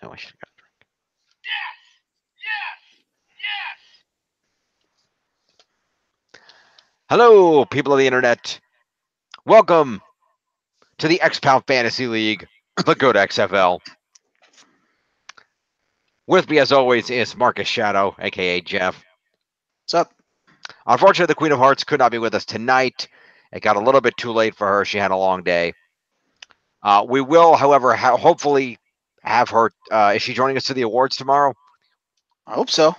Oh, I should have got Hello, people of the internet. Welcome to the XFL Fantasy League, the good XFL. With me, as always, is Marcus Shadow, aka Geoff. What's up? Unfortunately, the Queen of Hearts could not be with us tonight. It got a little bit too late for her. She had a long day. We will, however, hopefully have her. Is she joining us to the awards tomorrow? I hope so.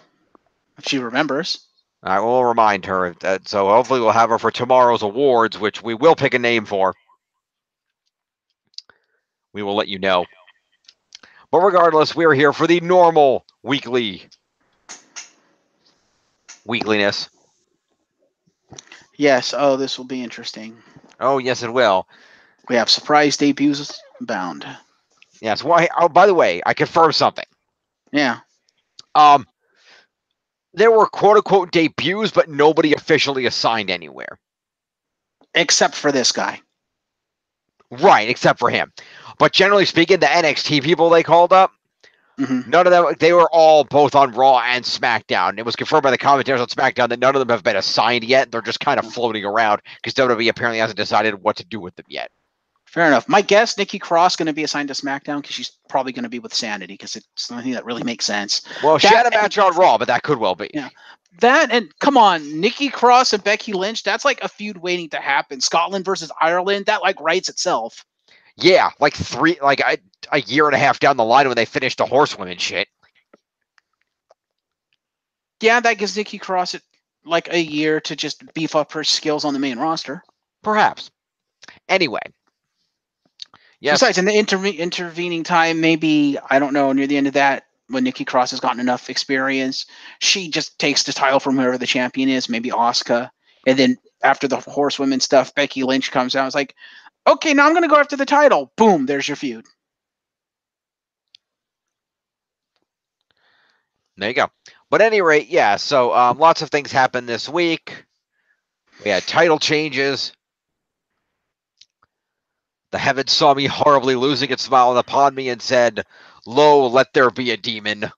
If she remembers. I will remind her. So hopefully we'll have her for tomorrow's awards, which we will pick a name for. We will let you know. But regardless, we are here for the normal weekliness. Yes. Oh, this will be interesting. Oh, yes, it will. We have surprise debuts bound. Yes. Why? Oh, by the way, I confirmed something. Yeah. There were quote unquote debuts, but nobody officially assigned anywhere. Except for this guy. Right, except for him. But generally speaking, the NXT people they called up, none of them, they were all both on Raw and SmackDown. It was confirmed by the commentators on SmackDown that none of them have been assigned yet. They're just kind of floating around because WWE apparently hasn't decided what to do with them yet. Fair enough. My guess, Nikki Cross going to be assigned to SmackDown because she's probably going to be with Sanity because it's the only thing that really makes sense. Well, she had a match on Raw, but that could well be. Yeah. That and come on, Nikki Cross and Becky Lynch, that's like a feud waiting to happen. Scotland versus Ireland, that like writes itself. Yeah, like a year and a half down the line when they finished the horsewomen shit. Yeah, that gives Nikki Cross like a year to just beef up her skills on the main roster. Perhaps. Anyway. Yes. Besides, in the intervening time, maybe, I don't know, near the end of that, when Nikki Cross has gotten enough experience, she just takes the title from whoever the champion is, maybe Asuka. And then after the horsewomen stuff, Becky Lynch comes out. It's like, okay, now I'm going to go after the title. Boom, there's your feud. There you go. But at any rate, yeah, so lots of things happened this week. We had title changes. The heavens saw me horribly losing it, smiled upon me, and said, "Lo, let there be a demon."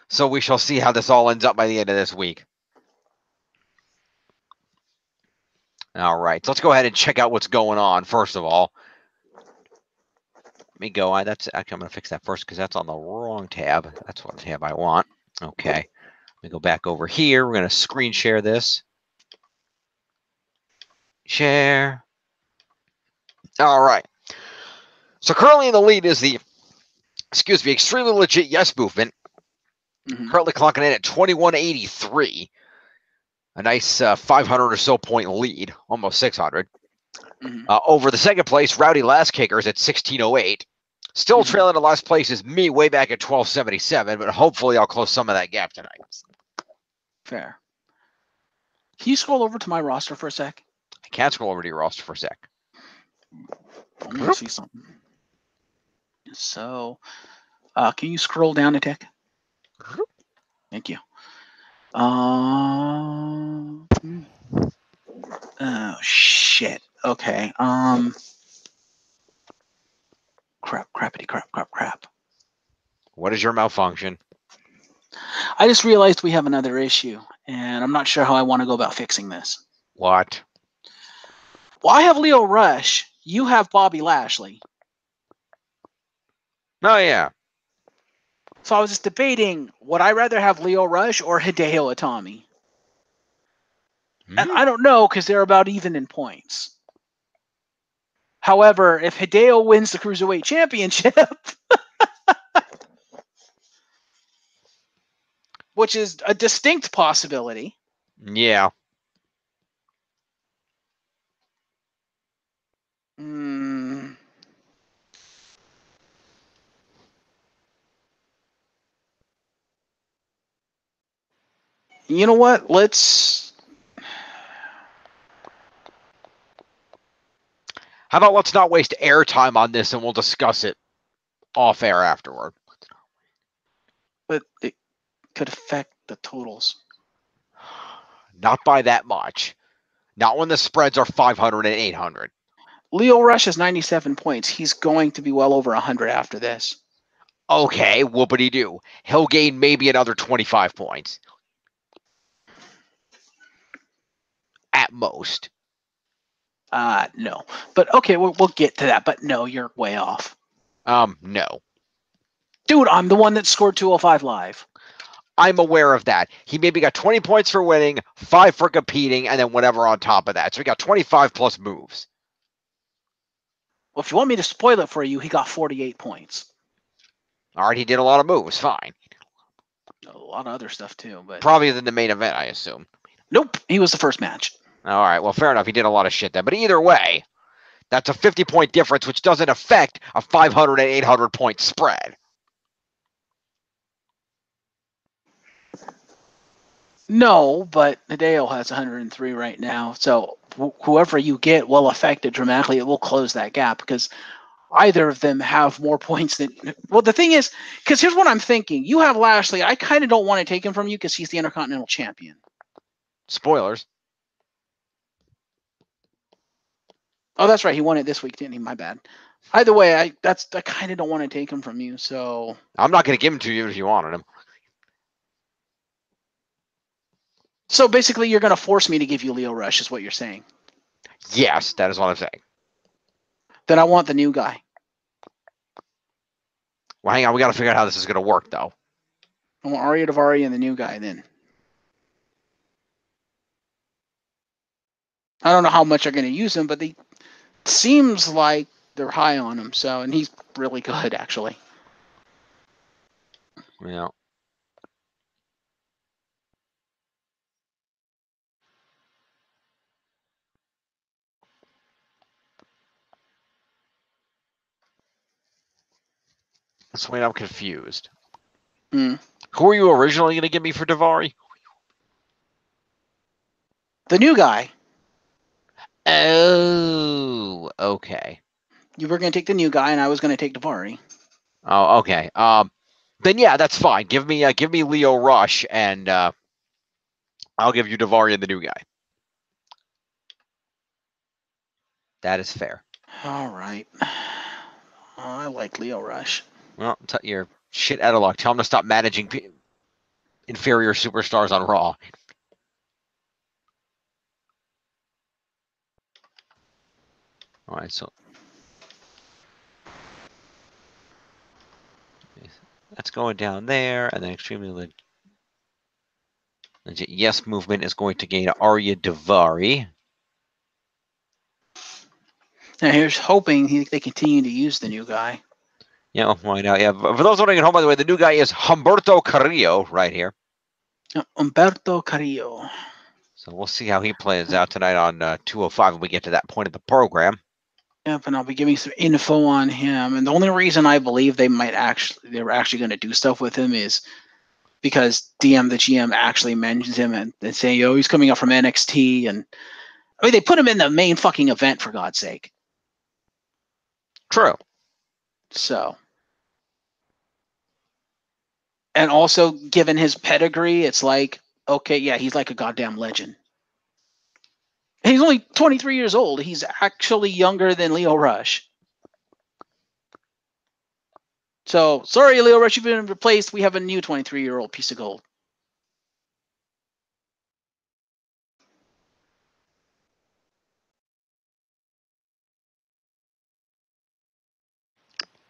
So we shall see how this all ends up by the end of this week. All right, so let's go ahead and check out what's going on, first of all. Let me go. That's actually, I'm going to fix that first because that's on the wrong tab. That's what tab I want. Okay. Let me go back over here. We're going to screen share this. Share. All right. So currently in the lead is the, extremely legit Yes movement. Currently clocking in at 2183. A nice 500 or so point lead, almost 600. Over the second place, Rowdy Last Kickers at 1608. Still trailing the last place is me way back at 1277, but hopefully I'll close some of that gap tonight. Fair. Can you scroll over to my roster for a sec? I can't scroll over to your roster for a sec. I want to see something. So, can you scroll down a tick? Thank you. Oh, shit. Okay. Crap. What is your malfunction? I just realized we have another issue, and I'm not sure how I want to go about fixing this. What? Well, I have Leo Rush. You have Bobby Lashley. Oh, yeah. So I was just debating, would I rather have Leo Rush or Hideo Itami? And I don't know, because they're about even in points. However, if Hideo wins the Cruiserweight Championship, which is a distinct possibility. Yeah. You know what? Let's How about let's not waste airtime on this and we'll discuss it off air afterward. But it could affect the totals. Not by that much. Not when the spreads are 500 and 800. Lio Rush has 97 points. He's going to be well over 100 after this. Okay, whoopity-doo. He'll gain maybe another 25 points. At most. No. But okay, we'll get to that. But no, you're way off. No. Dude, I'm the one that scored 205 live. I'm aware of that. He maybe got 20 points for winning, 5 for competing, and then whatever on top of that. So he got 25 plus moves. Well, if you want me to spoil it for you, he got 48 points. All right, he did a lot of moves. Fine. A lot of other stuff, too. But probably in the main event, I assume. Nope, he was the first match. All right, well, fair enough. He did a lot of shit then. But either way, that's a 50-point difference, which doesn't affect a 500 and 800-point spread. No, but Hideo has 103 right now. So whoever you get will affect it dramatically. It will close that gap because either of them have more points than... Well, the thing is, because here's what I'm thinking. You have Lashley. I kind of don't want to take him from you because he's the Intercontinental Champion. Spoilers. Oh, that's right. He won it this week, didn't he? My bad. Either way, I kind of don't want to take him from you, so... I'm not going to give him to you if you wanted him. So basically, you're going to force me to give you Lio Rush, is what you're saying. Yes, that is what I'm saying. Then I want the new guy. Well, hang on. We got to figure out how this is going to work, though. I want Arya Daivari and the new guy, then. I don't know how much they're going to use him, but it seems like they're high on him. So, and he's really good, actually. Yeah. That's why I'm confused. Hmm. Who were you originally going to give me for Daivari? The new guy. Oh, okay. You were going to take the new guy, and I was going to take Daivari. Oh, okay. Then yeah, that's fine. Give me Lio Rush, and I'll give you Daivari and the new guy. That is fair. All right. I like Lio Rush. Well, you're shit out of luck. Tell him to stop managing inferior superstars on Raw. All right, so that's going down there, and then extremely legit yes movement is going to gain Arya Daivari. Now here's hoping they continue to use the new guy. Yeah, well, why not? Yeah, for those wondering at home, by the way, the new guy is Humberto Carrillo right here. Humberto Carrillo. So we'll see how he plays out tonight on 205 when we get to that point of the program. Yep, and I'll be giving some info on him. And the only reason I believe they were actually going to do stuff with him is because the GM actually mentions him and they say, oh, he's coming up from NXT. And I mean, they put him in the main fucking event, for God's sake. True. So. And also, given his pedigree, it's like, okay, yeah, he's like a goddamn legend. And he's only 23 years old. He's actually younger than Lio Rush. So, sorry, Lio Rush, you've been replaced. We have a new 23-year-old piece of gold.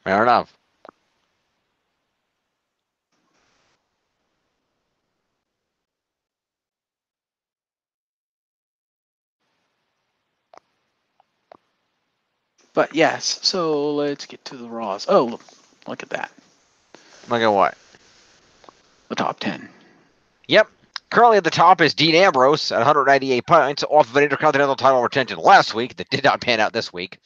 Fair enough. But yes, so let's get to the Raws. Oh, look at that. Look at what? The top 10. Yep. Currently at the top is Dean Ambrose at 198 points off of an Intercontinental title retention last week that did not pan out this week.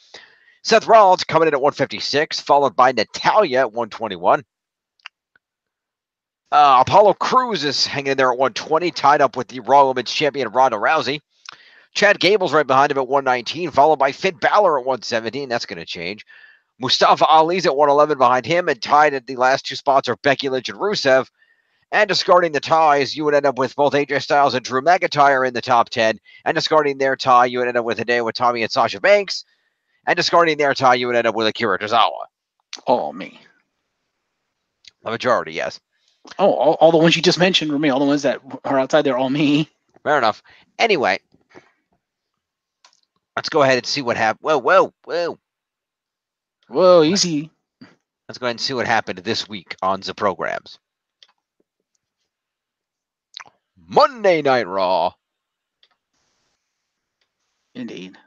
Seth Rollins coming in at 156, followed by Natalya at 121. Apollo Crews is hanging in there at 120, tied up with the Raw Women's Champion Ronda Rousey. Chad Gable's right behind him at 119, followed by Finn Balor at 117. That's going to change. Mustafa Ali's at 111 behind him, and tied at the last two spots are Becky Lynch and Rusev. And discarding the ties, you would end up with both AJ Styles and Drew McIntyre in the top 10. And discarding their tie, you would end up with Hideo Itami and Sasha Banks. and discarding their tie, you would end up with Akira Tozawa. Oh, me. The majority, yes. Oh, all the ones you just mentioned were me. All the ones that are outside there are all me. Fair enough. Anyway, let's go ahead and see what happened. Whoa, easy. Let's go ahead and see what happened this week on the programs. Monday Night Raw. Indeed.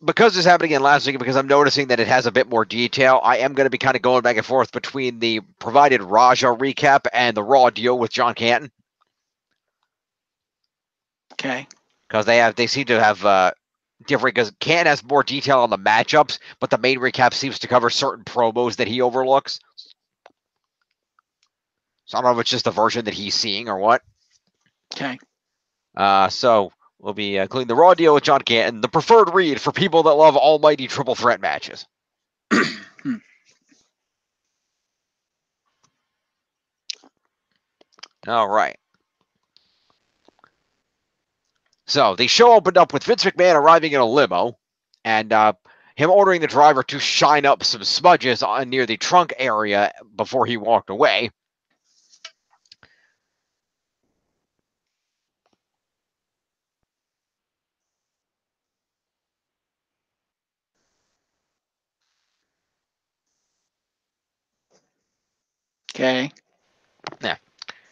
Because this happened again last week, because I'm noticing that it has a bit more detail, I am going to be kind of going back and forth between the provided Raja recap and the Raw deal with John Canton. Okay. Because they seem to have different, because Canton has more detail on the matchups, but the main recap seems to cover certain promos that he overlooks. So I don't know if it's just the version that he's seeing or what. Okay. So we'll be including the Raw deal with John Canton, the preferred read for people that love almighty triple threat matches. All right. So the show opened up with Vince McMahon arriving in a limo and him ordering the driver to shine up some smudges near the trunk area before he walked away. Okay. Yeah.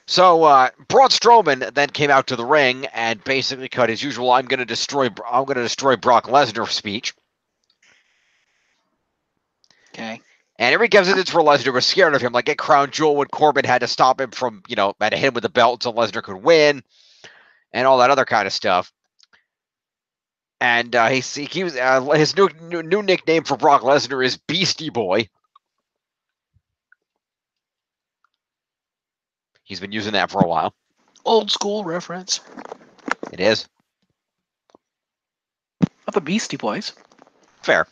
So Braun Strowman then came out to the ring and basically cut his usual "I'm going to destroy Brock Lesnar" speech. Okay. And every evidence for Lesnar was scared of him, like at Crown Jewel when Corbin had to stop him from, had to hit him with the belt so Lesnar could win, and all that other kind of stuff. And his new nickname for Brock Lesnar is Beastie Boy. He's been using that for a while. Old school reference. It is. Not the Beastie Boys. Fair.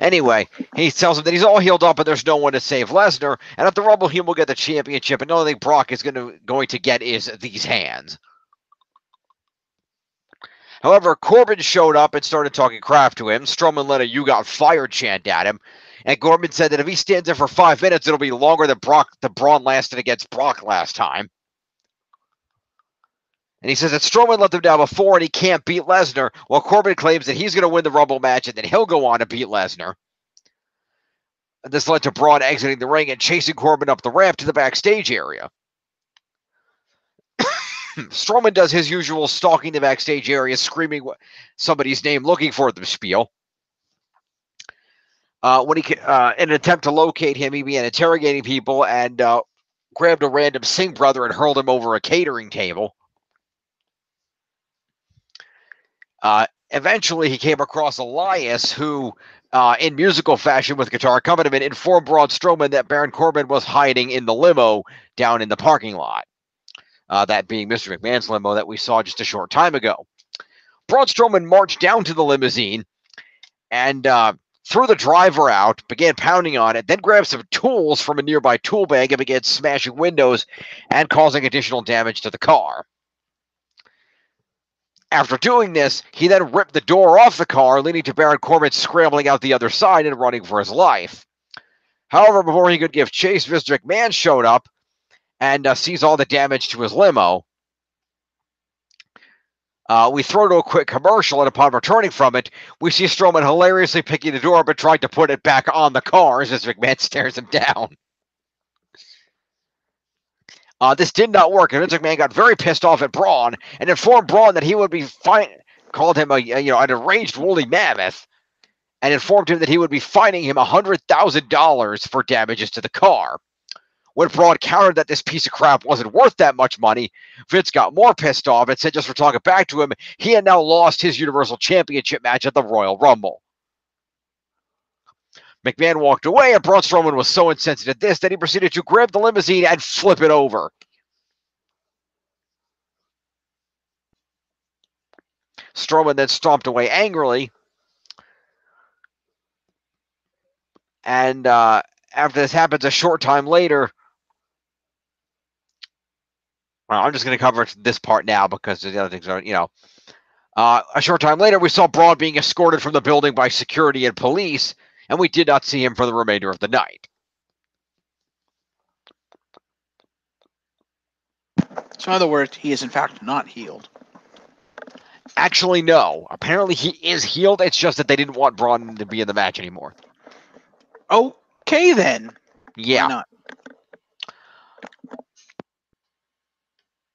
Anyway, he tells him that he's all healed up and there's no one to save Lesnar, and at the Rumble he will get the championship, and the only thing Brock is going to get is these hands. However, Corbin showed up and started talking crap to him. Strowman let a "you got fired" chant at him, and Corbin said that if he stands there for 5 minutes, it'll be longer than Braun lasted against Brock last time. And he says that Strowman let them down before and he can't beat Lesnar, while Corbin claims that he's going to win the Rumble match and then he'll go on to beat Lesnar. And this led to Braun exiting the ring and chasing Corbin up the ramp to the backstage area. Strowman does his usual stalking the backstage area, screaming somebody's name, looking for them spiel. In an attempt to locate him, he began interrogating people and grabbed a random Singh brother and hurled him over a catering table. Eventually, he came across Elias, who, in musical fashion with guitar accompaniment, informed Braun Strowman that Baron Corbin was hiding in the limo down in the parking lot. That being Mr. McMahon's limo that we saw just a short time ago. Braun Strowman marched down to the limousine and threw the driver out, began pounding on it, then grabbed some tools from a nearby tool bag and began smashing windows and causing additional damage to the car. After doing this, he then ripped the door off the car, leading to Baron Corbin scrambling out the other side and running for his life. However, before he could give chase, Mr. McMahon showed up and sees all the damage to his limo. We throw to a quick commercial, and upon returning from it, we see Strowman hilariously picking the door up and trying to put it back on the car as McMahon stares him down. This did not work, and Vince McMahon got very pissed off at Braun and informed Braun that he would be called him an enraged woolly mammoth, and informed him that he would be fining him $100,000 for damages to the car. When Braun countered that this piece of crap wasn't worth that much money, Vince got more pissed off and said just for talking back to him, he had now lost his Universal Championship match at the Royal Rumble. McMahon walked away, and Braun Strowman was so incensed at this that he proceeded to grab the limousine and flip it over. Strowman then stomped away angrily, and after this happens a short time later, Well, I'm just going to cover this part now because the other things are, a short time later, we saw Braun being escorted from the building by security and police, and we did not see him for the remainder of the night. So in other words, he is in fact not healed. Actually, no. Apparently he is healed. It's just that they didn't want Braun to be in the match anymore. Okay, then. Yeah. Why not?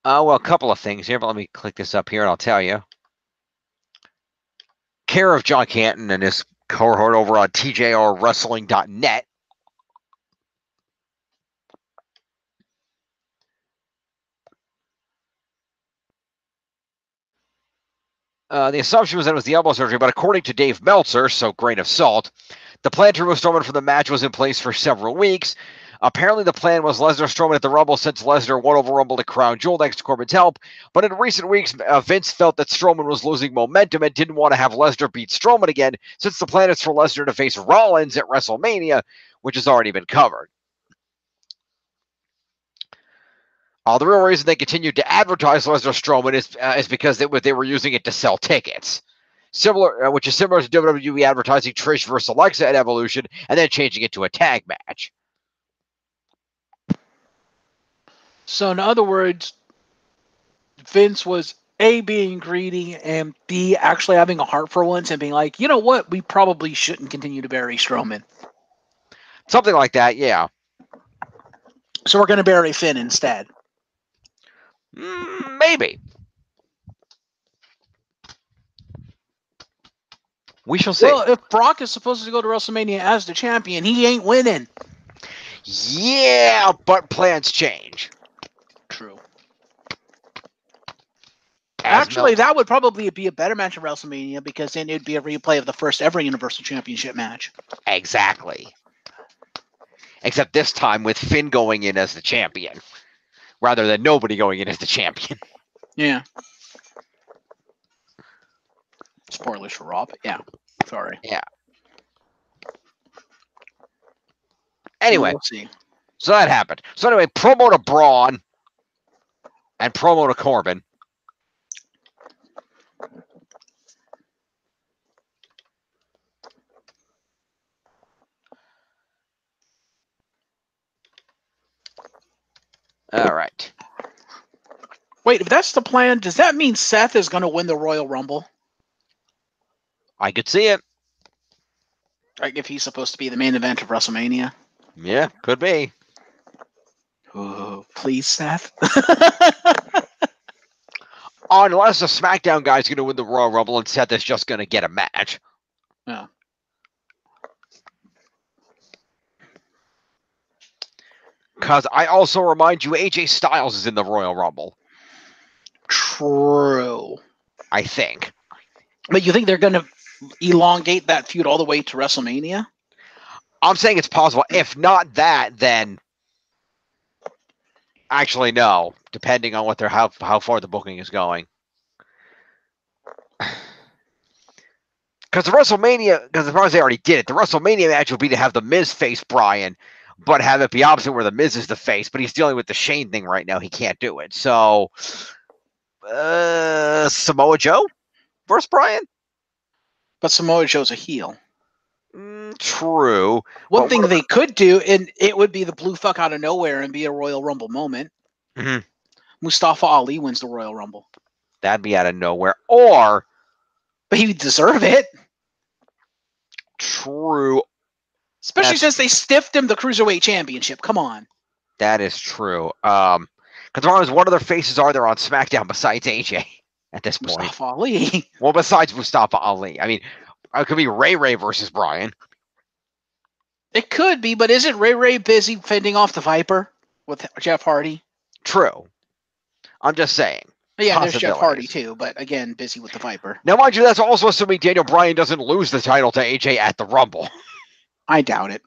Well, a couple of things here, but let me click this up here and I'll tell you. Care of John Canton and his cohort over on tjrwrestling.net. The assumption was that it was the elbow surgery, but according to Dave Meltzer, so grain of salt, the plan to remove Strowman from the match was in place for several weeks. Apparently, the plan was Lesnar-Strowman at the Rumble since Lesnar won over Rumble to Crown Jewel thanks to Corbin's help. But in recent weeks, Vince felt that Strowman was losing momentum and didn't want to have Lesnar beat Strowman again since the plan is for Lesnar to face Rollins at WrestleMania, which has already been covered. The real reason they continued to advertise Lesnar-Strowman is because they were using it to sell tickets. Which is similar to WWE advertising Trish versus Alexa at Evolution and then changing it to a tag match. So in other words, Vince was A, being greedy, and B, actually having a heart for once and being like, you know what, we probably shouldn't continue to bury Strowman. Something like that, yeah. So we're going to bury Finn instead. Maybe. We shall see. Well, if Brock is supposed to go to WrestleMania as the champion, he ain't winning. Yeah, but plans change. True. Actually, that would probably be a better match at WrestleMania because then it'd be a replay of the first ever Universal Championship match. Exactly. Except this time with Finn going in as the champion, rather than nobody going in as the champion. Yeah. Spoilers for Raw, but yeah. Sorry. Yeah. Anyway, we'll see. So that happened. So anyway, promo to Braun and promo to Corbin. All right. Wait, if that's the plan, does that mean Seth is going to win the Royal Rumble? I could see it. Like if he's supposed to be the main event of WrestleMania? Yeah, could be. Oh, please, Seth. Unless the SmackDown guy's going to win the Royal Rumble and Seth is just going to get a match. Yeah. Because I also remind you, AJ Styles is in the Royal Rumble. True. I think. But you think they're going to elongate that feud all the way to WrestleMania? I'm saying it's possible. If not that, then actually no. Depending on what how far the booking is going. Because the WrestleMania, because as far as they already did it, the WrestleMania match would be to have the Miz face Bryan, but have it be opposite where the Miz is the face, but he's dealing with the Shane thing right now. He can't do it. So, Samoa Joe versus Bryan? But Samoa Joe's a heel. True. One thing they could do, and it would be the blue fuck out of nowhere and be a Royal Rumble moment. Mm-hmm. Mustafa Ali wins the Royal Rumble. That'd be out of nowhere. Or... But he would deserve it. True. Especially since they stiffed him the Cruiserweight Championship. Come on. That is true. Because what other faces are there on SmackDown besides AJ at this point? Mustafa Ali. Well, besides Mustafa Ali. I mean, it could be Ray versus Bryan. It could be, but isn't Ray busy fending off the Viper with Jeff Hardy? True. I'm just saying. Yeah, there's Jeff Hardy too, but again, busy with the Viper. Now, mind you, that's also assuming Daniel Bryan doesn't lose the title to AJ at the Rumble. I doubt it.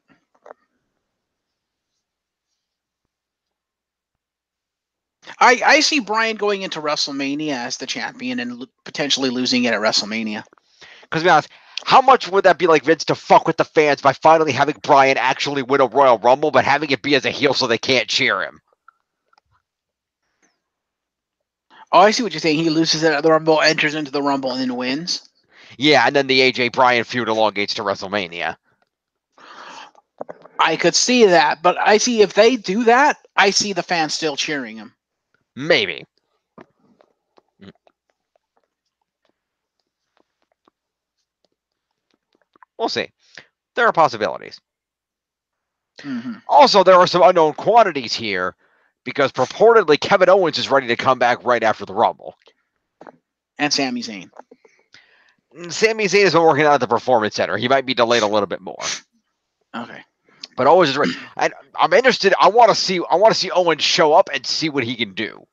I see Bryan going into WrestleMania as the champion and potentially losing it at WrestleMania. Because to be honest, how much would that be like Vince to fuck with the fans by finally having Bryan actually win a Royal Rumble, but having it be as a heel so they can't cheer him? Oh, I see what you're saying. He loses it at the Rumble, enters into the Rumble, and then wins. Yeah, and then the AJ Bryan feud elongates to WrestleMania. I could see that, but I see if they do that, I see the fans still cheering him. Maybe. We'll see. There are possibilities. Mm-hmm. Also, there are some unknown quantities here because purportedly Kevin Owens is ready to come back right after the Rumble. And Sami Zayn. Sami Zayn has been working out at the Performance Center. He might be delayed a little bit more. Okay. But Owens is ready. I'm interested. I want to see Owens show up and see what he can do.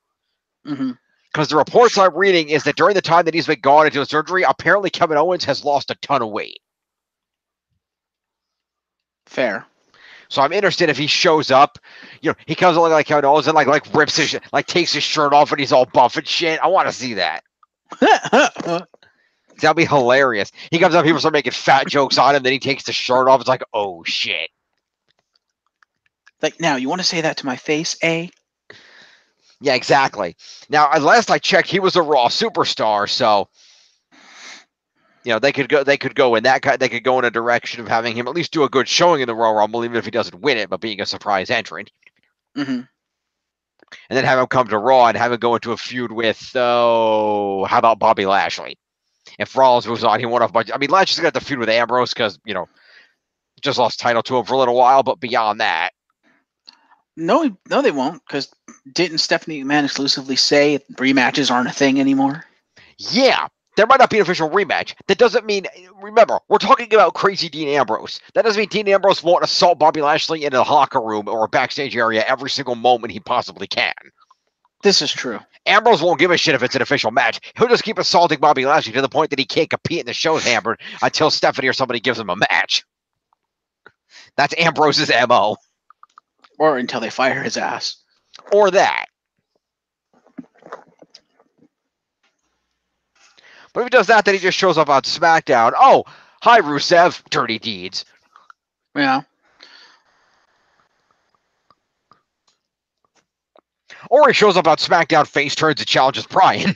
Mm-hmm. Because the reports I'm reading is that during the time that he's been gone into surgery, apparently Kevin Owens has lost a ton of weight. Fair. So I'm interested if he shows up. You know, he comes along like Kevin Owens and like rips his takes his shirt off and he's all buff and shit. I want to see that. That'd be hilarious. He comes up, people start making fat jokes on him, then he takes the shirt off. It's like, oh shit. Like, now you want to say that to my face, eh? Yeah, exactly. Now, last I checked, he was a Raw superstar, so you know they could go in that they could go in a direction of having him at least do a good showing in the Royal Rumble, even if he doesn't win it, but being a surprise entrant. Mm-hmm. And then have him come to Raw and have him go into a feud with how about Bobby Lashley? If Rollins moves on, he won't have much. I mean, Lashley's got the feud with Ambrose because just lost title to him for a little while, but beyond that. No, they won't, because didn't Stephanie McMahon exclusively say rematches aren't a thing anymore? Yeah, there might not be an official rematch. That doesn't mean, remember, we're talking about crazy Dean Ambrose. That doesn't mean Dean Ambrose won't assault Bobby Lashley in a locker room or a backstage area every single moment he possibly can. This is true. Ambrose won't give a shit if it's an official match. He'll just keep assaulting Bobby Lashley to the point that he can't compete in the show's hammered until Stephanie or somebody gives him a match. That's Ambrose's MO. Or until they fire his ass. Or that. But if he does that, then he just shows up on SmackDown. Oh, hi, Rusev. Dirty deeds. Yeah. Or he shows up on SmackDown, face turns and challenges Bryan.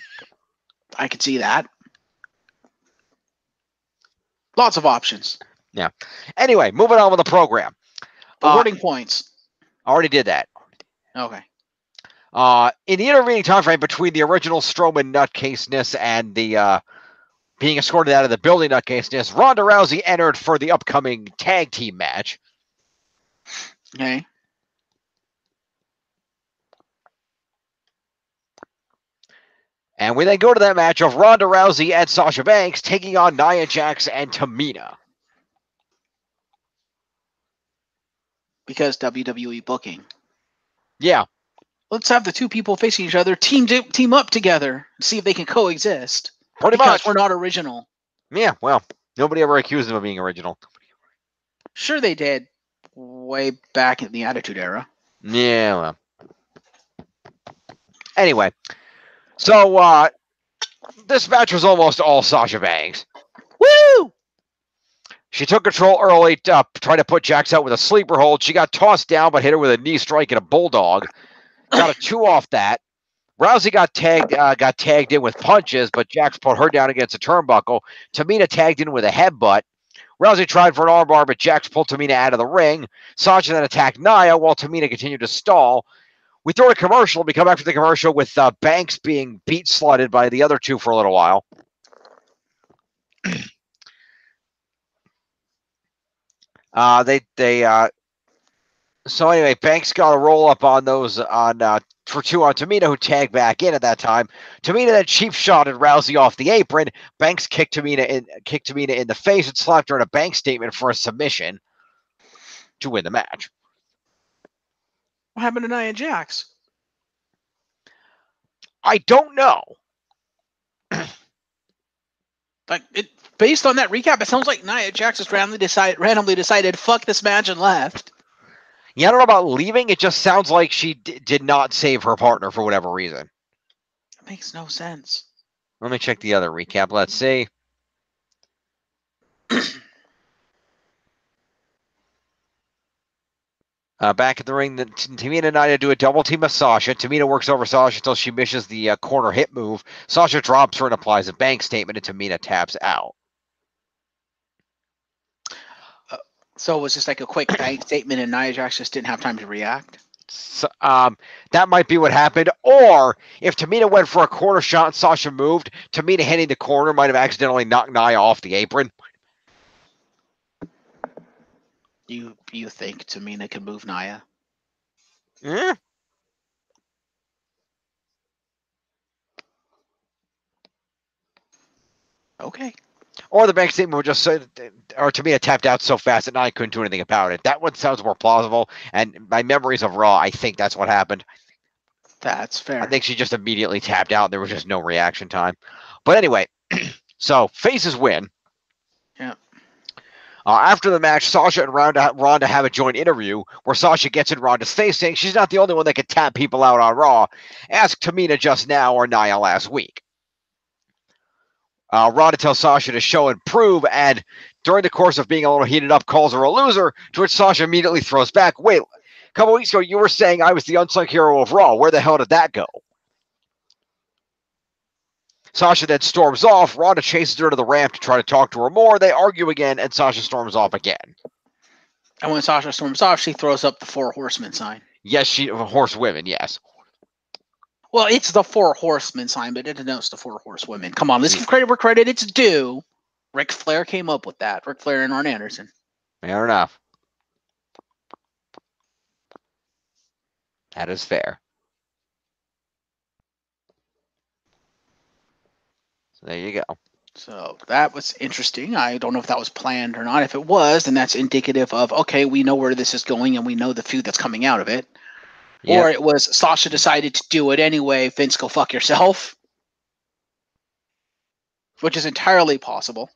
I could see that. Lots of options. Yeah. Anyway, moving on with the program. Awarding points. Already did that. Okay. In the intervening time frame between the original Strowman nutcaseness and the being escorted out of the building nutcaseness, Ronda Rousey entered for the upcoming tag team match. Okay. And we then go to that match of Ronda Rousey and Sasha Banks taking on Nia Jax and Tamina. Because WWE booking. Yeah. Let's have the two people facing each other team up together and see if they can coexist. Pretty because much. We're not original. Yeah, well, nobody ever accused them of being original. Sure they did. Way back in the Attitude Era. Yeah, well. Anyway, so this match was almost all Sasha Banks. Woo! She took control early, trying to put Jax out with a sleeper hold. She got tossed down, but hit her with a knee strike and a bulldog. Got a 2 off that. Rousey got tagged in with punches, but Jax put her down against a turnbuckle. Tamina tagged in with a headbutt. Rousey tried for an armbar, but Jax pulled Tamina out of the ring. Sasha then attacked Nia while Tamina continued to stall. We throw a commercial. We come back from the commercial with Banks being beat-slutted by the other two for a little while. So anyway, Banks got a roll up on those for 2 on Tamina, who tagged back in at that time. Tamina then cheap shotted Rousey off the apron. Banks kicked Tamina in the face and slapped her in a bank statement for a submission to win the match. What happened to Nia Jax? I don't know. Based on that recap, it sounds like Nia Jax just randomly decided, fuck this match and left. Yeah, I don't know about leaving. It just sounds like she did not save her partner for whatever reason. It makes no sense. Let me check the other recap. Let's see. Back in the ring, Tamina and Nia do a double team of Sasha. Tamina works over Sasha until she misses the corner hit move. Sasha drops her and applies a bank statement, and Tamina taps out. So it was just like a quick bank statement, and Nia Jax just didn't have time to react? So, that might be what happened. Or if Tamina went for a corner shot and Sasha moved, Tamina hitting the corner might have accidentally knocked Nia off the apron. You think Tamina can move Nia? Yeah. Okay. Or the bank statement would just say, or Tamina tapped out so fast that Nia couldn't do anything about it. That one sounds more plausible. And my memories of Raw, I think that's what happened. That's fair. I think she just immediately tapped out. There was just no reaction time. But anyway, so faces win. Yeah. After the match, Sasha and Ronda have a joint interview where Sasha gets in Ronda's face saying she's not the only one that can tap people out on Raw. Ask Tamina just now or Nia last week. Ronda tells Sasha to show and prove, and during the course of being a little heated up, calls her a loser, to which Sasha immediately throws back, wait, a couple weeks ago you were saying I was the unsung hero of Raw. Where the hell did that go? Sasha then storms off. Ronda chases her to the ramp to try to talk to her more. They argue again, and Sasha storms off again. And when Sasha storms off, she throws up the 4 horsemen sign. Yes, horsewomen, yes. Well, it's the 4 horsemen sign, but it denotes the 4 horsewomen. Come on, let's give credit where credit it's due. Ric Flair came up with that. Ric Flair and Arn Anderson. Fair enough. That is fair. So there you go. So that was interesting. I don't know if that was planned or not. If it was, then that's indicative of, okay, we know where this is going and we know the feud that's coming out of it. Yep. Or it was Sasha decided to do it anyway. Vince, go fuck yourself. Which is entirely possible.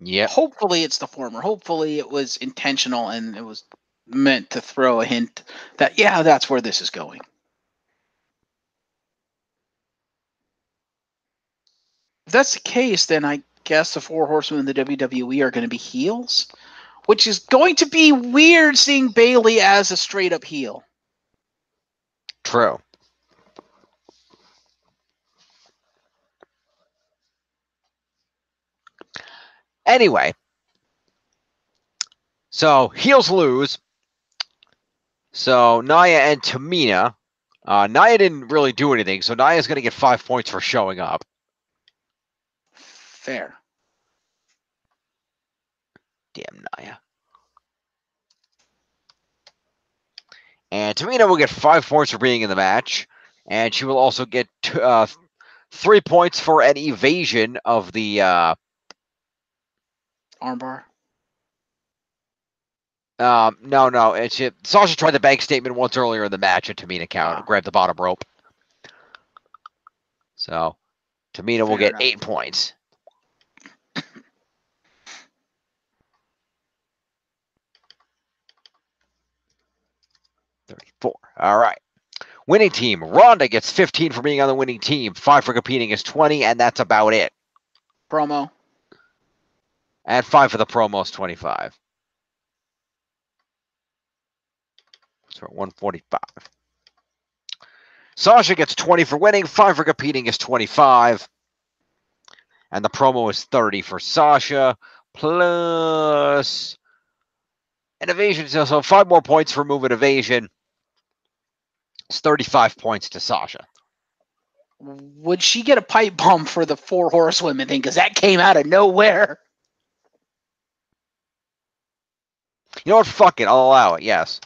Yeah. Hopefully it's the former. Hopefully it was intentional and it was meant to throw a hint that, yeah, that's where this is going. If that's the case, then I guess the 4 horsemen in the WWE are going to be heels, which is going to be weird seeing Bayley as a straight up heel. True. Anyway, so heels lose. So Nia and Tamina. Nia didn't really do anything, so Nia's going to get 5 points for showing up. Fair. Damn Nia. And Tamina will get 5 points for being in the match, and she will also get 3 points for an evasion of the armbar. No. Sasha tried the bank statement once earlier in the match, and Tamina grabbed the bottom rope. So Tamina will get 8 points. $34. All right. Winning team. Ronda gets 15 for being on the winning team. 5 for competing is 20, and that's about it. Promo. And 5 for the promos, 25. So 145. Sasha gets 20 for winning. 5 for competing is 25. And the promo is 30 for Sasha. Plus an evasion. So 5 more points for move and evasion. It's 35 points to Sasha. Would she get a pipe bomb for the 4 horsewomen thing? Because that came out of nowhere. You know what? Fuck it. I'll allow it. Yes.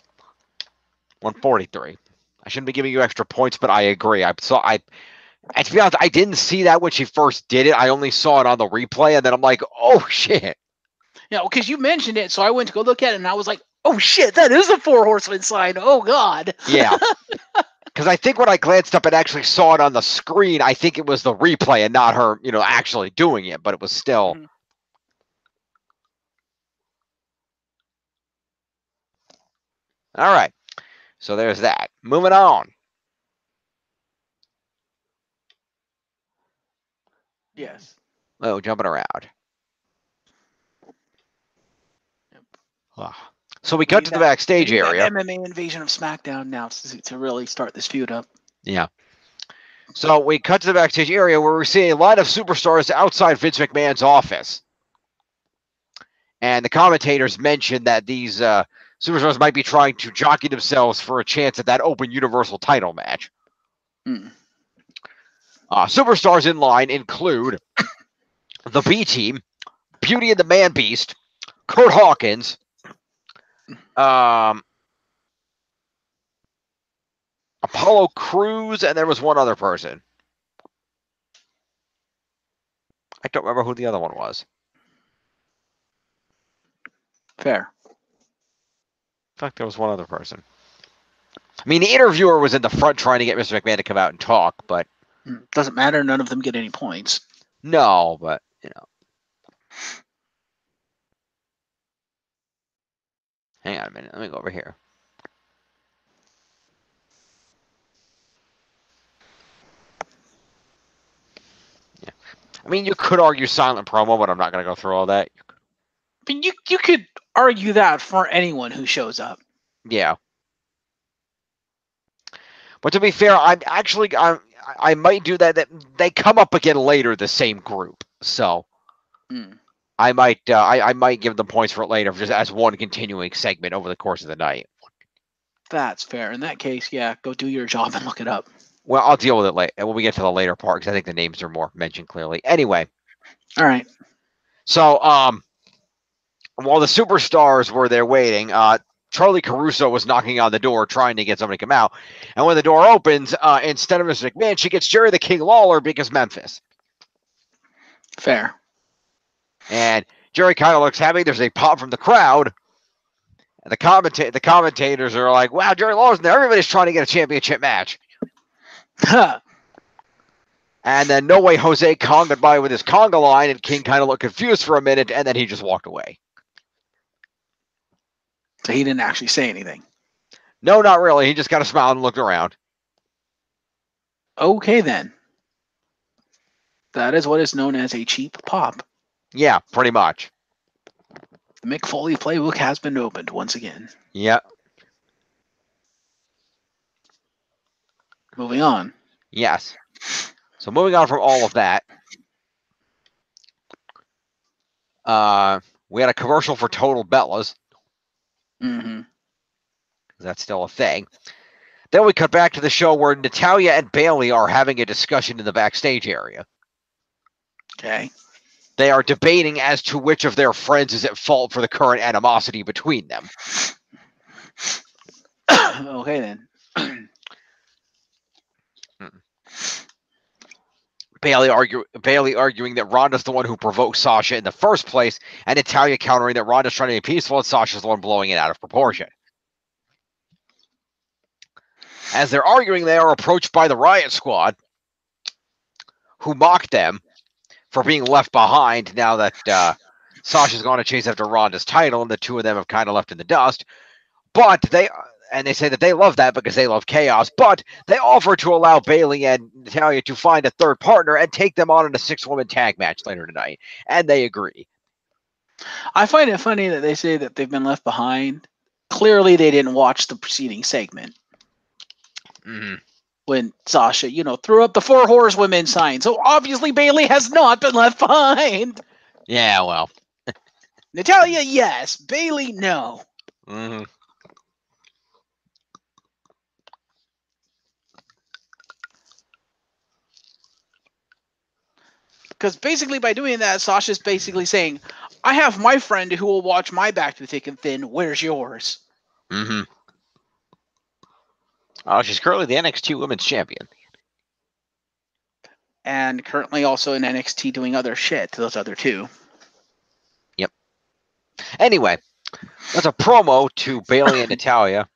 143. I shouldn't be giving you extra points, but I agree. And to be honest, I didn't see that when she first did it. I only saw it on the replay, and then I'm like, oh, shit. Yeah, because you mentioned it, so I went to go look at it, and I was like, oh, shit, that is a 4 horseman sign. Oh, God. Yeah. Because I think when I glanced up and actually saw it on the screen, I think it was the replay and not her, actually doing it, but it was still. Mm-hmm. All right. So there's that. Moving on. Yes. Oh, jumping around. Yep. So we cut to the backstage area. MMA invasion of SmackDown now to really start this feud up. Yeah. So we cut to the backstage area where we see a lot of superstars outside Vince McMahon's office. And the commentators mentioned that these superstars might be trying to jockey themselves for a chance at that open Universal title match. Superstars in line include the B-Team, Beauty and the Man-Beast, Kurt Hawkins, Apollo Crews, and there was one other person. I don't remember who the other one was. Fair. In fact, there was one other person. I mean, the interviewer was in the front trying to get Mr. McMahon to come out and talk, but... Doesn't matter. None of them get any points. No, but, you know. Hang on a minute. Let me go over here. Yeah. I mean, you could argue silent promo, but I'm not going to go through all that. I mean, you could argue that for anyone who shows up. Yeah. But to be fair, I might do that. They come up again later, the same group. So I might give them points for it later, just as one continuing segment over the course of the night. That's fair. In that case, yeah, go do your job and look it up. Well, I'll deal with it later when we get to the later part, because I think the names are more mentioned clearly. Anyway. All right. So, while the superstars were there waiting, Charlie Caruso was knocking on the door trying to get somebody to come out. And when the door opens, instead of Mr. McMahon, she gets Jerry the King Lawler because Memphis. Fair. And Jerry kind of looks happy. There's a pop from the crowd. And the commentators are like, wow, Jerry Lawler's in there. Everybody's trying to get a championship match. And then No Way Jose congaed by with his conga line, and King kind of looked confused for a minute, and then he just walked away. So he didn't actually say anything? No, not really. He just kind of smiled and looked around. Okay, then. That is what is known as a cheap pop. Yeah, pretty much. The Mick Foley playbook has been opened once again. Yeah. Moving on. Yes. So moving on from all of that, we had a commercial for Total Bellas. That's still a thing. Then we cut back to the show where Natalya and Bayley are having a discussion in the backstage area. Okay. They are debating as to which of their friends is at fault for the current animosity between them. Okay, then. Bayley arguing that Ronda's the one who provoked Sasha in the first place, and Natalya countering that Ronda's trying to be peaceful and Sasha's the one blowing it out of proportion. As they're arguing, they are approached by the Riot Squad, who mocked them for being left behind now that Sasha's gone to chase after Ronda's title, and the two of them have kind of left in the dust. But they say that they love that because they love chaos, but they offer to allow Bayley and Natalya to find a third partner and take them on in a 6-woman tag match later tonight, and they agree. I find it funny that they say that they've been left behind. Clearly, they didn't watch the preceding segment. When Sasha, threw up the 4 horsewomen sign. So obviously Bayley has not been left behind. Yeah, well. Natalya, yes. Bayley, no. Because basically by doing that, Sasha's basically saying, I have my friend who will watch my back through thick and thin. Where's yours? Oh, she's currently the NXT Women's Champion. And currently also in NXT doing other shit to those other two. Yep. Anyway, that's a promo to Bayley and Natalya.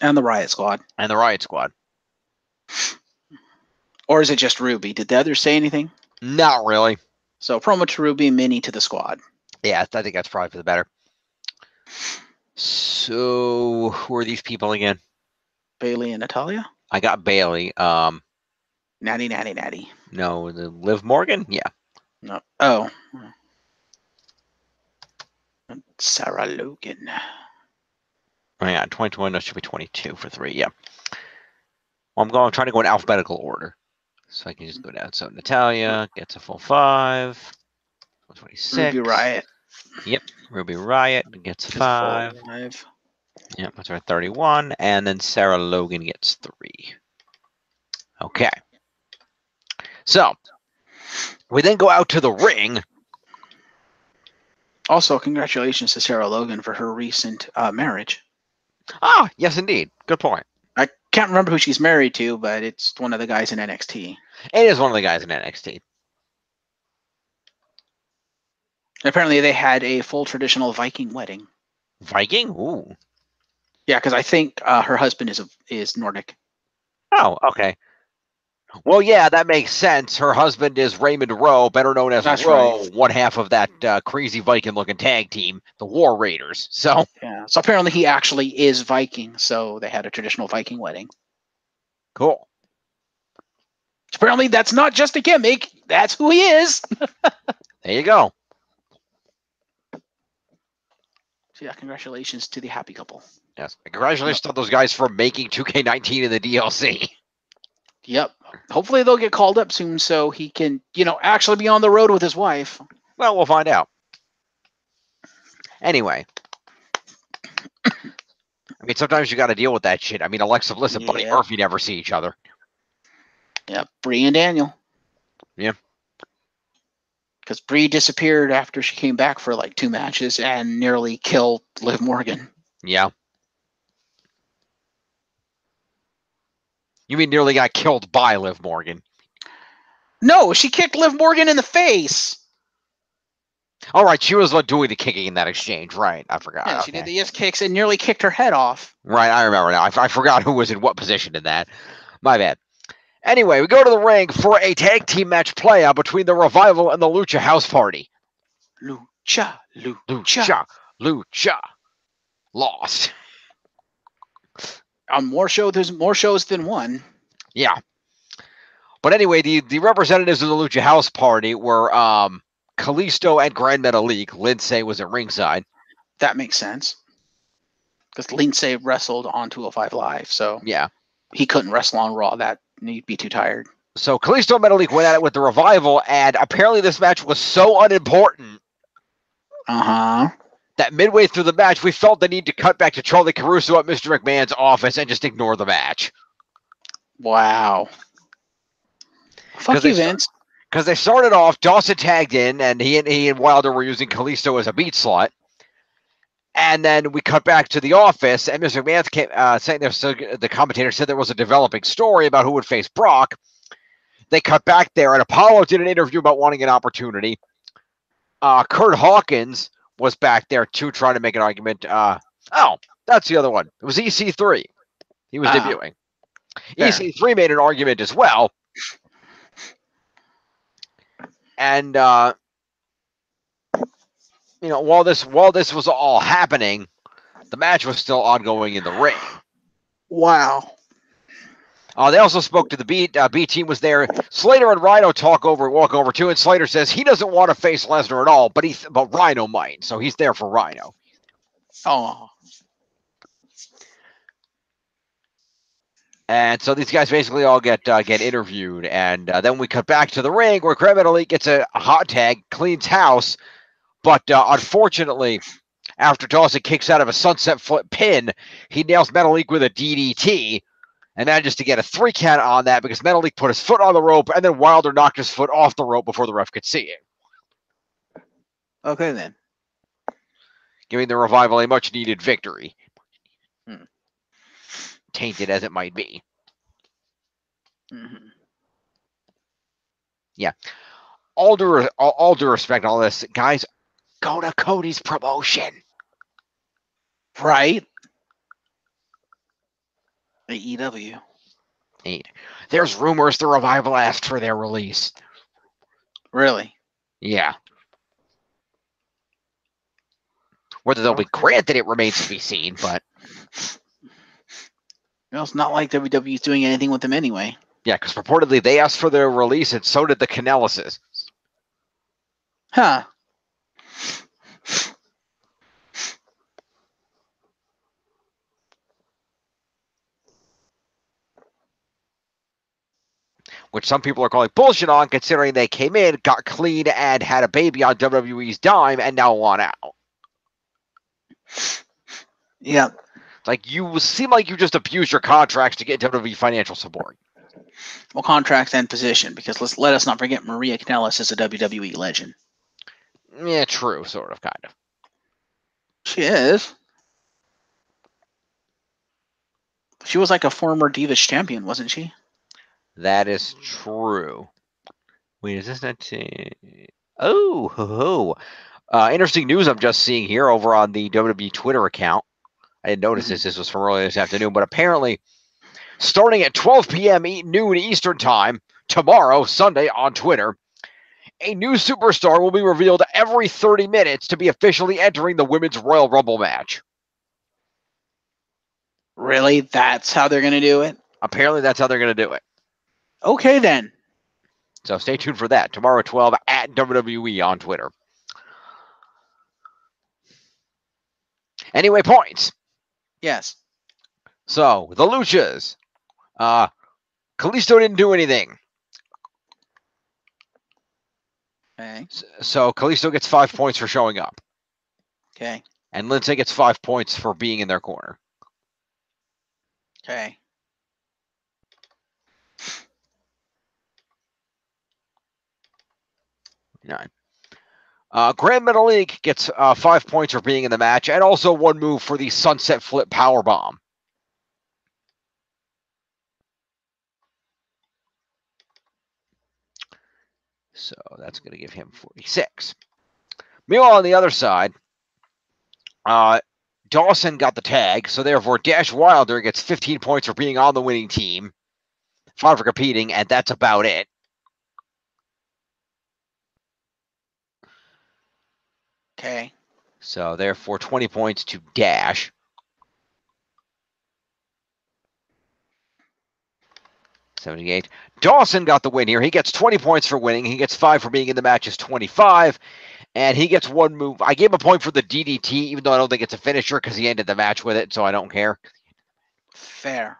And the Riot Squad. Or is it just Ruby? Did the others say anything? Not really. So promo to Ruby, Minnie to the squad. Yeah, I think that's probably for the better. So, who are these people again? Bayley and Natalya? I got Bayley. Natty. No, the Liv Morgan? Yeah. No. Oh. Sarah Logan. Oh, yeah, 2020, that should be 22 for 3, yeah. Well, I'm trying to go in alphabetical order. So I can just go down. So Natalia gets a full 5. 26. Ruby Riott. Yep, Ruby Riott gets 5. Yep, that's our 31. And then Sarah Logan gets 3. Okay. So, we then go out to the ring. Also, congratulations to Sarah Logan for her recent marriage. Ah, yes, indeed. Good point. I can't remember who she's married to, but it's one of the guys in NXT. It is one of the guys in NXT. Apparently, they had a full traditional Viking wedding. Viking? Ooh. Yeah, because I think her husband is Nordic. Oh, okay. Well, yeah, that makes sense. Her husband is Raymond Rowe, better known as Rowe, right. One half of that crazy Viking-looking tag team, the War Raiders. So yeah, so apparently he actually is Viking. So they had a traditional Viking wedding. Cool. Apparently, that's not just a gimmick. That's who he is. There you go. So yeah, congratulations to the happy couple. Yes, congratulations to those guys for making 2K19 in the DLC. Yep. Hopefully they'll get called up soon so he can, actually be on the road with his wife. Well, we'll find out. Anyway. I mean, sometimes you got to deal with that shit. I mean, Alexa Bliss and Buddy Murphy never see each other. Yep, Brie and Daniel. Yeah. Because Brie disappeared after she came back for like 2 matches and nearly killed Liv Morgan. Yeah. You mean nearly got killed by Liv Morgan? No, she kicked Liv Morgan in the face. All right, she was doing the kicking in that exchange, right? I forgot. Yeah, she did the yes kicks and nearly kicked her head off. Right, I remember now. I forgot who was in what position in that. My bad. Anyway, we go to the ring for a tag team match play-out between the Revival and the Lucha House Party. Lucha. Lost. More shows than one. Yeah. But anyway, the representatives of the Lucha House Party were Kalisto and Grand Metalik. Lindsay was at ringside. That makes sense. Because Lindsay wrestled on 205 Live, so yeah, he couldn't wrestle on Raw. He'd be too tired. So Kalisto and Metalik went at it with the Revival, and apparently this match was so unimportant. That midway through the match, we felt the need to cut back to Charlie Caruso at Mr. McMahon's office and just ignore the match. Wow. Fuck you, Vince. Because they started off, Dawson tagged in, and he and Wilder were using Kalisto as a beat slot. And then we cut back to the office, and Mr. McMahon came saying there. So the commentator said there was a developing story about who would face Brock. They cut back there, and Apollo did an interview about wanting an opportunity. Kurt Hawkins was back there too, trying to make an argument. That's the other one. It was EC3. He was debuting. Yeah. EC3 made an argument as well. And while this was all happening, the match was still ongoing in the ring. Wow. They also spoke to the B team was there. Slater and Rhino walk over too, and Slater says he doesn't want to face Lesnar at all, but Rhino might, so he's there for Rhino. Oh. And so these guys basically all get interviewed, and then we cut back to the ring where Grand Metalik gets a hot tag, cleans house, but unfortunately, after Dawson kicks out of a sunset flip pin, he nails Metalik with a DDT. And manages to get a 3 count on that because Metalik put his foot on the rope, and then Wilder knocked his foot off the rope before the ref could see it. Okay, then. Giving the Revival a much-needed victory. Tainted as it might be. Mm-hmm. Yeah. All due respect, all this, guys, go to Cody's promotion. Right? AEW. There's rumors the Revival asked for their release. Really? Yeah. Whether they'll be granted, it remains to be seen, but... It's not like WWE's doing anything with them anyway. Yeah, because purportedly they asked for their release, and so did the Canellises. Huh. which some people are calling bullshit on, considering they came in, got clean, and had a baby on WWE's dime, and now want out. Yeah. Like, you seem like you just abused your contracts to get WWE financial support. Well, contracts and position, because let us not forget Maria Kanellis is a WWE legend. Yeah, true, sort of, kind of. She is. She was like a former Divas champion, wasn't she? That is true. Wait, is this not... Oh, ho, ho. Interesting news I'm just seeing here over on the WWE Twitter account. I didn't notice this. This was from earlier this afternoon, but apparently, starting at 12 p.m. noon Eastern Time, tomorrow, Sunday, on Twitter, a new superstar will be revealed every 30 minutes to be officially entering the Women's Royal Rumble match. Really? That's how they're going to do it? Apparently, that's how they're going to do it. Okay, then. So stay tuned for that. Tomorrow at 12 at WWE on Twitter. Anyway, points. Yes. So, the Luchas. Kalisto didn't do anything. Okay. So, Kalisto gets 5 points for showing up. Okay. And Lindsay gets 5 points for being in their corner. Okay. Nine. Grand Metalik gets 5 points for being in the match, and also 1 move for the Sunset Flip Powerbomb. So that's going to give him 46. Meanwhile, on the other side, Dawson got the tag, so therefore Dash Wilder gets 15 points for being on the winning team, 5 for competing, and that's about it. Okay. So therefore 20 points to Dash. $78. Dawson got the win here. He gets 20 points for winning. He gets 5 for being in the match, is 25. And he gets 1 move. I gave him a point for the DDT, even though I don't think it's a finisher because he ended the match with it, so I don't care. Fair.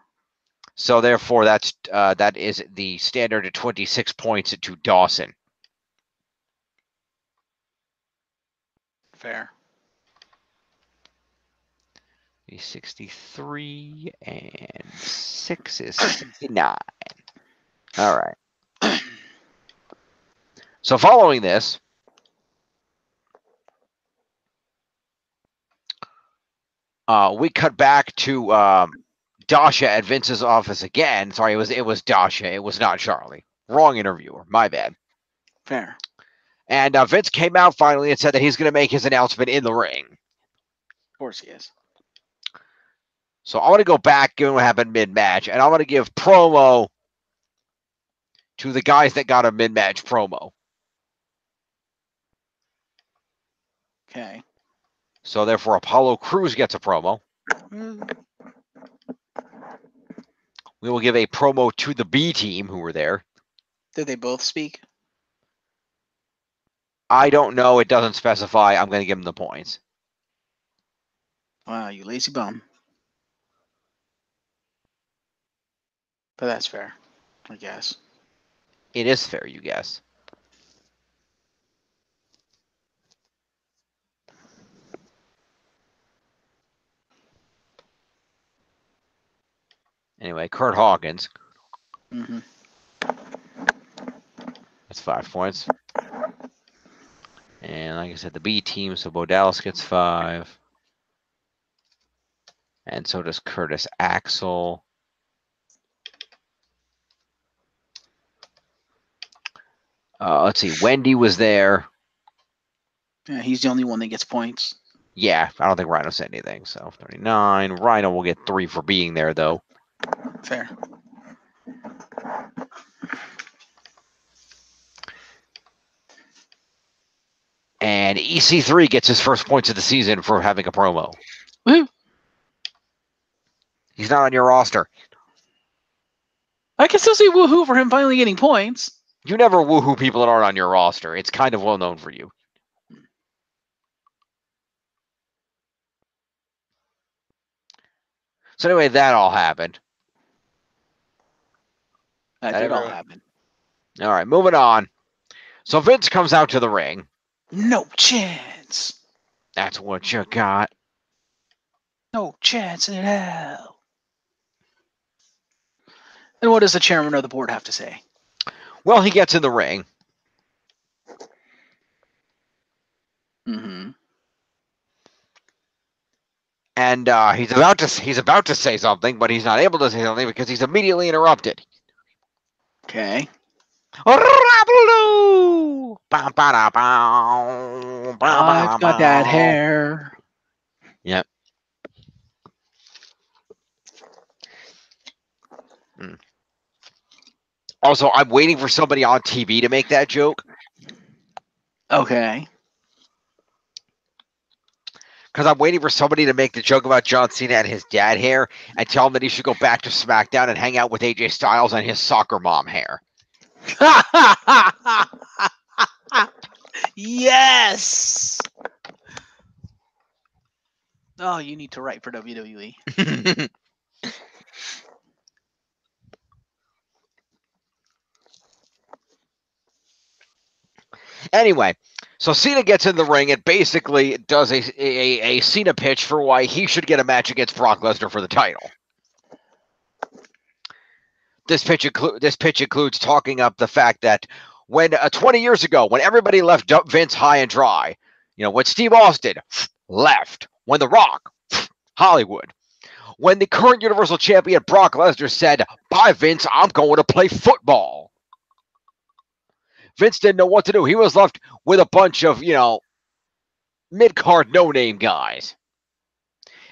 So therefore, that is the standard at 26 points to Dawson. Fair. 63 and 6 is 69. All right. So following this, we cut back to Dasha at Vince's office again. Sorry, it was Dasha. It was not Charlie. Wrong interviewer. My bad. Fair. And Vince came out finally and said that he's going to make his announcement in the ring. Of course he is. So I want to go back, given what happened mid-match, and I want to give promo to the guys that got a mid-match promo. Okay. So therefore, Apollo Crews gets a promo. We will give a promo to the B team who were there. Did they both speak? I don't know. It doesn't specify. I'm going to give them the points. Wow, you lazy bum. But that's fair, I guess. It is fair, you guess. Anyway, Kurt Hawkins. Mm-hmm. That's 5 points. And like I said, the B team, so Bo Dallas gets 5. And so does Curtis Axel. Let's see. Wendy was there. Yeah, he's the only one that gets points. Yeah, I don't think Rhino said anything. So 39. Rhino will get 3 for being there, though. Fair. And EC3 gets his first points of the season for having a promo. Woo! He's not on your roster. I can still say woohoo for him finally getting points. You never woohoo people that aren't on your roster. It's kind of well known for you. So anyway, that all happened. That did all happen. All right, moving on. So Vince comes out to the ring. No chance. That's what you got. No chance in hell. And what does the chairman of the board have to say? Well, he gets in the ring. Mm-hmm. And he's about to say something, but he's not able to say something because he's immediately interrupted. Okay. I've got that hair. Yep. Also, I'm waiting for somebody on TV to make that joke. Okay. Because I'm waiting for somebody to make the joke about John Cena and his dad hair and tell him that he should go back to SmackDown and hang out with AJ Styles and his soccer mom hair. Yes. Oh, you need to write for WWE. Anyway, so Cena gets in the ring and basically does a Cena pitch for why he should get a match against Brock Lesnar for the title. This pitch includes talking up the fact that when 20 years ago, when everybody left Vince high and dry, when Steve Austin left, when The Rock, Hollywood, when the current Universal Champion Brock Lesnar said, "Bye, Vince, I'm going to play football." Vince didn't know what to do. He was left with a bunch of, mid-card no-name guys.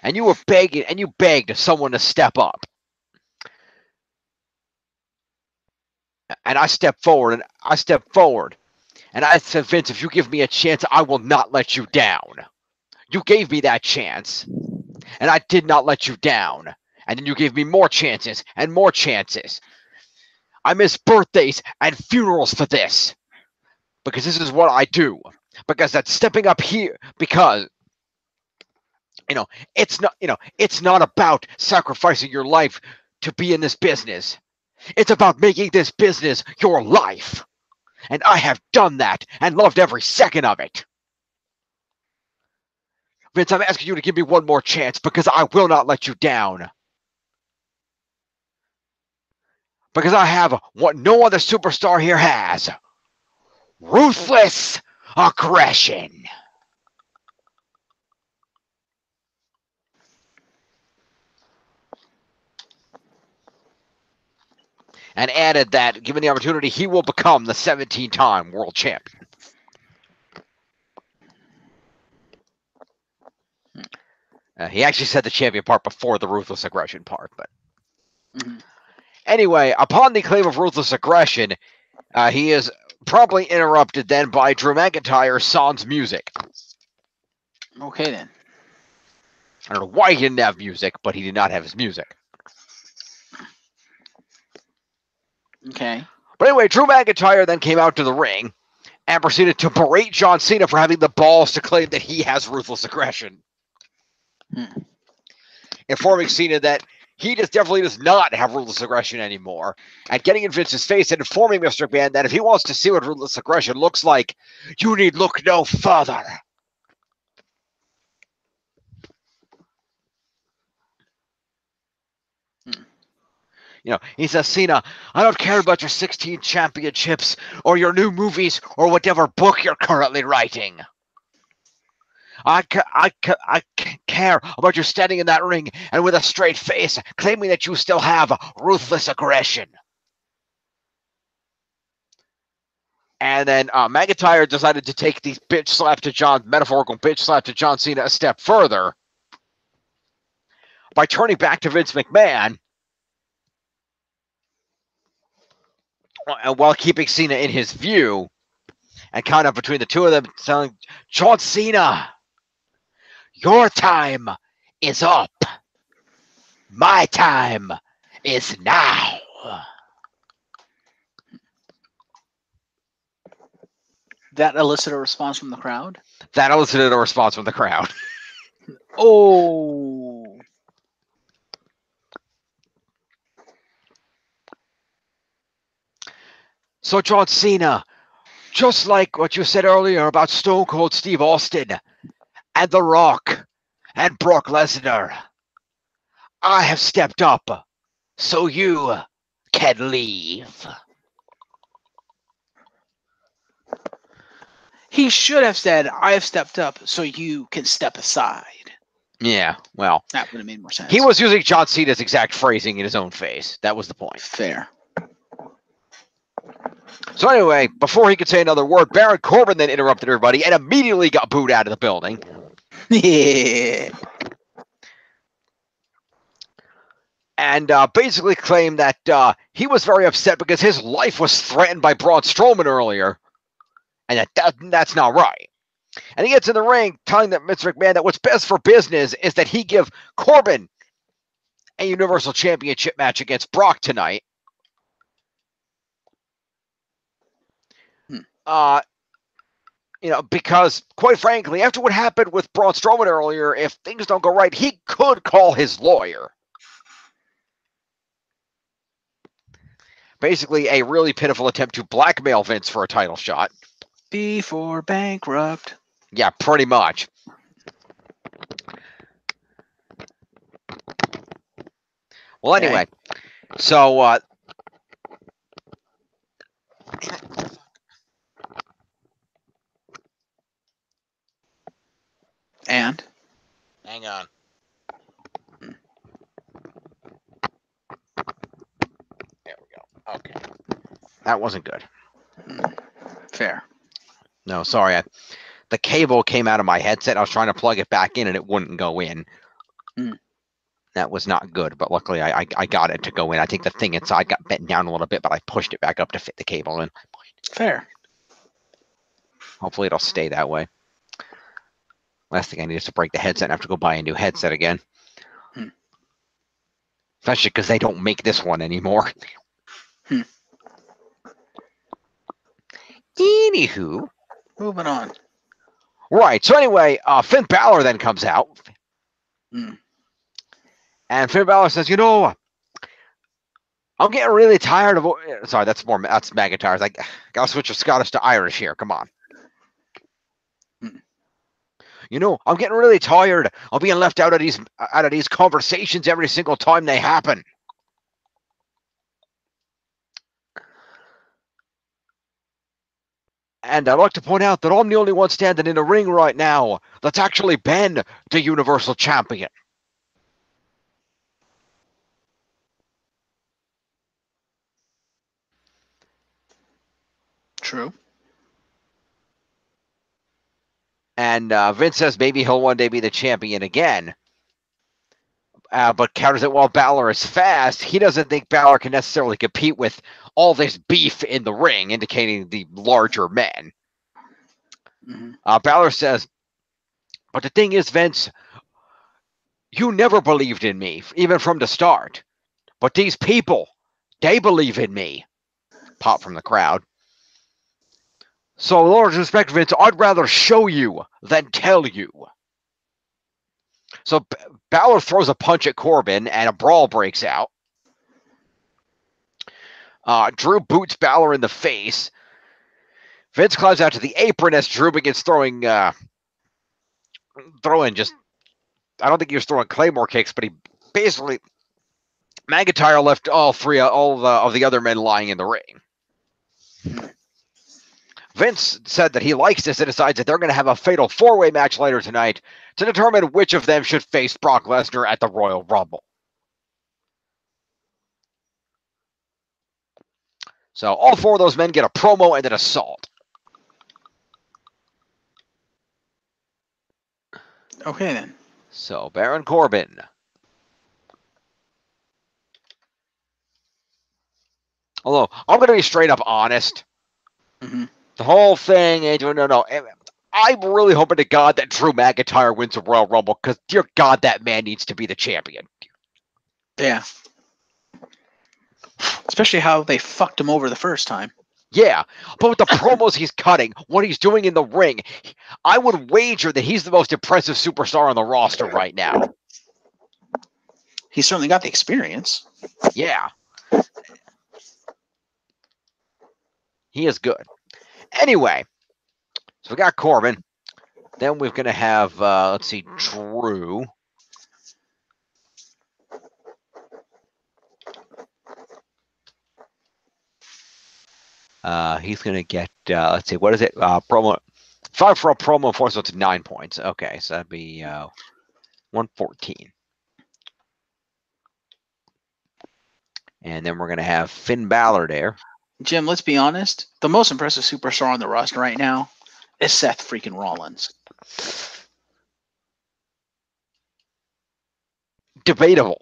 And you were begging, and you begged someone to step up. And I stepped forward, and I said, "Vince, if you give me a chance, I will not let you down. You gave me that chance, and I did not let you down. And then you gave me more chances and more chances. I miss birthdays and funerals for this. Because this is what I do. Because that's stepping up here. Because, it's not about sacrificing your life to be in this business. It's about making this business your life. And I have done that and loved every second of it. Vince, I'm asking you to give me one more chance because I will not let you down. Because I have what no other superstar here has. Ruthless aggression." And added that, given the opportunity, he will become the 17-time world champion. He actually said the champion part before the ruthless aggression part. But Anyway, upon the claim of ruthless aggression, he is promptly interrupted then by Drew McIntyre sans music. Okay, then. I don't know why he didn't have music, but he did not have his music. Okay. But anyway, Drew McIntyre then came out to the ring and proceeded to berate John Cena for having the balls to claim that he has ruthless aggression. Informing Cena that he just definitely does not have ruthless aggression anymore, and getting in Vince's face and informing Mr. McMahon that if he wants to see what ruthless aggression looks like, you need look no further. He says, "Cena, I don't care about your 16 championships or your new movies or whatever book you're currently writing. I care about you standing in that ring and with a straight face claiming that you still have ruthless aggression." And then McIntyre decided to take the metaphorical bitch slap to John Cena a step further by turning back to Vince McMahon while keeping Cena in his view and kind of between the two of them telling John Cena, "Your time is up. My time is now." That elicited a response from the crowd? That elicited a response from the crowd. Oh. So, John Cena, just like what you said earlier about Stone Cold Steve Austin and The Rock and Brock Lesnar, I have stepped up so you can leave. He should have said, I have stepped up so you can step aside. Yeah, well, that would have made more sense. He was using John Cena's exact phrasing in his own face. That was the point. Fair. So anyway, before he could say another word, Baron Corbin then interrupted everybody and immediately got booed out of the building. Yeah. And basically claimed that he was very upset because his life was threatened by Braun Strowman earlier, and that's not right. And he gets in the ring telling that Vince McMahon that what's best for business is that he give Corbin a Universal Championship match against Brock tonight. Because quite frankly, after what happened with Braun Strowman earlier, if things don't go right, he could call his lawyer. Basically, a really pitiful attempt to blackmail Vince for a title shot. Before bankrupt. Yeah, pretty much. Well, anyway, so and hang on. There we go. Okay. That wasn't good. Fair. No, sorry. The cable came out of my headset. I was trying to plug it back in and it wouldn't go in. That was not good, but luckily I got it to go in. I think the thing inside got bent down a little bit, but I pushed it back up to fit the cable in. Fair. Hopefully it'll stay that way. Last thing I need is to break the headset and have to go buy a new headset again. Especially because they don't make this one anymore. Anywho. Moving on. Right, so anyway, Finn Balor then comes out. And Finn Balor says, I'm getting really tired of... Sorry, that's McIntyre's. I gotta switch from Scottish to Irish here. Come on. I'm getting really tired of being left out of these conversations every single time they happen. And I'd like to point out that I'm the only one standing in the ring right now that's actually been the Universal Champion. True. And Vince says maybe he'll one day be the champion again. But counters it while Balor is fast. He doesn't think Balor can necessarily compete with all this beef in the ring, indicating the larger men. Balor says, but the thing is, Vince, you never believed in me, even from the start. But these people, they believe in me. Pop from the crowd. So, with all due respect, Vince, I'd rather show you than tell you. So Balor throws a punch at Corbin, and a brawl breaks out. Drew boots Balor in the face. Vince climbs out to the apron as Drew begins throwing just... I don't think he was throwing Claymore kicks, but he basically... McIntyre left all of the other men lying in the ring. Vince said that he likes this and decides that they're going to have a fatal four-way match later tonight to determine which of them should face Brock Lesnar at the Royal Rumble. So all four of those men get a promo and an assault. Okay, then. So Baron Corbin. Although, I'm going to be straight up honest. The whole thing, no. I'm really hoping to God that Drew McIntyre wins the Royal Rumble, because, dear God, that man needs to be the champion. Yeah. Especially how they fucked him over the first time. Yeah, but with the promos he's cutting, what he's doing in the ring, I would wager that he's the most impressive superstar on the roster right now. He's certainly got the experience. Yeah. He is good. Anyway, so we got Corbin. Then we're going to have, let's see, Drew. He's going to get, let's see, what is it? Promo 5 for a promo 4, so it's 9 points. Okay, so that'd be 114. And then we're going to have Finn Balor there. Jim, let's be honest. The most impressive superstar on the roster right now is Seth freaking Rollins. Debatable.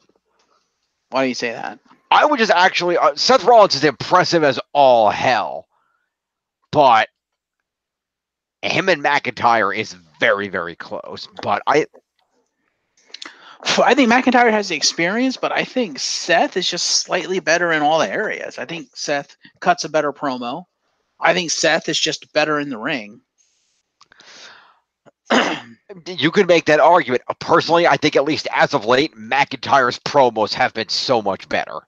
Why do you say that? I would just actually, Seth Rollins is impressive as all hell. But him and McIntyre is very, very close. But I think McIntyre has the experience, but I think Seth is just slightly better in all the areas. I think Seth cuts a better promo. I think Seth is just better in the ring. You could make that argument. Personally, I think at least as of late, McIntyre's promos have been so much better.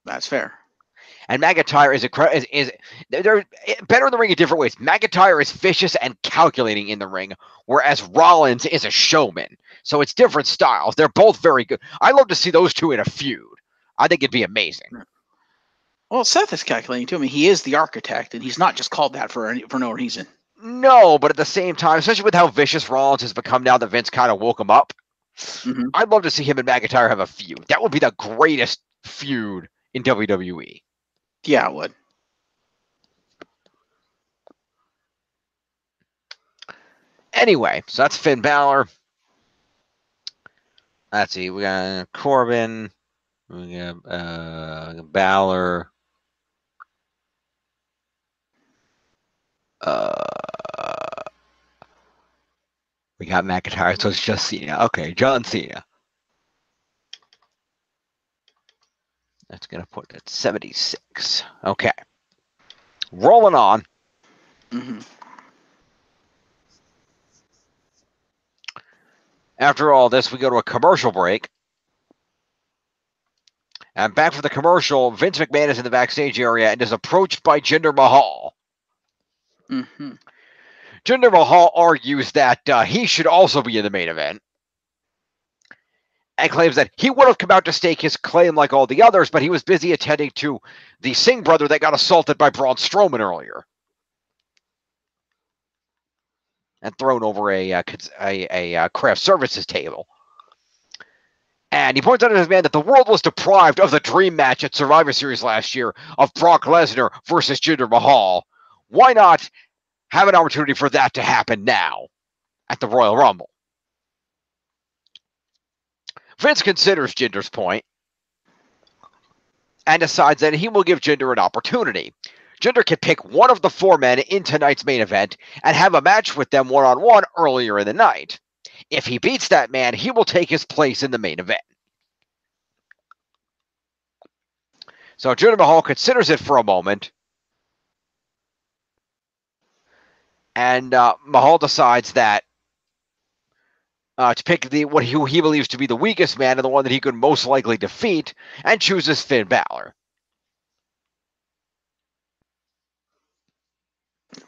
That's fair. And McIntyre is they're better in the ring in different ways. McIntyre is vicious and calculating in the ring, whereas Rollins is a showman. So it's different styles. They're both very good. I'd love to see those two in a feud. I think it'd be amazing. Well, Seth is calculating too. I mean, he is the architect, and he's not just called that for no reason. No, but at the same time, especially with how vicious Rollins has become now that Vince kind of woke him up, I'd love to see him and McIntyre have a feud. That would be the greatest feud in WWE. Yeah, it would. Anyway, so that's Finn Balor. Let's see. We got Corbin. We got Balor. We got McIntyre, so it's just Cena. Okay, John Cena. That's going to put it at 76. Okay. Rolling on. After all this, we go to a commercial break. And back for the commercial, Vince McMahon is in the backstage area and is approached by Jinder Mahal. Jinder Mahal argues that he should also be in the main event. And claims that he would have come out to stake his claim like all the others, but he was busy attending to the Singh brother that got assaulted by Braun Strowman earlier. And thrown over a craft services table. And he points out to his man that the world was deprived of the dream match at Survivor Series last year of Brock Lesnar versus Jinder Mahal. Why not have an opportunity for that to happen now at the Royal Rumble? Vince considers Jinder's point and decides that he will give Jinder an opportunity. Jinder can pick one of the 4 men in tonight's main event and have a match with them one-on-one earlier in the night. If he beats that man, he will take his place in the main event. So Jinder Mahal considers it for a moment. And Mahal decides that to pick who he believes to be the weakest man and the one that he could most likely defeat, and chooses Finn Balor.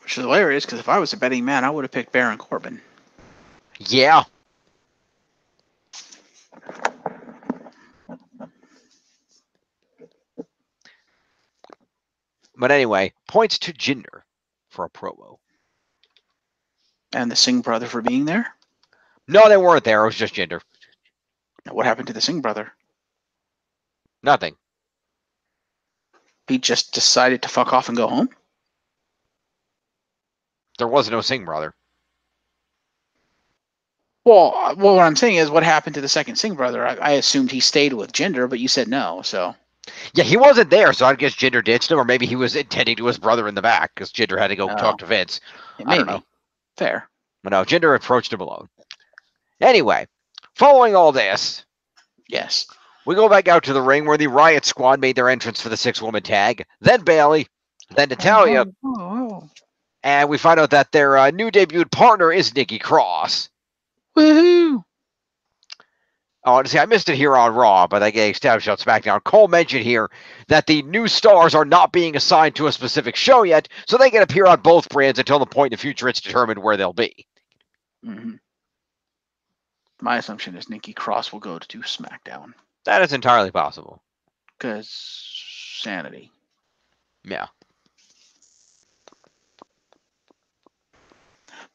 Which is hilarious, because if I was a betting man, I would have picked Baron Corbin. Yeah. But anyway, points to Jinder for a promo. And the Singh brother for being there? No, they weren't there. It was just Jinder. What happened to the Singh brother? Nothing. He just decided to fuck off and go home? There was no Singh brother. Well, what I'm saying is, what happened to the second Singh brother? I assumed he stayed with Jinder, but you said no, so... Yeah, he wasn't there, so I guess Jinder ditched him, or maybe he was attending to his brother in the back, because Jinder had to go talk to Vince. Maybe. I don't know. Fair. But no, Jinder approached him alone. Anyway, following all this... Yes. We go back out to the ring where the Riot Squad made their entrance for the 6-woman tag, then Bayley, then Natalya, and we find out that their new debuted partner is Nikki Cross. Woohoo! Oh, see, I missed it here on Raw, but I get established on SmackDown. Cole mentioned here that the new stars are not being assigned to a specific show yet, so they can appear on both brands until the point in the future it's determined where they'll be. Mm-hmm. My assumption is Nikki Cross will go to SmackDown. That is entirely possible. Because sanity. Yeah.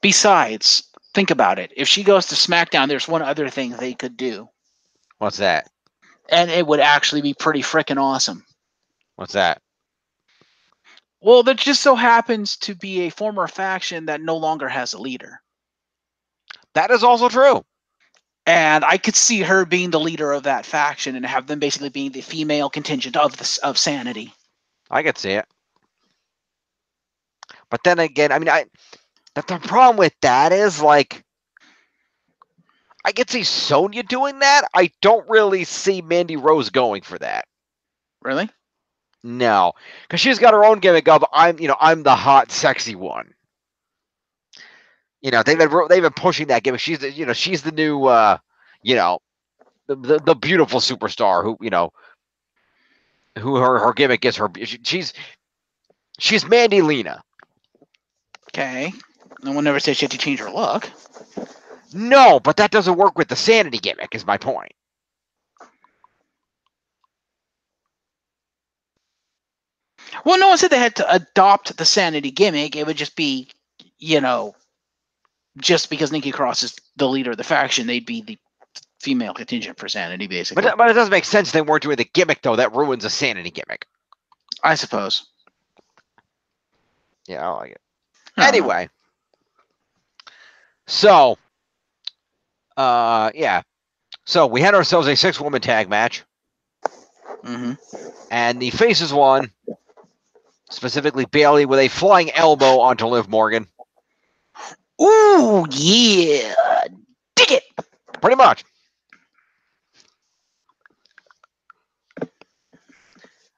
Besides, think about it. If she goes to SmackDown, there's one other thing they could do. What's that? And it would actually be pretty freaking awesome. What's that? Well, there just so happens to be a former faction that no longer has a leader. That is also true. And I could see her being the leader of that faction and have them basically being the female contingent of Sanity. I could see it. But then again, I mean, the problem with that is, like, I could see Sonya doing that. I don't really see Mandy Rose going for that. Really? No, because she's got her own gimmick of I'm the hot, sexy one. They've been pushing that gimmick. She's the new the beautiful superstar who her gimmick is she's Mandy Lena. Okay. No one ever said she had to change her look. No, but that doesn't work with the Sanity gimmick, is my point. Well, no one said they had to adopt the Sanity gimmick. It would just be, just because Nikki Cross is the leader of the faction, they'd be the female contingent for Sanity, basically. But it doesn't make sense they weren't doing the gimmick, though. That ruins a Sanity gimmick. I suppose. Yeah, I like it. Anyway. So, yeah. So, we had ourselves a 6-woman tag match. Mm-hmm. And the Faces won. Specifically, Bayley with a flying elbow onto Liv Morgan. Ooh, yeah. Dig it. Pretty much.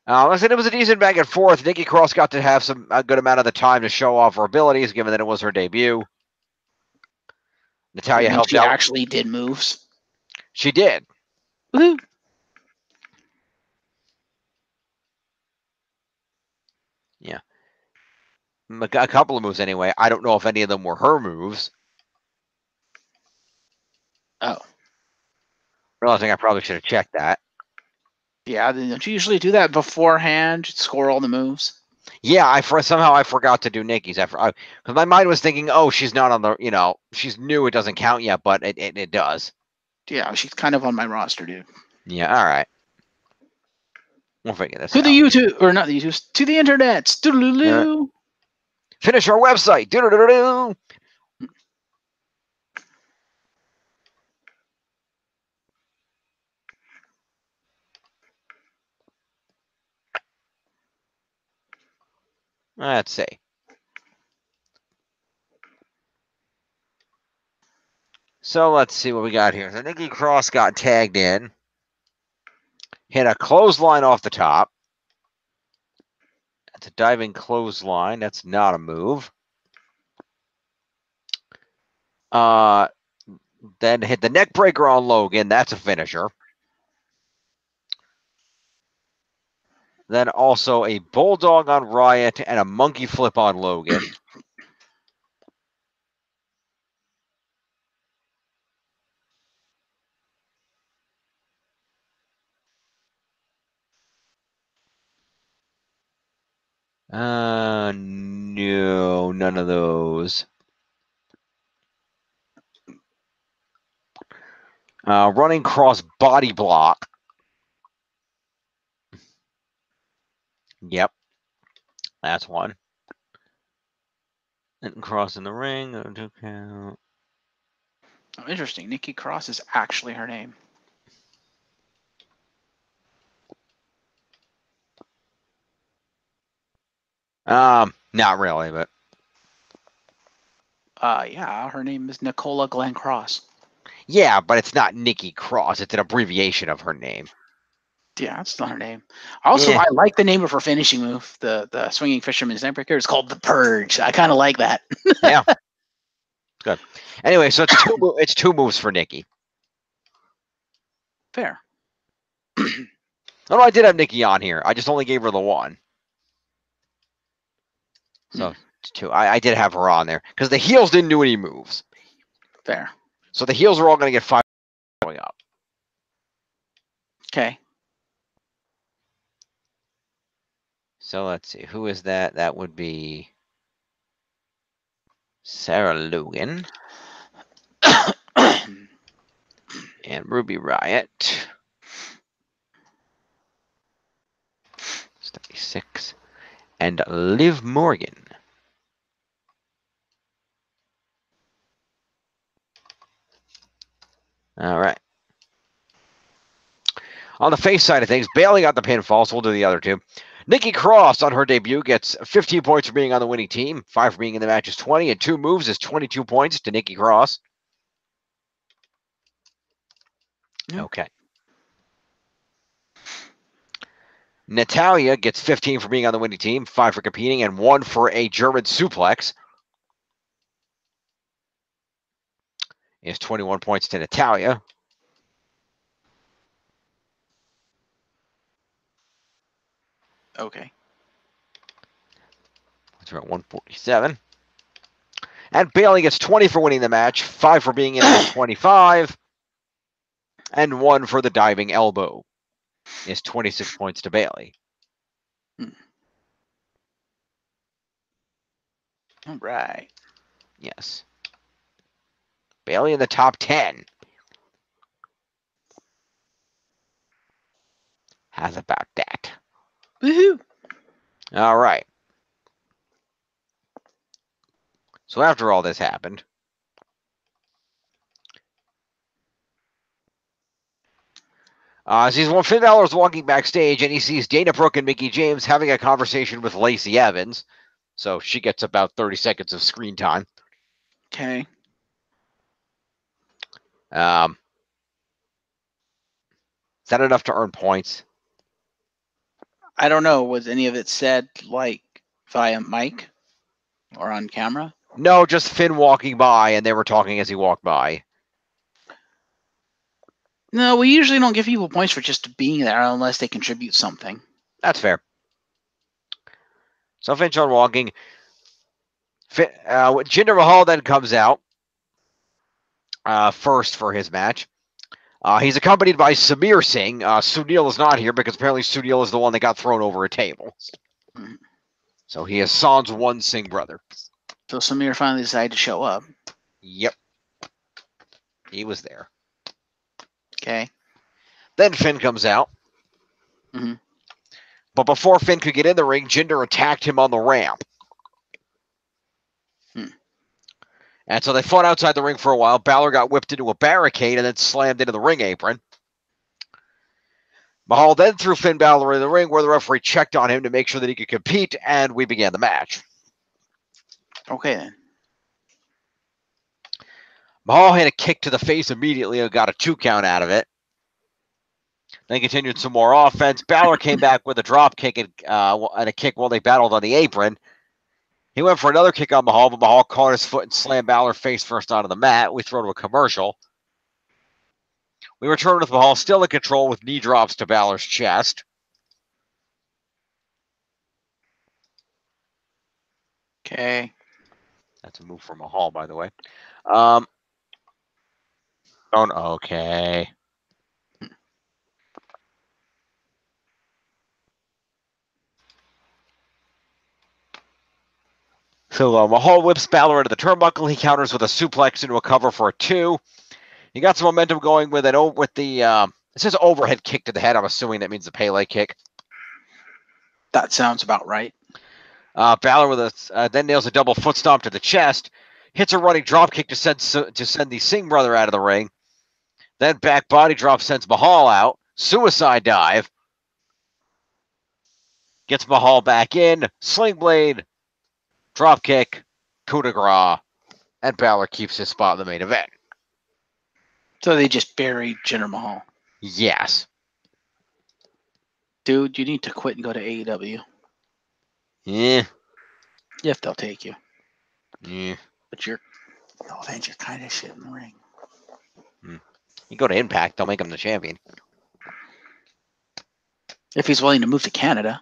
I said it was a decent back and forth. Nikki Cross got to have a good amount of the time to show off her abilities, given that it was her debut. Natalya helped out. She actually did moves. She did. Woohoo. Yeah. A couple of moves anyway. I don't know if any of them were her moves. Oh. Realizing I probably should have checked that. Yeah, don't you usually do that beforehand? Score all the moves? Yeah, somehow I forgot to do Nikki's. Because my mind was thinking, oh, she's not on the, she's new, it doesn't count yet, but it does. Yeah, she's kind of on my roster, dude. Yeah, all right. We'll figure this out. To the YouTube, or not the YouTube, to the internet. Finish our website. Doo-doo-doo-doo. Let's see. So let's see what we got here. So Nikki Cross got tagged in. Hit a clothesline off the top. That's a diving clothesline. That's not a move. Then hit the neck breaker on Logan. That's a finisher. Then also a bulldog on Riot and a monkey flip on Logan. No, none of those. Running cross body block. Yep. That's one. And cross in the ring. Oh, interesting. Nikki Cross is actually her name. Not really, but. Yeah, her name is Nicola Glenn Cross. Yeah, but it's not Nikki Cross. It's an abbreviation of her name. Yeah, that's not her name. Also, I like the name of her finishing move, the swinging fisherman's neckbreaker. It's called the Purge. I kind of like that. Yeah. Good. Anyway, so it's two moves for Nikki. Fair. No, I did have Nikki on here. I just only gave her the one. So it's 2. I did have her on there because the heels didn't do any moves. Fair. So the heels are all going to get 5 going up. Okay. So let's see. Who is that? That would be Sarah Logan and Ruby Riott. 76. And Liv Morgan. All right. On the face side of things, Bayley got the pinfall, so we'll do the other 2. Nikki Cross on her debut gets 15 points for being on the winning team. 5 for being in the match is 20, and 2 moves is 22 points to Nikki Cross. Okay. Natalia gets 15 for being on the winning team, 5 for competing, and 1 for a German suplex. Is 21 points to Natalia. Okay. We're at 147. And Bayley gets 20 for winning the match, 5 for being in at 25, and 1 for the diving elbow. Is 26 points to Bayley. All right. Yes. Bayley in the top 10. How's about that? Woohoo! All right. So after all this happened, Finn Balor's walking backstage and he sees Dana Brooke and Mickie James having a conversation with Lacey Evans. So she gets about 30 seconds of screen time. Okay. Is that enough to earn points? I don't know. Was any of it said like via mic or on camera? No, just Finn walking by and they were talking as he walked by. No, we usually don't give people points for just being there unless they contribute something. That's fair. So Finn on walking. Jinder Mahal then comes out first for his match. He's accompanied by Samir Singh. Sunil is not here because apparently Sunil is the one that got thrown over a table. Mm-hmm. So he is San's one Singh brother. So Samir finally decided to show up. Yep. He was there. Okay. Then Finn comes out. Mm-hmm. But before Finn could get in the ring, Jinder attacked him on the ramp. And so they fought outside the ring for a while. Balor got whipped into a barricade and then slammed into the ring apron. Mahal then threw Finn Balor in the ring where the referee checked on him to make sure that he could compete, and we began the match. Okay, then. Mahal had a kick to the face immediately and got a 2 count out of it. Then continued some more offense. Balor came back with a drop kick and a kick while they battled on the apron. He went for another kick on Mahal, but Mahal caught his foot and slammed Balor face first onto the mat. We throw to a commercial. We return with Mahal still in control with knee drops to Balor's chest. Okay. That's a move from Mahal, by the way. Okay. So Mahal whips Balor into the turnbuckle. He counters with a suplex into a cover for a 2. He got some momentum going with it it says overhead kick to the head. I'm assuming that means the Pele kick. That sounds about right. Balor then nails a double foot stomp to the chest, hits a running drop kick to send the Singh brother out of the ring. Then back body drop sends Mahal out. Suicide dive. Gets Mahal back in. Sling blade. Drop kick. Coup de grace. And Balor keeps his spot in the main event. So they just buried Jinder Mahal. Yes. Dude, you need to quit and go to AEW. Yeah. If they'll take you. Yeah. But you're kind of shit in the ring. You go to Impact, they'll make him the champion. If he's willing to move to Canada.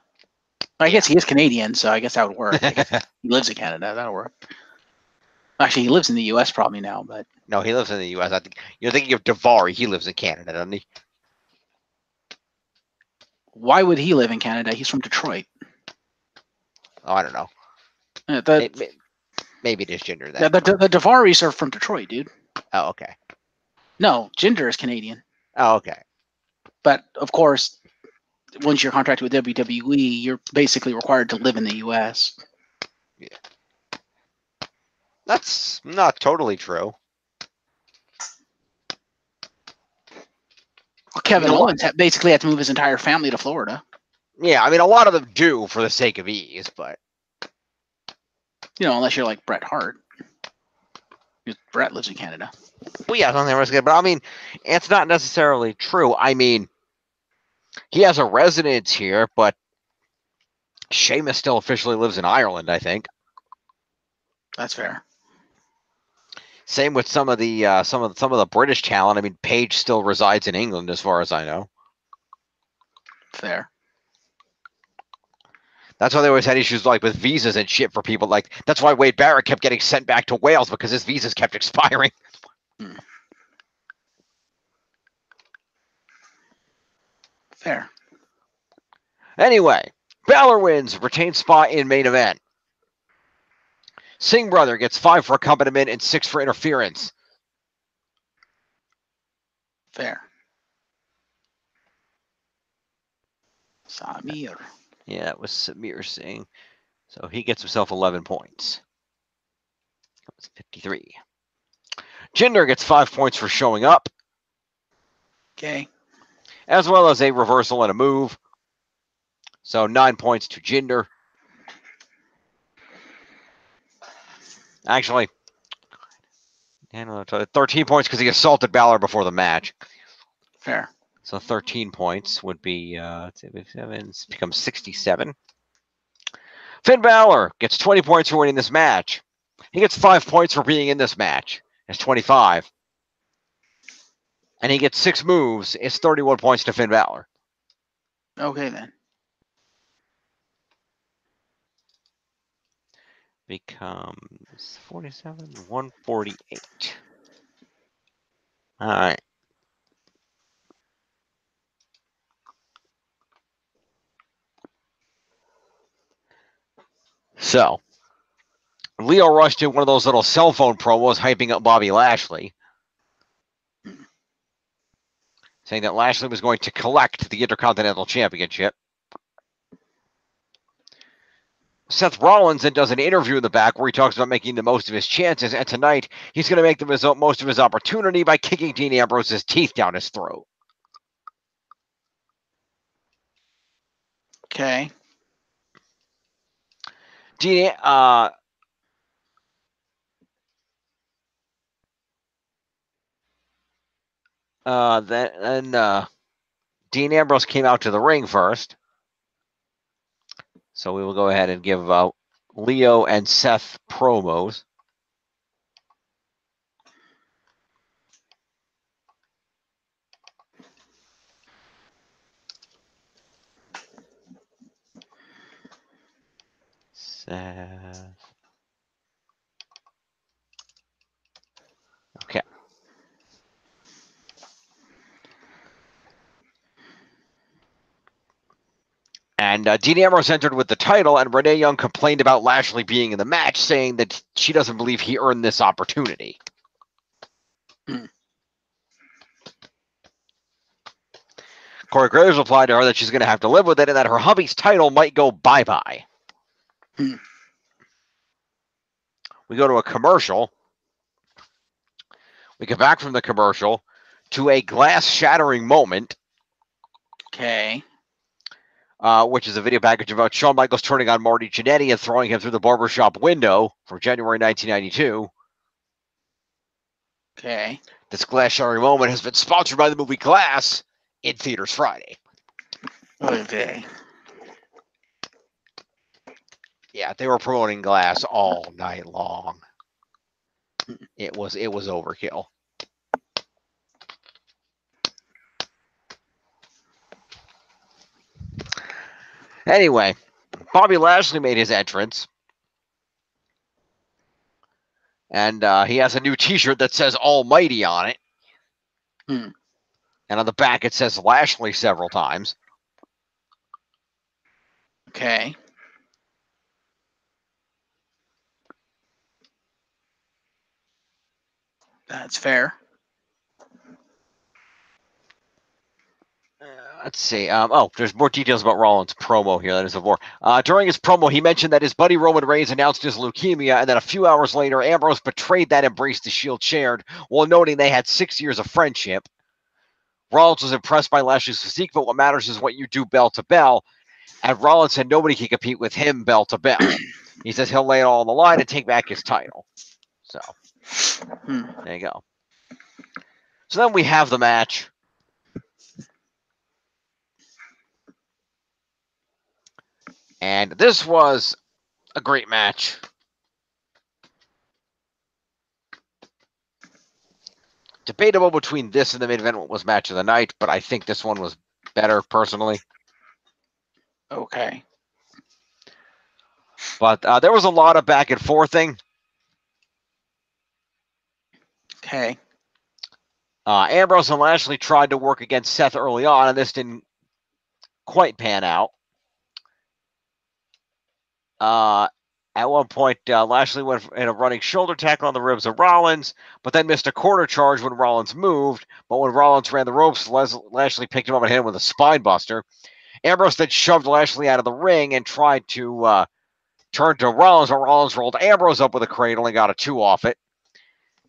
I guess he is Canadian, so I guess that would work. I guess he lives in Canada. That'll work. Actually, he lives in the U.S. probably now, but... No, he lives in the U.S. I think you're thinking of Davari. He lives in Canada, doesn't he? Why would he live in Canada? He's from Detroit. Oh, I don't know. Maybe it is Ginger then. The Davaris are from Detroit, dude. Oh, okay. No, Ginger is Canadian. Oh, okay. But, of course, once you're contracted with WWE, you're basically required to live in the U.S. Yeah. That's not totally true. Well, Kevin Owens basically had to move his entire family to Florida. Yeah, I mean, a lot of them do for the sake of ease, but... Unless you're like Bret Hart. Because Bret lives in Canada. Well, yeah, something was good, but I mean, it's not necessarily true. I mean, he has a residence here, but Sheamus still officially lives in Ireland, I think. That's fair. Same with some of the British talent. I mean, Paige still resides in England, as far as I know. Fair. That's why they always had issues like with visas and shit for people. Like that's why Wade Barrett kept getting sent back to Wales because his visas kept expiring. Fair. Anyway, Balor wins, retains spot in main event. Singh brother gets 5 for accompaniment and 6 for interference. Fair. Samir. Yeah, it was Samir Singh. So he gets himself 11 points. That's 53. Jinder gets 5 points for showing up. Okay. As well as a reversal and a move. So 9 points to Jinder. Actually, 13 points because he assaulted Balor before the match. Fair. So 13 points would be, becomes 67. Finn Balor gets 20 points for winning this match. He gets 5 points for being in this match. It's 25. And he gets 6 moves. It's 31 points to Finn Balor. Okay, then. Becomes 47, 148. All right. So, Leo Rush did one of those little cell phone promos hyping up Bobby Lashley, saying that Lashley was going to collect the Intercontinental Championship. Seth Rollins then does an interview in the back where he talks about making the most of his chances, and tonight he's going to make the most of his opportunity by kicking Dean Ambrose's teeth down his throat. Okay. Dean, then Dean Ambrose came out to the ring first. So we will go ahead and give Leo and Seth promos. Seth. Okay. And Dean Ambrose entered with the title, and Renee Young complained about Lashley being in the match, saying that she doesn't believe he earned this opportunity. Corey Graves replied to her that she's going to have to live with it and that her hubby's title might go bye-bye. We go to a commercial. We get back from the commercial to a glass-shattering moment. Okay. Which is a video package about Shawn Michaels turning on Marty Jannetty and throwing him through the barbershop window from January 1992. Okay. This glass-shattering moment has been sponsored by the movie Glass in theaters Friday. Okay. Yeah, they were promoting Glass all night long. It was overkill. Anyway, Bobby Lashley made his entrance. And he has a new T-shirt that says Almighty on it. And on the back it says Lashley several times. Okay. That's fair. Let's see. There's more details about Rollins' promo here. That is more. During his promo, he mentioned that his buddy Roman Reigns announced his leukemia, and then a few hours later, Ambrose betrayed that embrace the Shield shared, while noting they had 6 years of friendship. Rollins was impressed by Lashley's physique, but what matters is what you do bell to bell. And Rollins said nobody can compete with him bell to bell. He says he'll lay it all on the line and take back his title. So, there you go. So then we have the match. And this was a great match. Debatable between this and the main event, what was match of the night, but I think this one was better personally. Okay. But there was a lot of back and forthing. Okay. Ambrose and Lashley tried to work against Seth early on, and this didn't quite pan out. At one point, Lashley went in a running shoulder tackle on the ribs of Rollins, but then missed a corner charge when Rollins moved. But when Rollins ran the ropes, Lashley picked him up and hit him with a spine buster. Ambrose then shoved Lashley out of the ring and tried to turn to Rollins, but Rollins rolled Ambrose up with a cradle and got a 2 off it.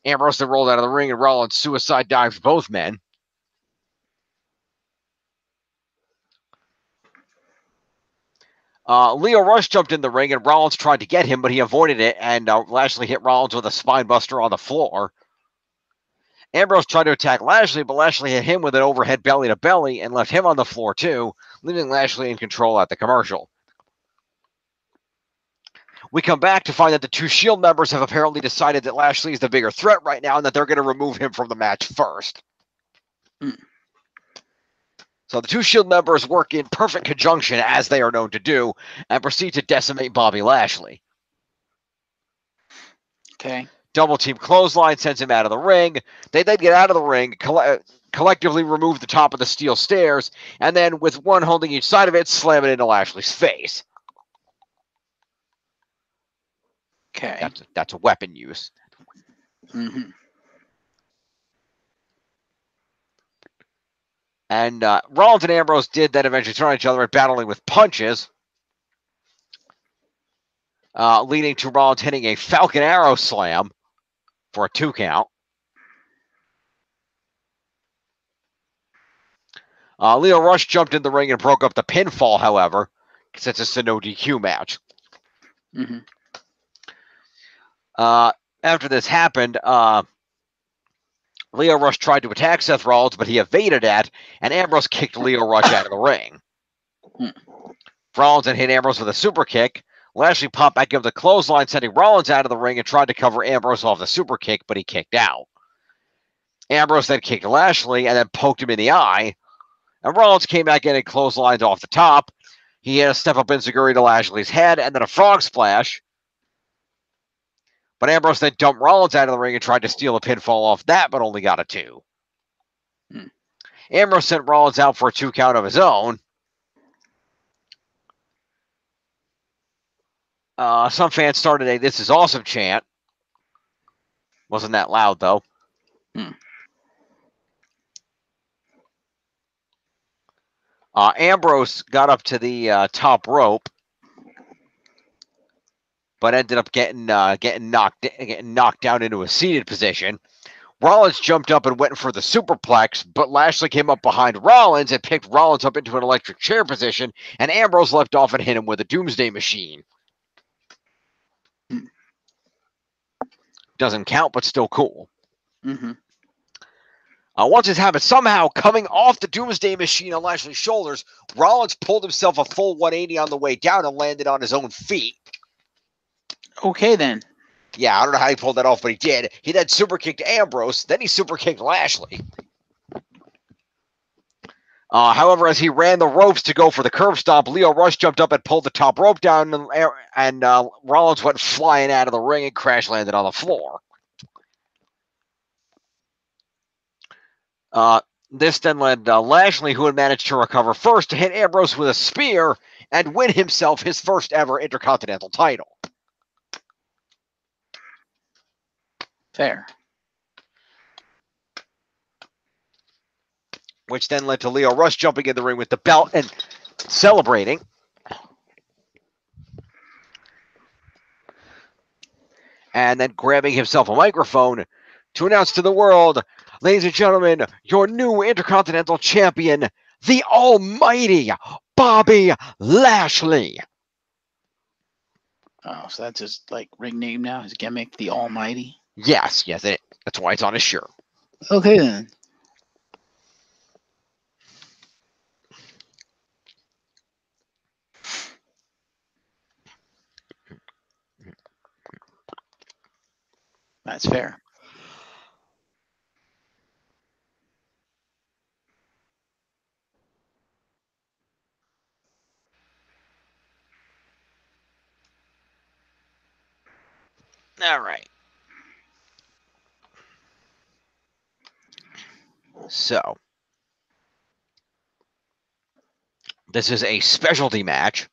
Ambrose then rolled out of the ring, and Rollins suicide dived both men. Leo Rush jumped in the ring, and Rollins tried to get him, but he avoided it, and Lashley hit Rollins with a spine buster on the floor. Ambrose tried to attack Lashley, but Lashley hit him with an overhead belly-to-belly and left him on the floor too, leaving Lashley in control at the commercial. We come back to find that the 2 Shield members have apparently decided that Lashley is the bigger threat right now and that they're going to remove him from the match first. So the 2 Shield members work in perfect conjunction, as they are known to do, and proceed to decimate Bobby Lashley. Okay. Double team clothesline sends him out of the ring. They then get out of the ring, collectively remove the top of the steel stairs, and then with one holding each side of it, slam it into Lashley's face. Okay. That's a weapon use. And Rollins and Ambrose did then eventually turn on each other and battling with punches, leading to Rollins hitting a Falcon Arrow slam for a 2 count. Leo Rush jumped in the ring and broke up the pinfall, however, since it's a no DQ match. After this happened, Leo Rush tried to attack Seth Rollins, but he evaded that, and Ambrose kicked Leo Rush out of the ring. Rollins then hit Ambrose with a super kick. Lashley popped back up the clothesline, sending Rollins out of the ring and tried to cover Ambrose off the super kick, but he kicked out. Ambrose then kicked Lashley and then poked him in the eye, and Rollins came back in and clotheslined off the top. He had a step-up enziguri to Lashley's head and then a frog splash. But Ambrose then dumped Rollins out of the ring and tried to steal a pinfall off that, but only got a 2. Ambrose sent Rollins out for a 2 count of his own. Some fans started a "This is awesome" chant. Wasn't that loud, though. Ambrose got up to the top rope, but ended up getting knocked down into a seated position. Rollins jumped up and went for the superplex, but Lashley came up behind Rollins and picked Rollins up into an electric chair position, and Ambrose left off and hit him with a Doomsday Machine. Doesn't count, but still cool. Once it happened, somehow coming off the Doomsday Machine on Lashley's shoulders, Rollins pulled himself a full 180 on the way down and landed on his own feet. Okay, then. Yeah, I don't know how he pulled that off, but he did. He then super kicked Ambrose, then he super kicked Lashley. However, as he ran the ropes to go for the curb stomp, Lio Rush jumped up and pulled the top rope down, and Rollins went flying out of the ring and crash landed on the floor. This then led Lashley, who had managed to recover first, to hit Ambrose with a spear and win himself his first ever Intercontinental title. Fair. Which then led to Lio Rush jumping in the ring with the belt and celebrating. And then grabbing himself a microphone to announce to the world, ladies and gentlemen, your new Intercontinental Champion, the almighty Bobby Lashley. Oh, so that's his ring name now, his gimmick, the Almighty? Yes, that's why it's on his shirt. Okay, then. That's fair. All right. So, this is a specialty match.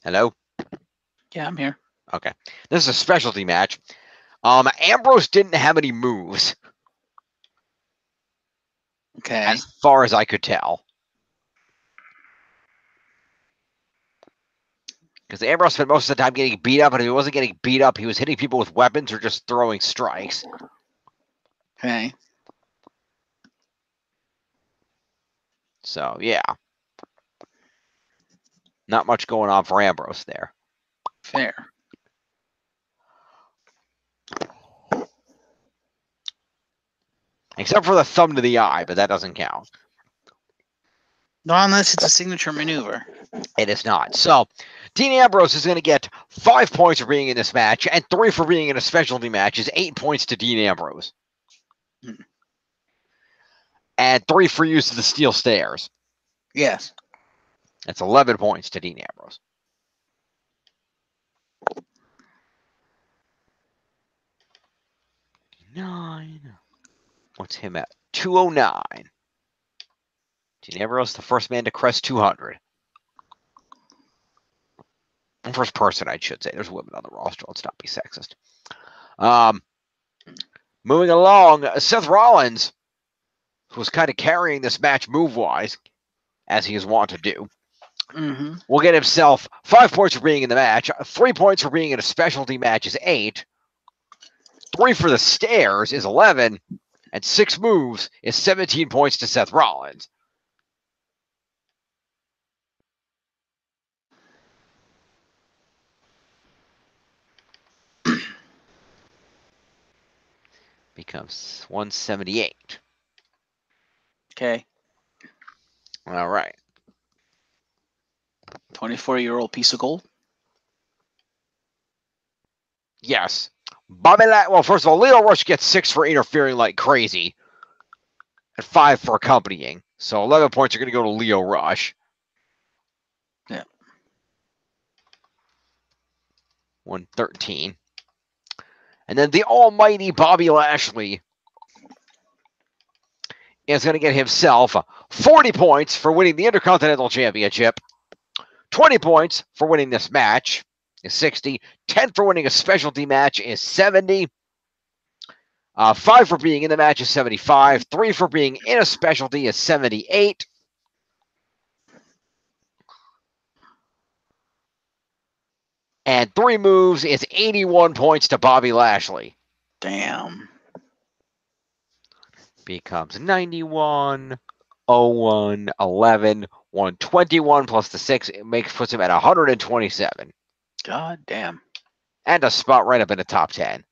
Hello? Yeah, I'm here. Okay. This is a specialty match. Ambrose didn't have any moves. Okay. As far as I could tell. Because Ambrose spent most of the time getting beat up, and if he wasn't getting beat up, he was hitting people with weapons or just throwing strikes. Okay. So, yeah. Not much going on for Ambrose there. Fair. Except for the thumb to the eye, but that doesn't count. Not unless it's a signature maneuver. It is not. So, Dean Ambrose is going to get 5 points for being in this match, and 3 for being in a specialty match is 8 points to Dean Ambrose. And 3 for use of the steel stairs. Yes. That's 11 points to Dean Ambrose. What's him at? 209. Dean Ambrose, the first man to crest 200. First person, I should say. There's women on the roster. Let's not be sexist. Moving along, Seth Rollins, who was kind of carrying this match move-wise, as he is wont to do, will get himself 5 points for being in the match, 3 points for being in a specialty match is 8, 3 for the stairs is 11, and 6 moves is 17 points to Seth Rollins. Becomes 178. Okay. All right. 24-year-old piece of gold? Yes. Well, first of all, Lio Rush gets 6 for interfering like crazy, and 5 for accompanying. So 11 points are going to go to Lio Rush. Yeah. 113. And then the almighty Bobby Lashley is going to get himself 40 points for winning the Intercontinental Championship, 20 points for winning this match is 60, 10 for winning a specialty match is 70, 5 for being in the match is 75, 3 for being in a specialty is 78, and 3 moves is 81 points to Bobby Lashley. Damn. Becomes 91, 01, 11, 121 plus the 6. It puts him at 127. God damn. And a spot right up in the top 10.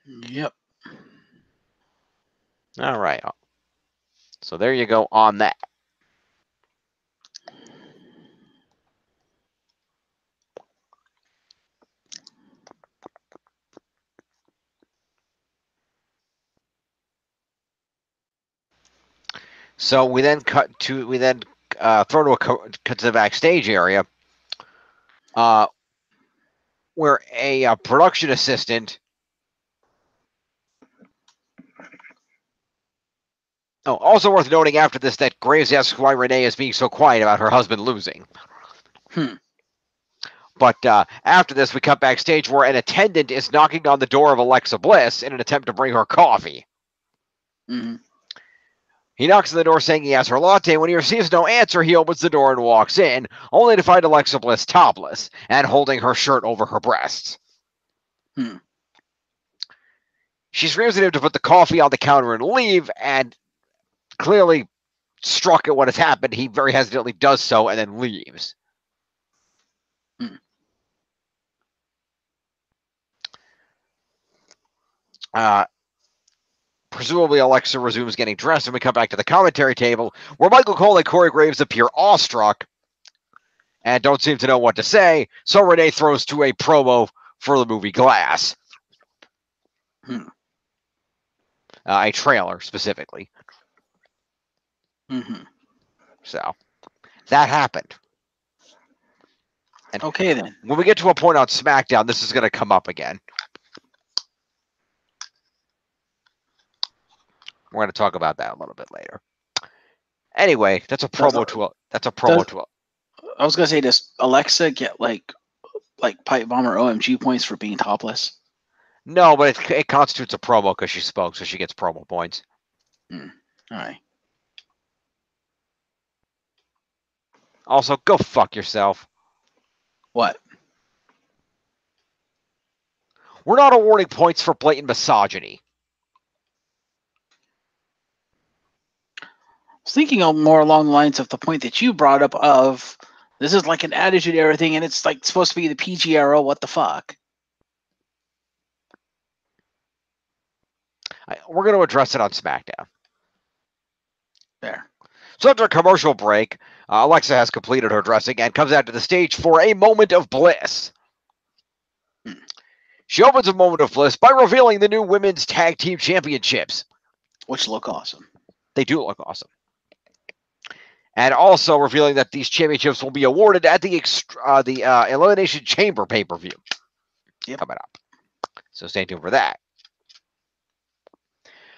Yep. All right. So there you go on that. So we then throw to the backstage area, where a production assistant. Oh, also worth noting after this that Graves asks why Renee is being so quiet about her husband losing. But after this, we cut backstage where an attendant is knocking on the door of Alexa Bliss in an attempt to bring her coffee. Mm-hmm. He knocks on the door saying he has her latte. When he receives no answer, he opens the door and walks in, only to find Alexa Bliss topless and holding her shirt over her breasts. She screams at him to put the coffee on the counter and leave, and clearly struck at what has happened, he very hesitantly does so and then leaves. Presumably, Alexa resumes getting dressed, and we come back to the commentary table, where Michael Cole and Corey Graves appear awestruck and don't seem to know what to say, so Renee throws to a promo for the movie Glass. A trailer, specifically. So, that happened. And okay, then. When we get to a point on SmackDown, this is going to come up again. We're going to talk about that a little bit later. Anyway, that's a promo to a. I was going to say, does Alexa get like Pipe Bomber OMG points for being topless? No, but it constitutes a promo because she spoke, so she gets promo points. All right. Also, go fuck yourself. What? We're not awarding points for blatant misogyny. I was thinking more along the lines of the point that you brought up of this is like an attitude era thing, and it's like supposed to be the PG era. What the fuck? We're going to address it on SmackDown. There. So after a commercial break, Alexa has completed her dressing and comes out to the stage for a moment of bliss. She opens a moment of bliss by revealing the new Women's Tag Team Championships. Which look awesome. They do look awesome. And also revealing that these championships will be awarded at the Elimination Chamber pay-per-view. Coming up. So stay tuned for that.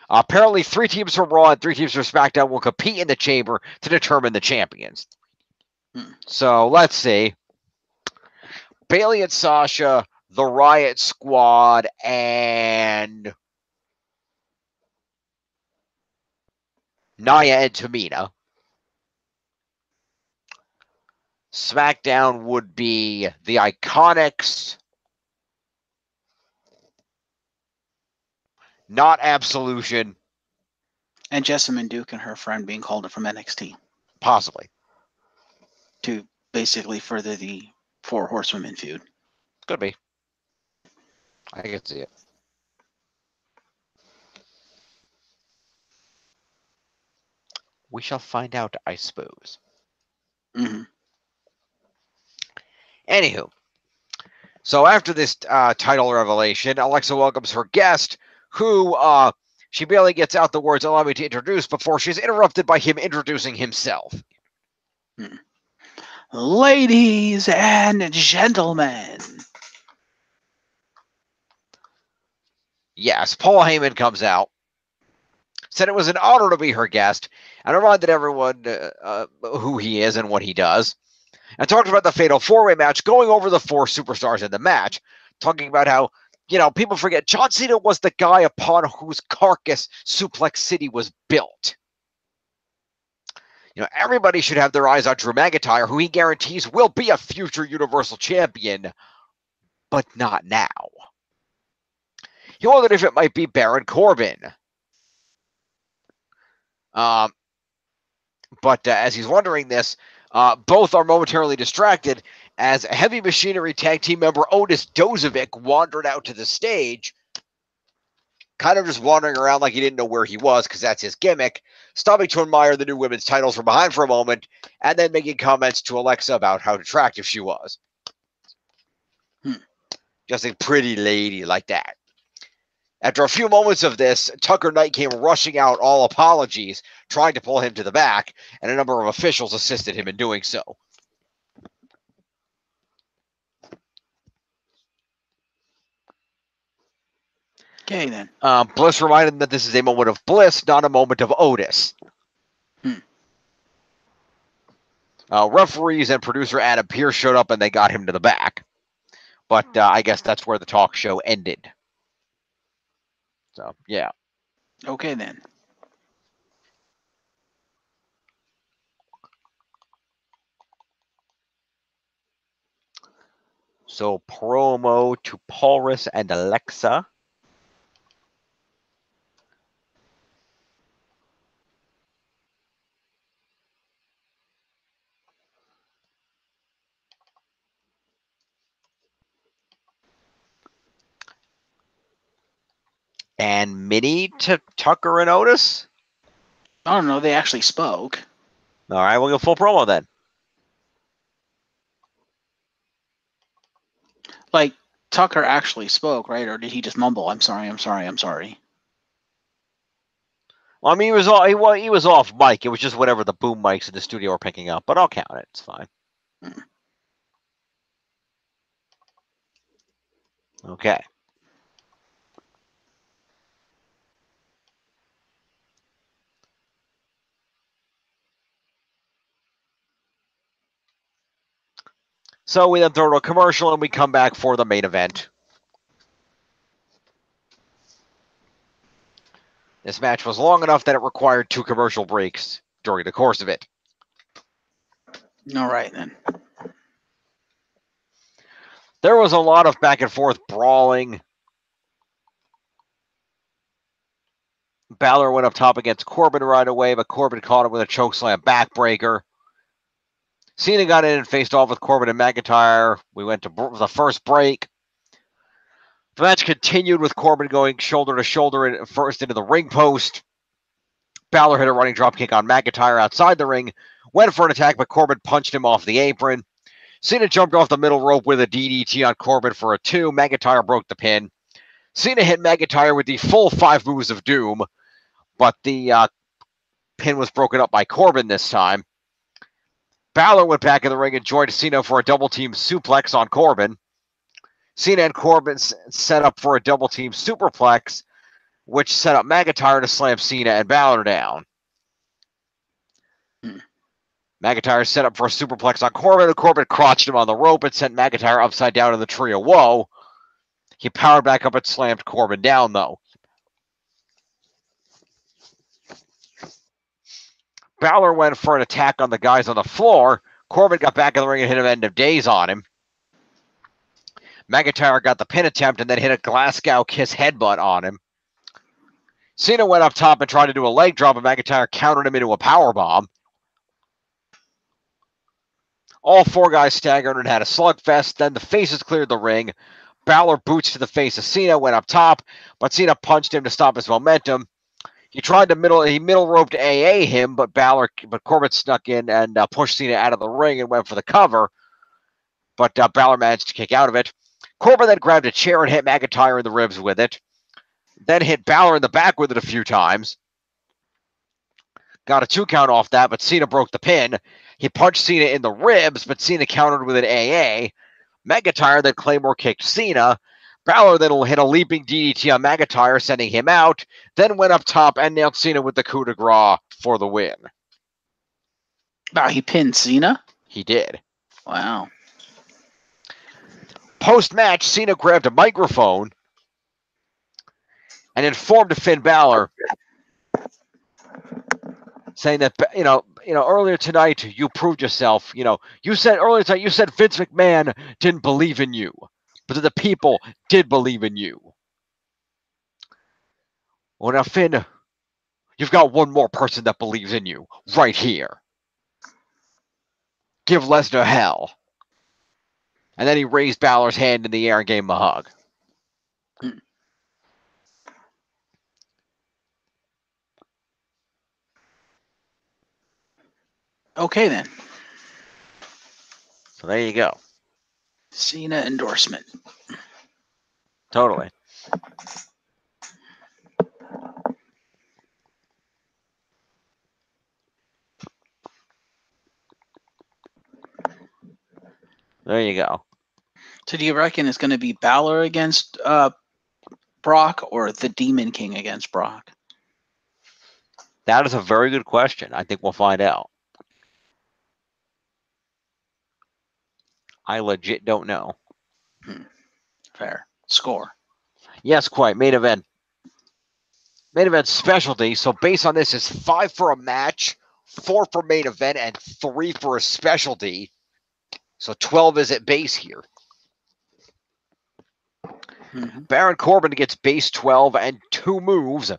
Apparently, 3 teams from Raw and 3 teams from SmackDown will compete in the Chamber to determine the champions. So, let's see. Bayley and Sasha, the Riot Squad, and Nia and Tamina. SmackDown would be the Iconics, not Absolution. And Jessamine Duke and her friend being called up from NXT. Possibly. To basically further the 4 Horsewomen feud. Could be. I can see it. We shall find out, I suppose. Anywho. So after this title revelation, Alexa welcomes her guest, who she barely gets out the words, allow me to introduce, before she's interrupted by him introducing himself. Ladies and gentlemen. Yes, Paul Heyman comes out, said it was an honor to be her guest, and reminded everyone who he is and what he does, and talked about the Fatal 4-Way match, going over the 4 superstars in the match, talking about how, people forget John Cena was the guy upon whose carcass Suplex City was built. Everybody should have their eyes on Drew McIntyre, who he guarantees will be a future Universal Champion, but not now. He wondered if it might be Baron Corbin. But as he's wondering this, both are momentarily distracted as a Heavy Machinery tag team member Otis Dozovic wandered out to the stage, kind of just wandering around like he didn't know where he was, because that's his gimmick, stopping to admire the new women's titles from behind for a moment, and then making comments to Alexa about how attractive she was. Just a pretty lady like that. After a few moments of this, Tucker Knight came rushing out, all apologies, trying to pull him to the back, and a number of officials assisted him in doing so. Okay, then. Bliss reminded them that this is a moment of Bliss, not a moment of Otis. Referees and producer Adam Pearce showed up, and they got him to the back. But I guess that's where the talk show ended. So, yeah. Okay, then. So, promo to Paulus and Alexa. And Minnie to Tucker and Otis? I don't know. They actually spoke. All right, we'll go full promo then. Like, Tucker actually spoke, right? Or did he just mumble, I'm sorry, I'm sorry, I'm sorry? Well, I mean, he was off mic. It was just whatever the boom mics in the studio were picking up, but I'll count it. It's fine. Okay. So we then throw to a commercial and we come back for the main event. This match was long enough that it required 2 commercial breaks during the course of it. All right, then. There was a lot of back and forth brawling. Balor went up top against Corbin right away, but Corbin caught him with a chokeslam backbreaker. Cena got in and faced off with Corbin and McIntyre. We went to the first break. The match continued with Corbin going shoulder to shoulder first into the ring post. Balor hit a running dropkick on McIntyre outside the ring, went for an attack, but Corbin punched him off the apron. Cena jumped off the middle rope with a DDT on Corbin for a 2. McIntyre broke the pin. Cena hit McIntyre with the full 5 moves of doom, but the pin was broken up by Corbin this time. Balor went back in the ring and joined Cena for a double team suplex on Corbin. Cena and Corbin set up for a double team superplex, which set up McIntyre to slam Cena and Balor down. McIntyre set up for a superplex on Corbin, and Corbin crotched him on the rope and sent McIntyre upside down in the tree of woe. He powered back up and slammed Corbin down, though. Balor went for an attack on the guys on the floor. Corbin got back in the ring and hit an end of days on him. McIntyre got the pin attempt and then hit a Glasgow kiss headbutt on him. Cena went up top and tried to do a leg drop, and McIntyre countered him into a powerbomb. All 4 guys staggered and had a slugfest. Then the faces cleared the ring. Balor boots to the face of Cena, went up top, but Cena punched him to stop his momentum. He tried to middle roped AA him, but Corbin snuck in and pushed Cena out of the ring and went for the cover. But Balor managed to kick out of it. Corbin then grabbed a chair and hit McIntyre in the ribs with it. Then hit Balor in the back with it a few times. Got a 2 count off that, but Cena broke the pin. He punched Cena in the ribs, but Cena countered with an AA. McIntyre then Claymore kicked Cena. Balor then hit a leaping DDT on McIntyre, sending him out. Then went up top and nailed Cena with the coup de grace for the win. Wow, he pinned Cena? He did. Wow. Post-match, Cena grabbed a microphone and informed Finn Balor, saying that, earlier tonight you proved yourself. You said earlier tonight Vince McMahon didn't believe in you, but that the people did believe in you. Well, now Finn, you've got one more person that believes in you right here. Give Lesnar hell. And then he raised Balor's hand in the air and gave him a hug. Okay, then. So there you go. Cena endorsement. Totally. There you go. So do you reckon it's going to be Balor against Brock or the Demon King against Brock? That is a very good question. I think we'll find out. I legit don't know. Fair. Score. Yes, quite. Main event. Main event specialty. So based on this, it's 5 for a match, 4 for main event, and 3 for a specialty. So 12 is at base here. Baron Corbin gets base 12 and 2 moves,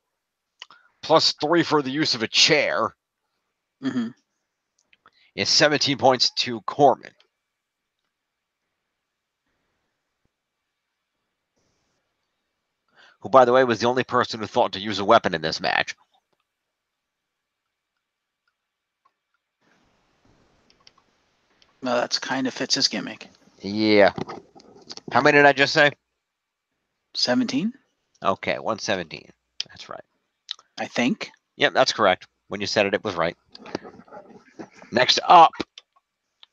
plus 3 for the use of a chair. It's 17 points to Corbin. Who, by the way, was the only person who thought to use a weapon in this match. Well, that's kind of fits his gimmick. Yeah. How many did I just say? 17? Okay, 117. That's right. I think. Yep, that's correct. When you said it, it was right. Next up,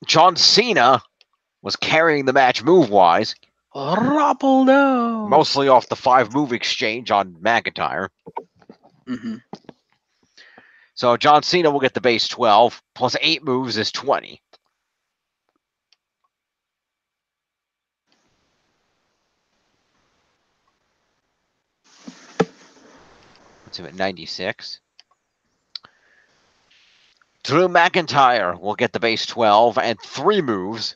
John Cena was carrying the match move-wise. Rapaldo. Mostly off the 5-move exchange on McIntyre. So John Cena will get the base 12, plus 8 moves is 20. Puts him at 96. Drew McIntyre will get the base 12 and 3 moves.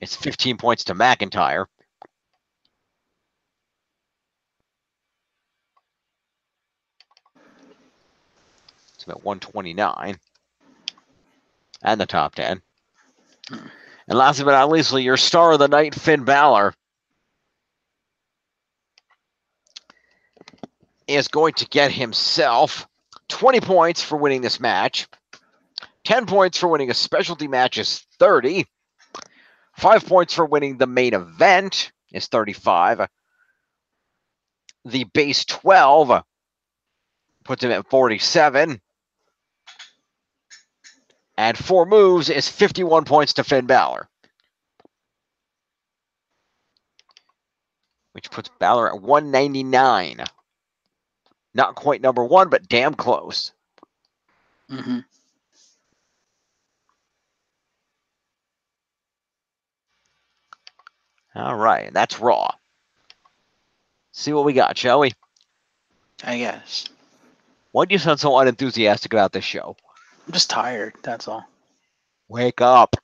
It's 15 points to McIntyre. It's about 129. And the top 10. And last but not least, your star of the night, Finn Balor, is going to get himself 20 points for winning this match. 10 points for winning a specialty match is 30. 5 points for winning the main event is 35. The base 12 puts him at 47. And 4 moves is 51 points to Finn Balor. Which puts Balor at 199. Not quite number 1, but damn close. All right, that's Raw. See what we got, shall we? I guess. Why do you sound so unenthusiastic about this show? I'm just tired, that's all. Wake up.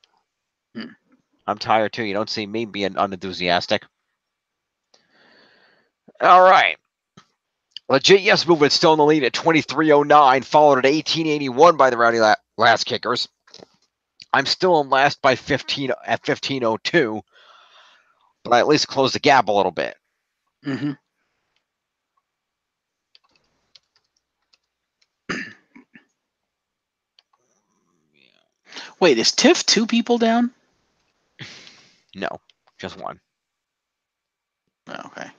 I'm tired too. You don't see me being unenthusiastic. All right. Legit Yes Movement still in the lead at 2309, followed at 1881 by the Rowdy Last Kickers. I'm still in last by 15 at 1502, but I at least closed the gap a little bit. Wait, is Tiff 2 people down? No, just 1. Oh, okay.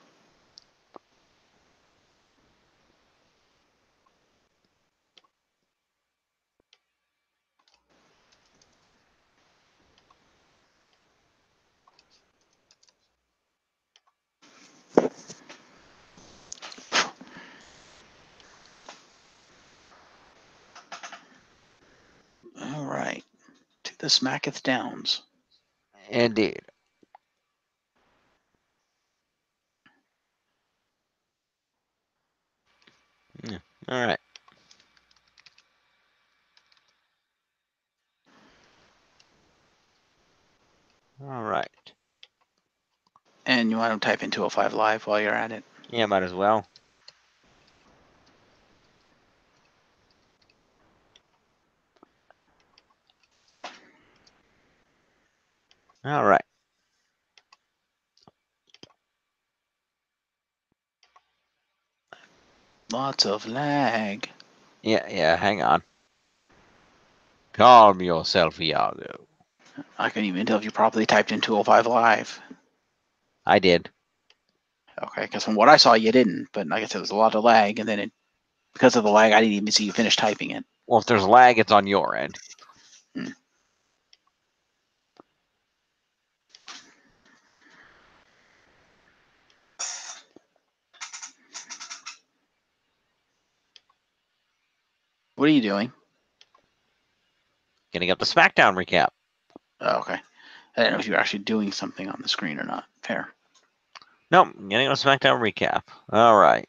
All right. To the Smacketh Downs. Indeed. Yeah. All right. All right. And you want to type in 205 Live while you're at it? Yeah, might as well. All right. Lots of lag. Yeah, hang on. Calm yourself, Iago. I couldn't even tell if you properly typed in 205 Live. I did. Okay, because from what I saw, you didn't. But like I said, there was a lot of lag, and then because of the lag, I didn't even see you finish typing it. Well, if there's lag, it's on your end. What are you doing? Getting up the SmackDown recap. Oh, okay. I didn't know if you were actually doing something on the screen or not. Fair. Nope, getting a SmackDown recap. All right.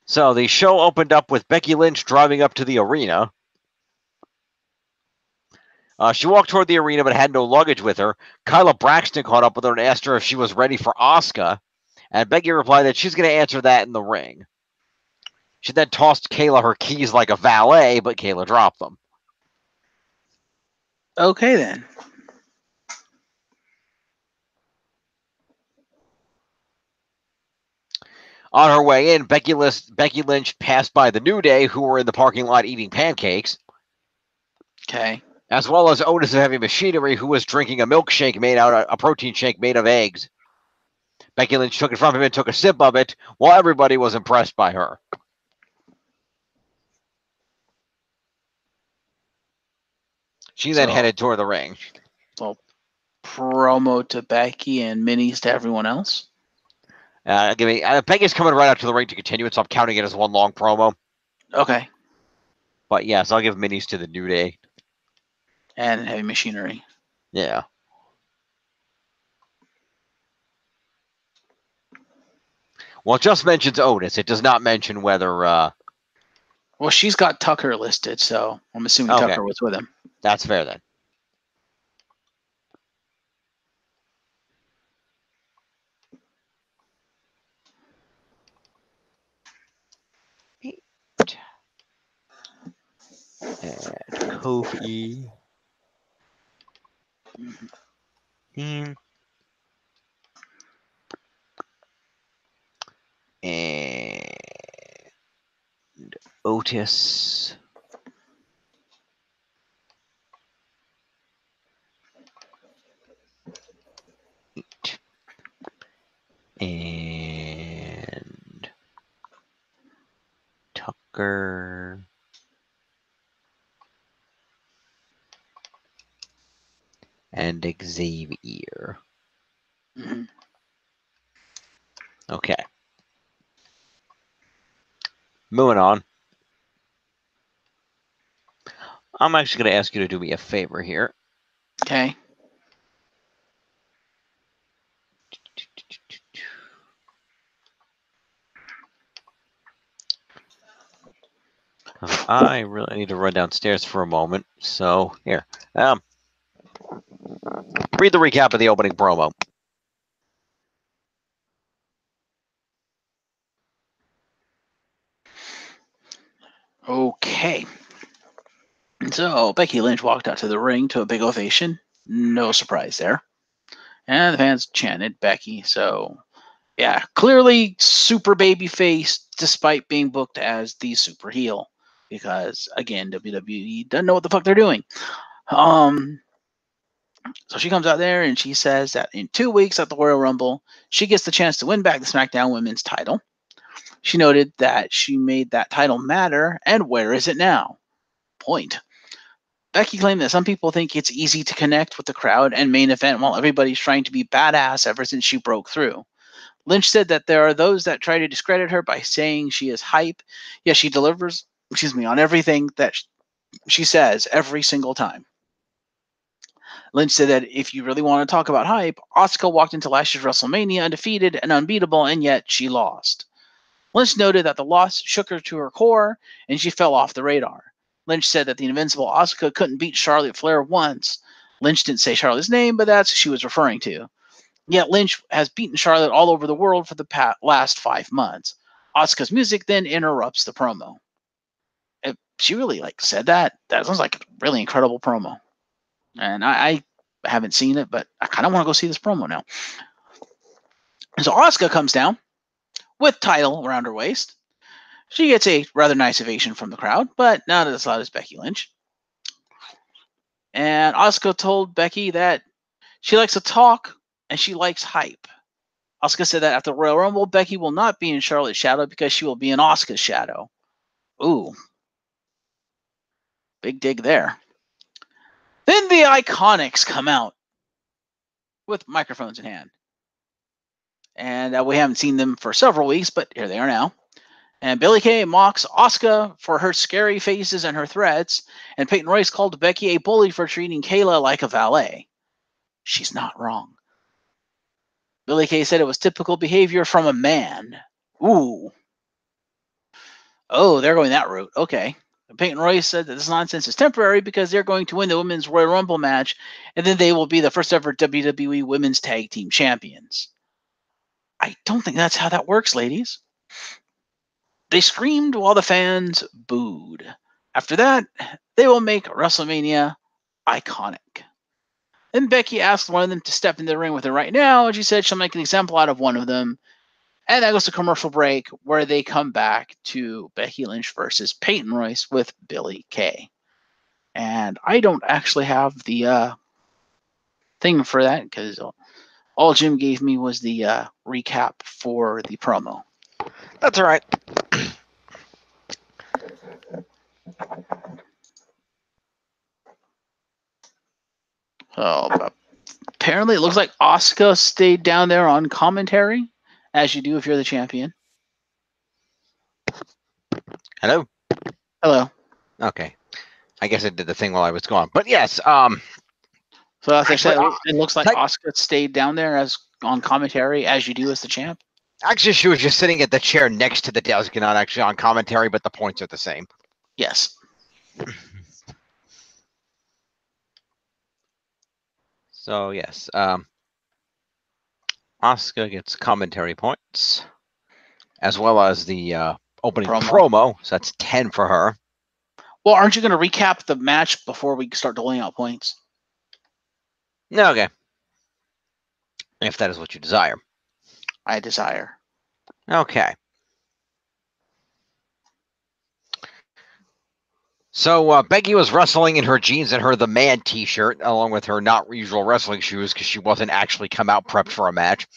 So the show opened up with Becky Lynch driving up to the arena. She walked toward the arena but had no luggage with her. Kyla Braxton caught up with her and asked her if she was ready for Asuka. And Becky replied that she's going to answer that in the ring. She then tossed Kayla her keys like a valet, but Kayla dropped them. Okay, then. On her way in, Becky Lynch passed by the New Day, who were in the parking lot eating pancakes. Okay. As well as Otis of Heavy Machinery, who was drinking a milkshake a protein shake made of eggs. Becky Lynch took it from him and took a sip of it, while everybody was impressed by her. She then headed toward the ring. Well, promo to Becky and minis to everyone else. Becky's coming right out to the ring to continue it, so I'm counting it as one long promo. Okay. But yes, I'll give minis to the New Day. And Heavy Machinery. Yeah. Well, it just mentions Otis. It does not mention whether... Well, she's got Tucker listed, so I'm assuming Tucker was with him. That's fair, then. And Kofi. And Otis. And Tucker. And Xavier. Mm-hmm. Okay. Moving on. I'm actually going to ask you to do me a favor here. Okay. I really need to run downstairs for a moment. So, here. Read the recap of the opening promo. Okay. So Becky Lynch walked out to the ring to a big ovation. No surprise there. And the fans chanted Becky. So, yeah, clearly super babyface despite being booked as the super heel. Because, again, WWE doesn't know what the fuck they're doing. So she comes out there and she says that in 2 weeks at the Royal Rumble, she gets the chance to win back the SmackDown Women's title. She noted that she made that title matter, and where is it now? Point. Becky claimed that some people think it's easy to connect with the crowd and main event while everybody's trying to be badass ever since she broke through. Lynch said that there are those that try to discredit her by saying she is hype, yet she delivers, on everything that she says every single time. Lynch said that if you really want to talk about hype, Asuka walked into last year's WrestleMania undefeated and unbeatable, and yet she lost. Lynch noted that the loss shook her to her core, and she fell off the radar. Lynch said that the invincible Asuka couldn't beat Charlotte Flair once. Lynch didn't say Charlotte's name, but that's who she was referring to. Yet Lynch has beaten Charlotte all over the world for the last 5 months. Asuka's music then interrupts the promo. If she really said that, that sounds like a really incredible promo. And I haven't seen it, but I kind of want to go see this promo now. So Asuka comes down with title around her waist. She gets a rather nice ovation from the crowd, but not as loud as Becky Lynch. And Asuka told Becky that she likes to talk and she likes hype. Asuka said that after the Royal Rumble, Becky will not be in Charlotte's shadow because she will be in Asuka's shadow. Ooh. Big dig there. Then the Iconics come out with microphones in hand. And we haven't seen them for several weeks, but here they are now. And Billie Kay mocks Asuka for her scary faces and her threats, and Peyton Royce called Becky a bully for treating Kayla like a valet. She's not wrong. Billie Kay said it was typical behavior from a man. Ooh. Oh, they're going that route. Okay. Peyton Royce said that this nonsense is temporary because they're going to win the Women's Royal Rumble match, and then they will be the first ever WWE Women's Tag Team Champions. I don't think that's how that works, ladies. They screamed while the fans booed. After that, they will make WrestleMania iconic. Then Becky asked one of them to step in the ring with her right now, and she said she'll make an example out of one of them. And that goes to commercial break, where they come back to Becky Lynch versus Peyton Royce with Billie Kay. And I don't actually have the thing for that, because all Jim gave me was the recap for the promo. That's all right. Oh, apparently it looks like Asuka stayed down there on commentary, as you do if you're the champion. Hello? Hello. Okay. I guess I did the thing while I was gone. But yes, so as I said, it looks like Asuka stayed down there as on commentary, as you do as the champ. Actually, she was just sitting at the chair next to the desk, not actually on commentary, but the points are the same. Yes. So, yes. Asuka gets commentary points, as well as the opening promo. So that's 10 for her. Well, aren't you going to recap the match before we start doling out points? No, okay. If that is what you desire. I desire. Okay. So Becky was wrestling in her jeans and her The Man t-shirt, along with her not usual wrestling shoes, because she wasn't actually come out prepped for a match.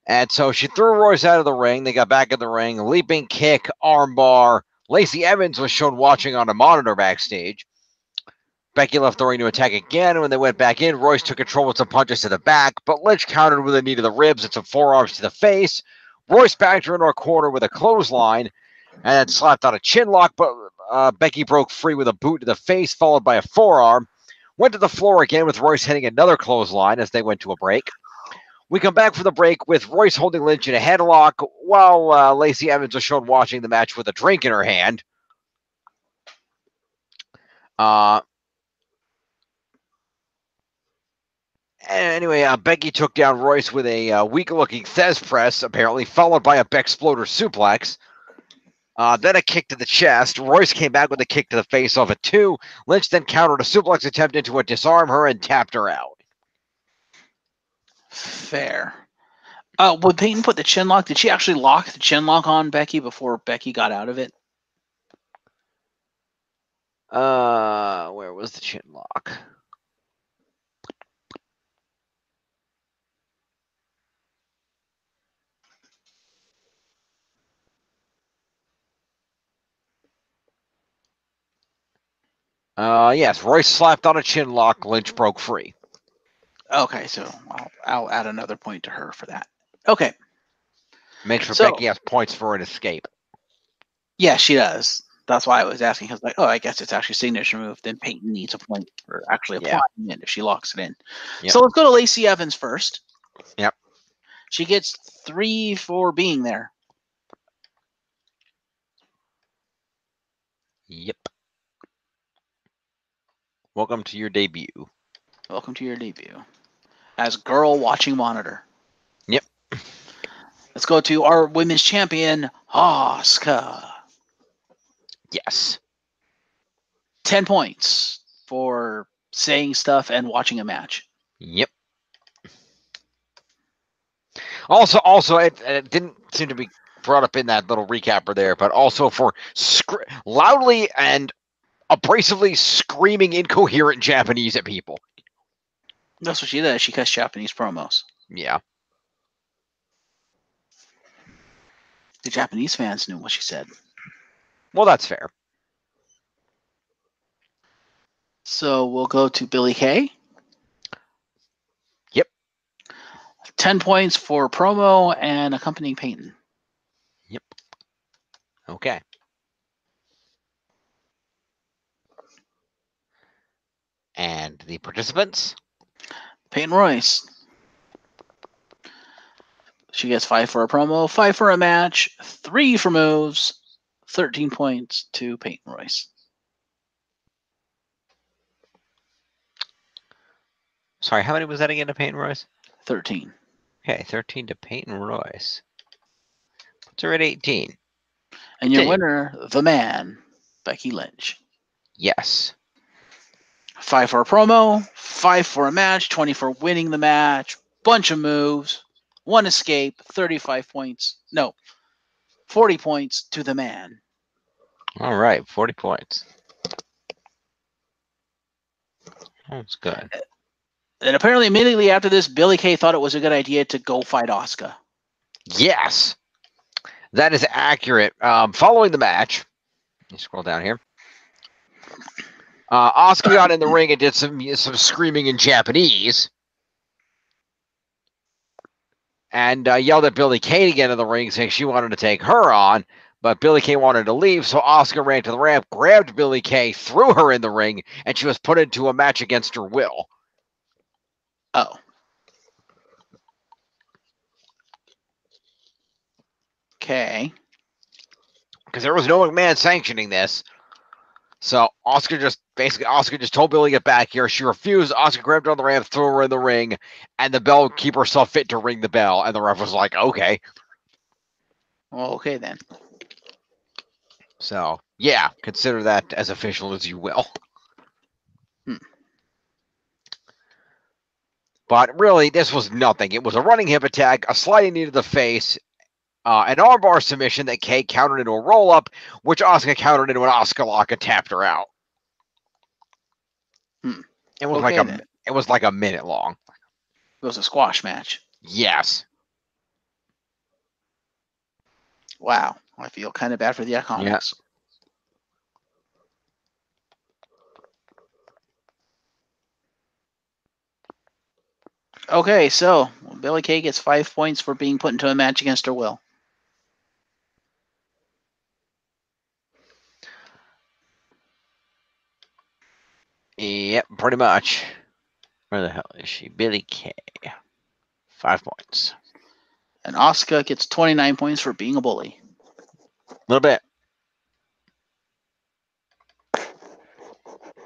And so she threw Royce out of the ring. They got back in the ring. Leaping kick, armbar. Lacey Evans was shown watching on a monitor backstage. Becky left the ring to attack again, and when they went back in, Royce took control with some punches to the back, but Lynch countered with a knee to the ribs and some forearms to the face. Royce backed her into a corner with a clothesline, and then slapped out a chin lock, but Becky broke free with a boot to the face, followed by a forearm. Went to the floor again with Royce hitting another clothesline as they went to a break. We come back from the break with Royce holding Lynch in a headlock while Lacey Evans was shown watching the match with a drink in her hand. Anyway, Becky took down Royce with a weak-looking Thez press, apparently, followed by a Bexploder suplex. Then a kick to the chest. Royce came back with a kick to the face off at 2. Lynch then countered a suplex attempt into a disarm her and tapped her out. Fair. Would Peyton put the chin lock? Did she actually lock the chin lock on Becky before Becky got out of it? Where was the chin lock? Yes, Royce slapped on a chin lock. Lynch broke free. Okay, so I'll add another point to her for that. Okay. Makes sure Becky has points for an escape. Yeah, she does. That's why I was asking. I was like, oh, I guess it's actually a signature move. Then Peyton needs a point for actually applying it if she locks it in. Yep. So let's go to Lacey Evans first. Yep. She gets 3 for being there. Yep. Welcome to your debut. Welcome to your debut. As girl watching monitor. Yep. Let's go to our women's champion, Asuka. Yes. 10 points for saying stuff and watching a match. Yep. Also, it didn't seem to be brought up in that little recapper there, but also for loudly and abrasively screaming incoherent Japanese at people. That's what she does. She cuts Japanese promos. Yeah. The Japanese fans knew what she said. Well, that's fair. So we'll go to Billie Kay. Yep. 10 points for promo and accompanying Peyton. Yep. Okay. And the participants? Peyton Royce. She gets 5 for a promo, 5 for a match, 3 for moves, 13 points to Peyton Royce. Sorry, how many was that again to Peyton Royce? 13. Okay, 13 to Peyton Royce. Puts her at 18. And your winner, the man, Becky Lynch. Yes. 5 for a promo, 5 for a match, 20 for winning the match, bunch of moves, 1 escape, 35 points. No, 40 points to the man. All right, 40 points. That's good. And apparently immediately after this, Billie Kay thought it was a good idea to go fight Asuka. Yes. That is accurate. Following the match, let me scroll down here. Asuka got in the ring and did some screaming in Japanese. And yelled at Billie Kay to get in the ring, saying she wanted to take her on. But Billie Kay wanted to leave, so Asuka ran to the ramp, grabbed Billie Kay, threw her in the ring, and she was put into a match against her will. Oh. Okay. Because there was no McMahon sanctioning this. So Asuka just told Billie to get back here. She refused. Asuka grabbed her on the ramp, threw her in the ring, and the bell keeper saw fit to ring the bell, and the ref was like, okay. Well, okay then. So, yeah, consider that as official as you will. But really, this was nothing. It was a running hip attack, a sliding knee to the face, an armbar submission that Kay countered into a roll-up, which Asuka countered into an Asuka lock and tapped her out. It was it was like a minute long. It was a squash match. Yes. Wow. I feel kind of bad for the Iconics. Yes. Okay, so Billie Kay gets 5 points for being put into a match against her will. Yep, pretty much. Where the hell is she? Billie Kay. 5 points. And Asuka gets 29 points for being a bully. A little bit.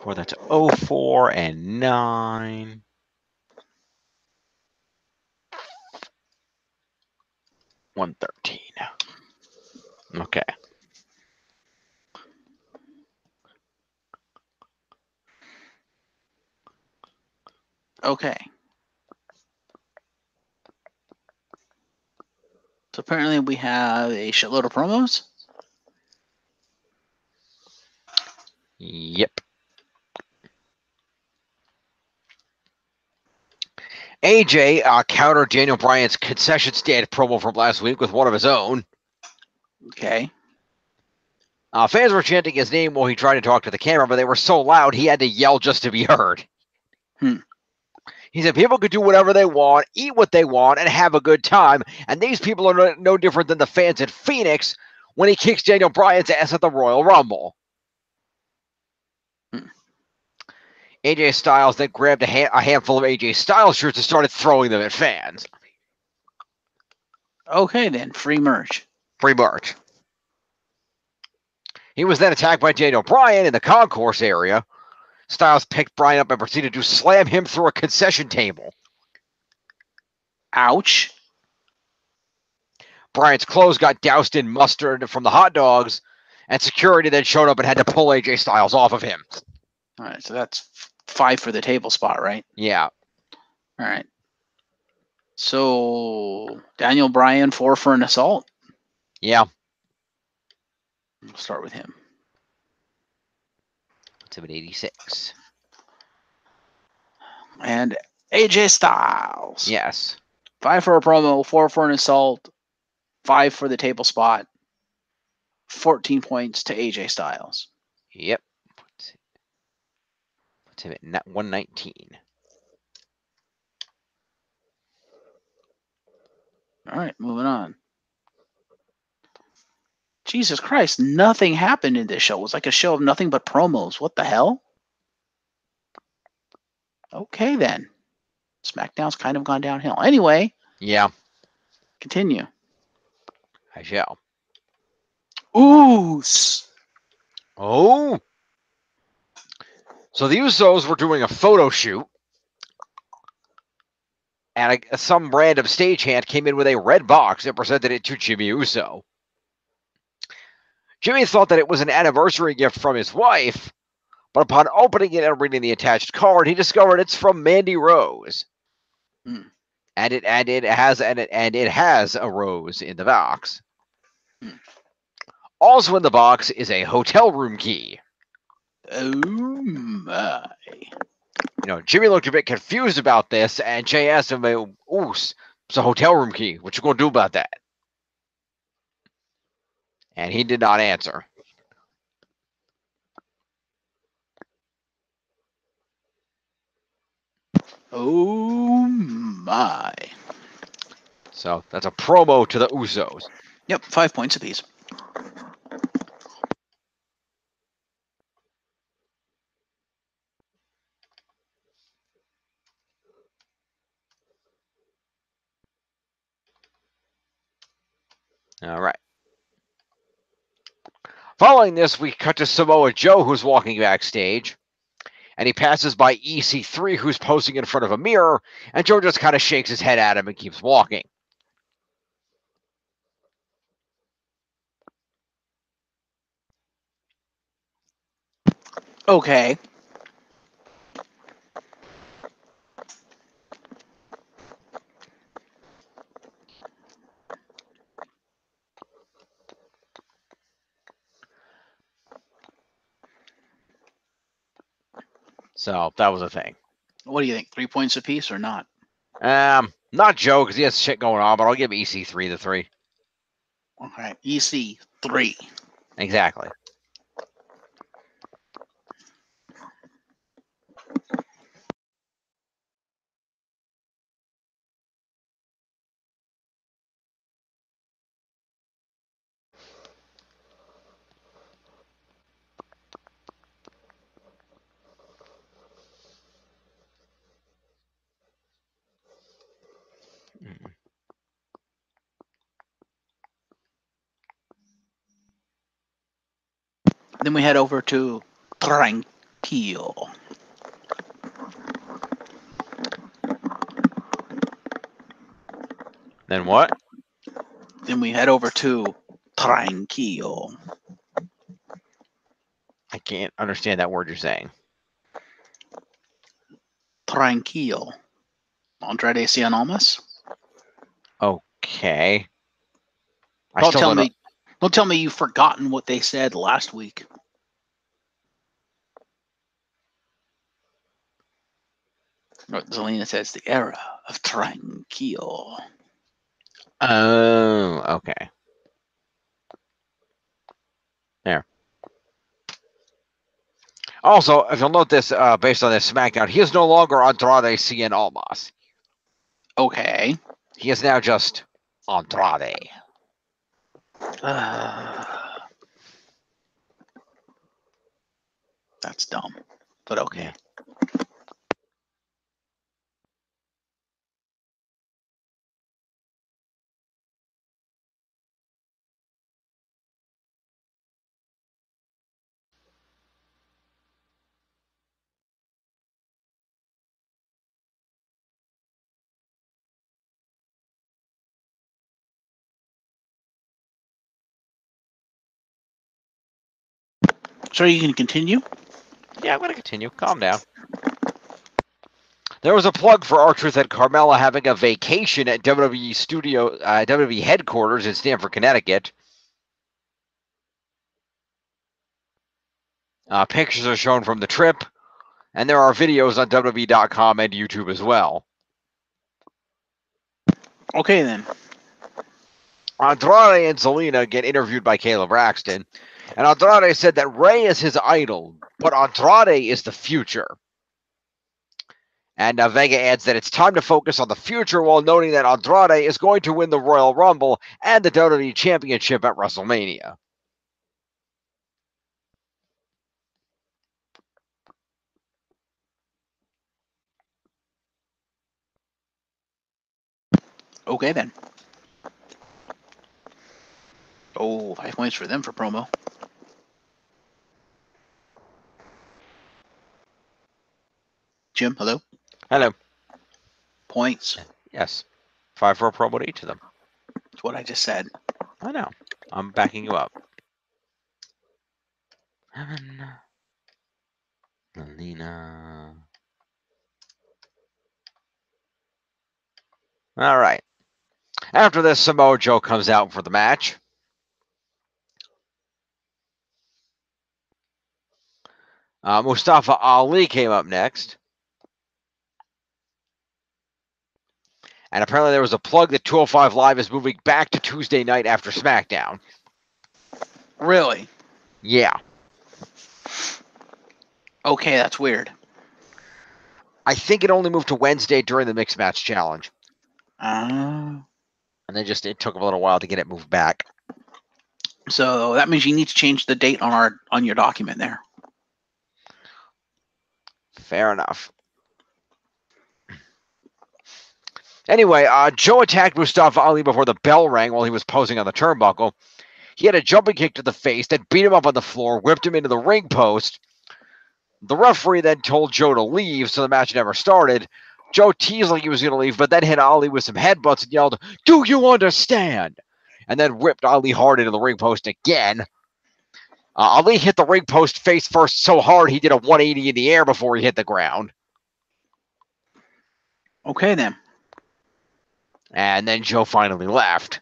Well, that's 04 and 9. $113. Okay. Okay. So apparently we have a shitload of promos. Yep. AJ countered Daniel Bryan's concession stand promo from last week with one of his own. Okay. Fans were chanting his name while he tried to talk to the camera, but they were so loud he had to yell just to be heard. He said people could do whatever they want, eat what they want, and have a good time. And these people are no different than the fans at Phoenix when he kicks Daniel Bryan's ass at the Royal Rumble. AJ Styles then grabbed a handful of AJ Styles shirts and started throwing them at fans. Okay, then. Free merch. Free merch. He was then attacked by Daniel Bryan in the concourse area. Styles picked Bryan up and proceeded to slam him through a concession table. Ouch. Bryan's clothes got doused in mustard from the hot dogs, and security then showed up and had to pull AJ Styles off of him. All right, so that's 5 for the table spot, right? Yeah. All right. So Daniel Bryan 4 for an assault. Yeah. We'll start with him. It's him at 86. And AJ Styles. Yes. 5 for a promo, 4 for an assault, 5 for the table spot, 14 points to AJ Styles. Yep. Puts him at 119. All right, moving on. Jesus Christ, nothing happened in this show. It was like a show of nothing but promos. What the hell? Okay, then. SmackDown's kind of gone downhill. Anyway. Yeah. Continue. I shall. Oos. Oh. So the Usos were doing a photo shoot. And some random stagehand came in with a red box and presented it to Jimmy Uso. Jimmy thought that it was an anniversary gift from his wife, but upon opening it and reading the attached card, he discovered it's from Mandy Rose. And it has a rose in the box. Also in the box is a hotel room key. Oh my. Jimmy looked a bit confused about this, and Jay asked him, "Oos, it's a hotel room key. What you gonna do about that?" And he did not answer. Oh my. So that's a promo to the Usos. Yep, 5 points apiece. All right. Following this, we cut to Samoa Joe, who's walking backstage, and he passes by EC3, who's posing in front of a mirror, and Joe just kind of shakes his head at him and keeps walking. Okay. So that was a thing. What do you think? 3 points apiece or not? Not Joe, because he has shit going on, but I'll give EC3 the 3. Okay, EC3. Exactly. Then we head over to Tranquilo. Then what? Then we head over to Tranquilo. I can't understand that word you're saying. Tranquilo. Andrade Cien Almas. Okay. Don't tell me you've forgotten what they said last week. Zelina says the era of Tranquilo. Oh, okay. There. Also, if you'll note this, based on this SmackDown, he is no longer Andrade Cien Almas. Okay. He is now just Andrade. That's dumb, but okay. Yeah. So you can continue? Yeah, I'm going to continue. Calm down. There was a plug for R-Truth and Carmella having a vacation at WWE headquarters in Stamford, Connecticut. Pictures are shown from the trip, and there are videos on WWE.com and YouTube as well. Okay, then. Andrade and Zelina get interviewed by Caleb Braxton, and Andrade said that Rey is his idol, but Andrade is the future. And Vega adds that it's time to focus on the future while noting that Andrade is going to win the Royal Rumble and the WWE Championship at WrestleMania. Okay, then. Oh, 5 points for them for promo. Jim, hello? Hello. Points. Yes. 5 for a promo to each of them. That's what I just said. I know. I'm backing you up. Melina. All right. After this, Samoa Joe comes out for the match. Mustafa Ali came up next. And apparently there was a plug that 205 Live is moving back to Tuesday night after SmackDown. Really? Yeah. Okay, that's weird. I think it only moved to Wednesday during the Mixed Match Challenge. And then it took a little while to get it moved back. So that means you need to change the date on your document there. Fair enough. Anyway, Joe attacked Mustafa Ali before the bell rang while he was posing on the turnbuckle. He had a jumping kick to the face that beat him up on the floor, whipped him into the ring post. The referee then told Joe to leave, so the match never started. Joe teased like he was going to leave, but then hit Ali with some headbutts and yelled, "Do you understand?" And then ripped Ali hard into the ring post again. Ali hit the ring post face first so hard he did a 180 in the air before he hit the ground. Okay, then. And then Joe finally left.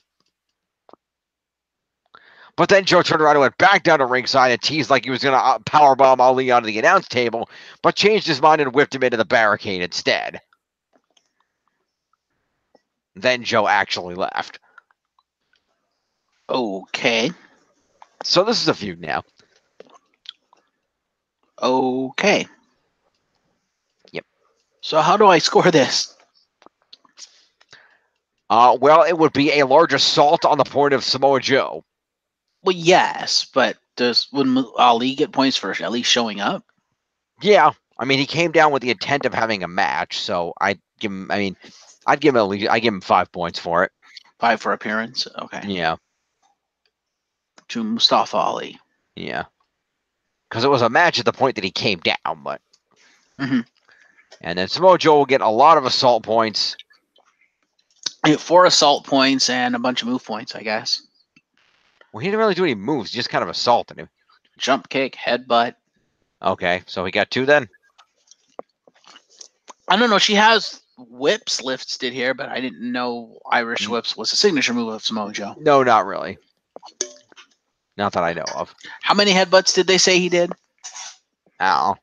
But then Joe turned around and went back down to ringside and teased like he was going to powerbomb Ali onto the announce table, but changed his mind and whipped him into the barricade instead. Then Joe actually left. Okay. So this is a feud now. Okay. Yep. So how do I score this? Well, it would be a large assault on the point of Samoa Joe. Well, yes, but would Ali get points for at least showing up? Yeah, I mean, he came down with the intent of having a match, so I'd give him. I mean, I'd give him 5 points for it. 5 for appearance. Okay. Yeah. To Mustafa Ali. Yeah. Because it was a match at the point that he came down, but. Mm-hmm. And then Samoa Joe will get a lot of assault points. 4 assault points and a bunch of move points, I guess. Well, he didn't really do any moves. He just kind of assaulted him. Jump kick, headbutt. Okay, so he got 2 then? I don't know. She has whips listed here, but I didn't know Irish whips was a signature move of Samoa Joe. No, not really. Not that I know of. How many headbutts did they say he did? Ow.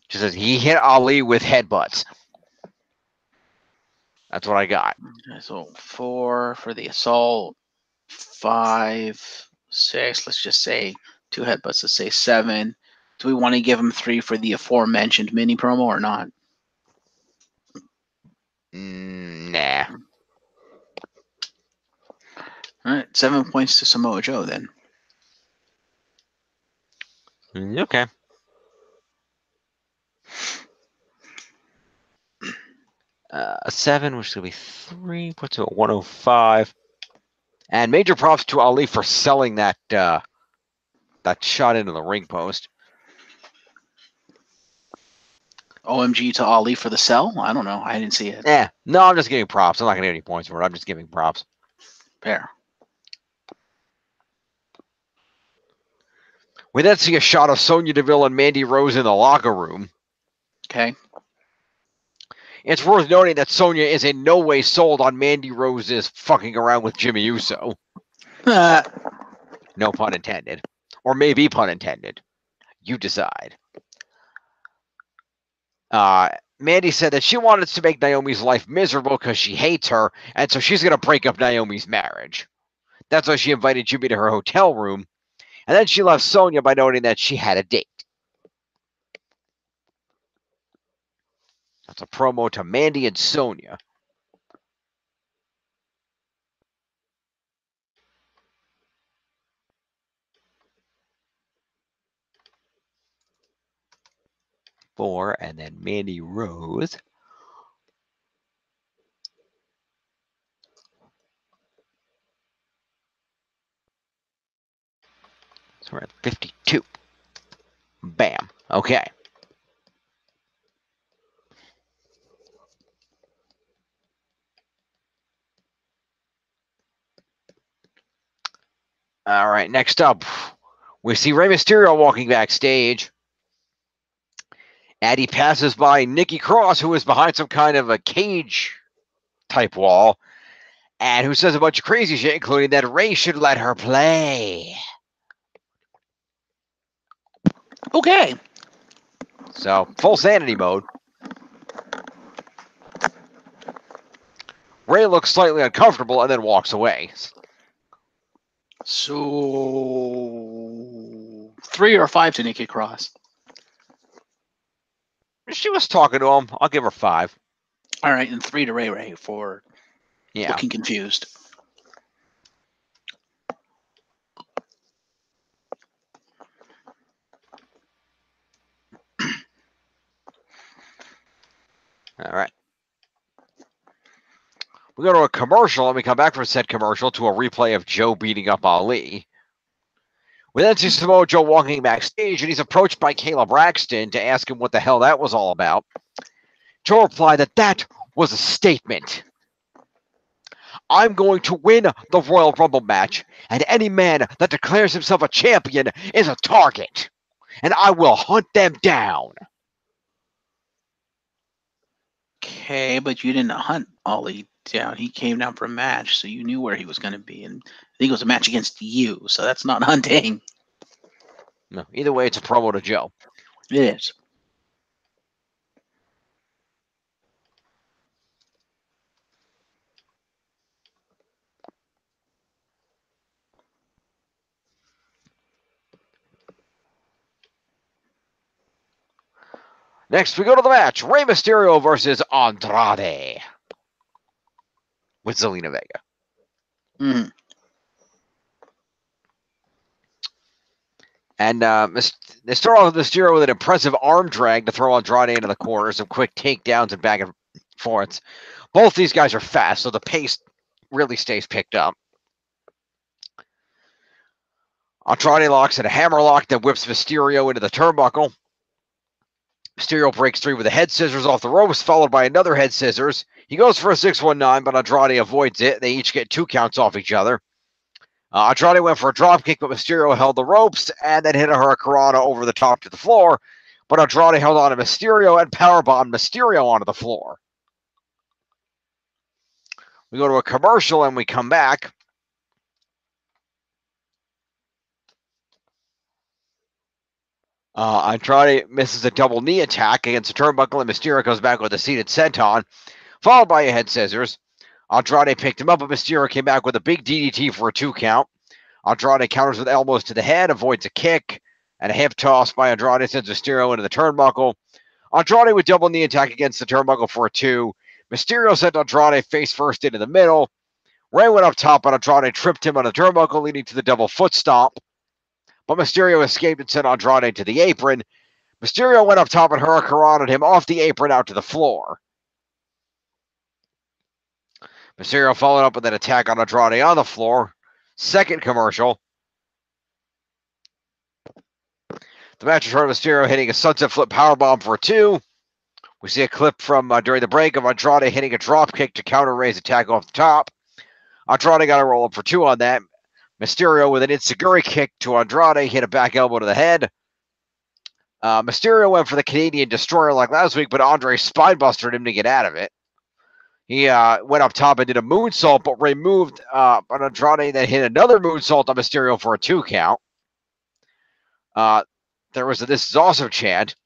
She says he hit Ali with headbutts. That's what I got. So 4 for the assault, 5, 6. Let's just say 2 headbutts. Let's say 7. Do we want to give him 3 for the aforementioned mini promo or not? Nah. All right, 7 points to Samoa Joe then. Okay. A 7, which will be 3, puts it at 105. And major props to Ali for selling that shot into the ring post. OMG to Ali for the sell? I don't know. I didn't see it. Yeah. No, I'm just giving props. I'm not going to get any points for it. I'm just giving props. Fair. We then see a shot of Sonya Deville and Mandy Rose in the locker room. Okay. It's worth noting that Sonya is in no way sold on Mandy Rose's fucking around with Jimmy Uso. No pun intended. Or maybe pun intended. You decide. Mandy said that she wanted to make Naomi's life miserable because she hates her, and so she's going to break up Naomi's marriage. That's why she invited Jimmy to her hotel room, and then she left Sonya by noting that she had a date. That's a promo to Mandy and Sonya. Four, and then Mandy Rose. So we're at 52. Bam. Okay. All right, next up, we see Rey Mysterio walking backstage. And he passes by Nikki Cross, who is behind some kind of a cage-type wall, and who says a bunch of crazy shit, including that Rey should let her play. Okay. So, full sanity mode. Rey looks slightly uncomfortable and then walks away. So 3 or 5 to Nikki Cross. She was talking to him. I'll give her 5. All right, and 3 to Ray for looking confused. All right. We go to a commercial, and we come back from said commercial to a replay of Joe beating up Ali. We then see Samoa Joe walking backstage, and he's approached by Kayla Braxton to ask him what the hell that was all about. Joe replied that was a statement. I'm going to win the Royal Rumble match, and any man that declares himself a champion is a target, and I will hunt them down. Okay, but you didn't hunt Ollie down. He came down for a match, so you knew where he was going to be, and I think it was a match against you, so that's not hunting. No, either way, it's a promo to Joe. It is. Next, we go to the match. Rey Mysterio versus Andrade with Zelina Vega. Mm-hmm. And they start off with Mysterio with an impressive arm drag to throw Andrade into the corner, some quick takedowns and back and forths. Both these guys are fast, so the pace really stays picked up. Andrade locks in a hammerlock, then whips Mysterio into the turnbuckle. Mysterio breaks 3 with a head scissors off the ropes, followed by another head scissors. He goes for a 619, but Andrade avoids it. They each get 2 counts off each other. Andrade went for a dropkick, but Mysterio held the ropes and then hit a Hurricanrana over the top to the floor. But Andrade held on to Mysterio and powerbombed Mysterio onto the floor. We go to a commercial and we come back. Andrade misses a double knee attack against the turnbuckle, and Mysterio goes back with a seated senton, followed by a head scissors. Andrade picked him up, but Mysterio came back with a big DDT for a 2 count. Andrade counters with elbows to the head, avoids a kick, and a hip toss by Andrade sends Mysterio into the turnbuckle. Andrade with double knee attack against the turnbuckle for a 2. Mysterio sent Andrade face first into the middle. Rey went up top, but Andrade tripped him on the turnbuckle, leading to the double foot stomp. But Mysterio escaped and sent Andrade to the apron. Mysterio went up top and Hurricanranaed him off the apron out to the floor. Mysterio followed up with an attack on Andrade on the floor. Second commercial. The match is heard Mysterio hitting a sunset flip powerbomb for a 2. We see a clip from during the break of Andrade hitting a drop kick to counter Rey's attack off the top. Andrade got a roll up for 2 on that. Mysterio with an enziguri kick to Andrade, hit a back elbow to the head. Mysterio went for the Canadian Destroyer like last week, but Andre spinebustered him to get out of it. He went up top and did a moonsault, but Rey moved. But Andrade then hit another moonsault on Mysterio for a 2 count. There was a "This is awesome" chant.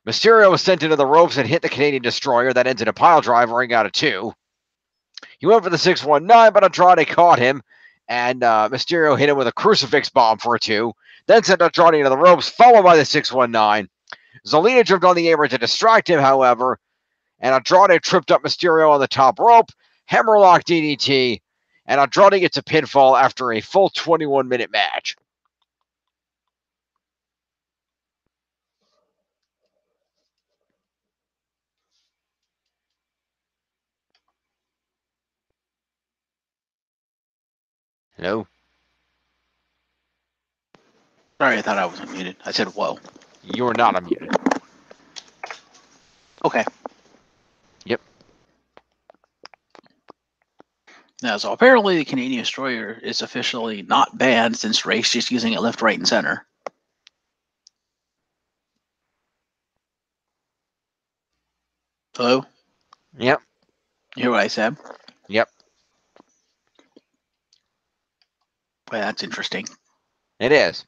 Mysterio was sent into the ropes and hit the Canadian Destroyer. That ends in a pile driver and got a 2. He went for the 619, but Andrade caught him, and Mysterio hit him with a crucifix bomb for a 2. Then sent Andrade into the ropes, followed by the 619. Zelina jumped on the apron to distract him, however, And Andrade tripped up Mysterio on the top rope, hammerlock DDT, and Andrade gets a pinfall after a full 21-minute match. Hello? Sorry, I thought I was unmuted. I said, whoa. You're not unmuted. Okay. Yep. Now, so apparently the Canadian Destroyer is officially not banned since Ray's just using it left, right, and center. Hello? Yep. You hear what I said? Yep. Well, that's interesting. It is.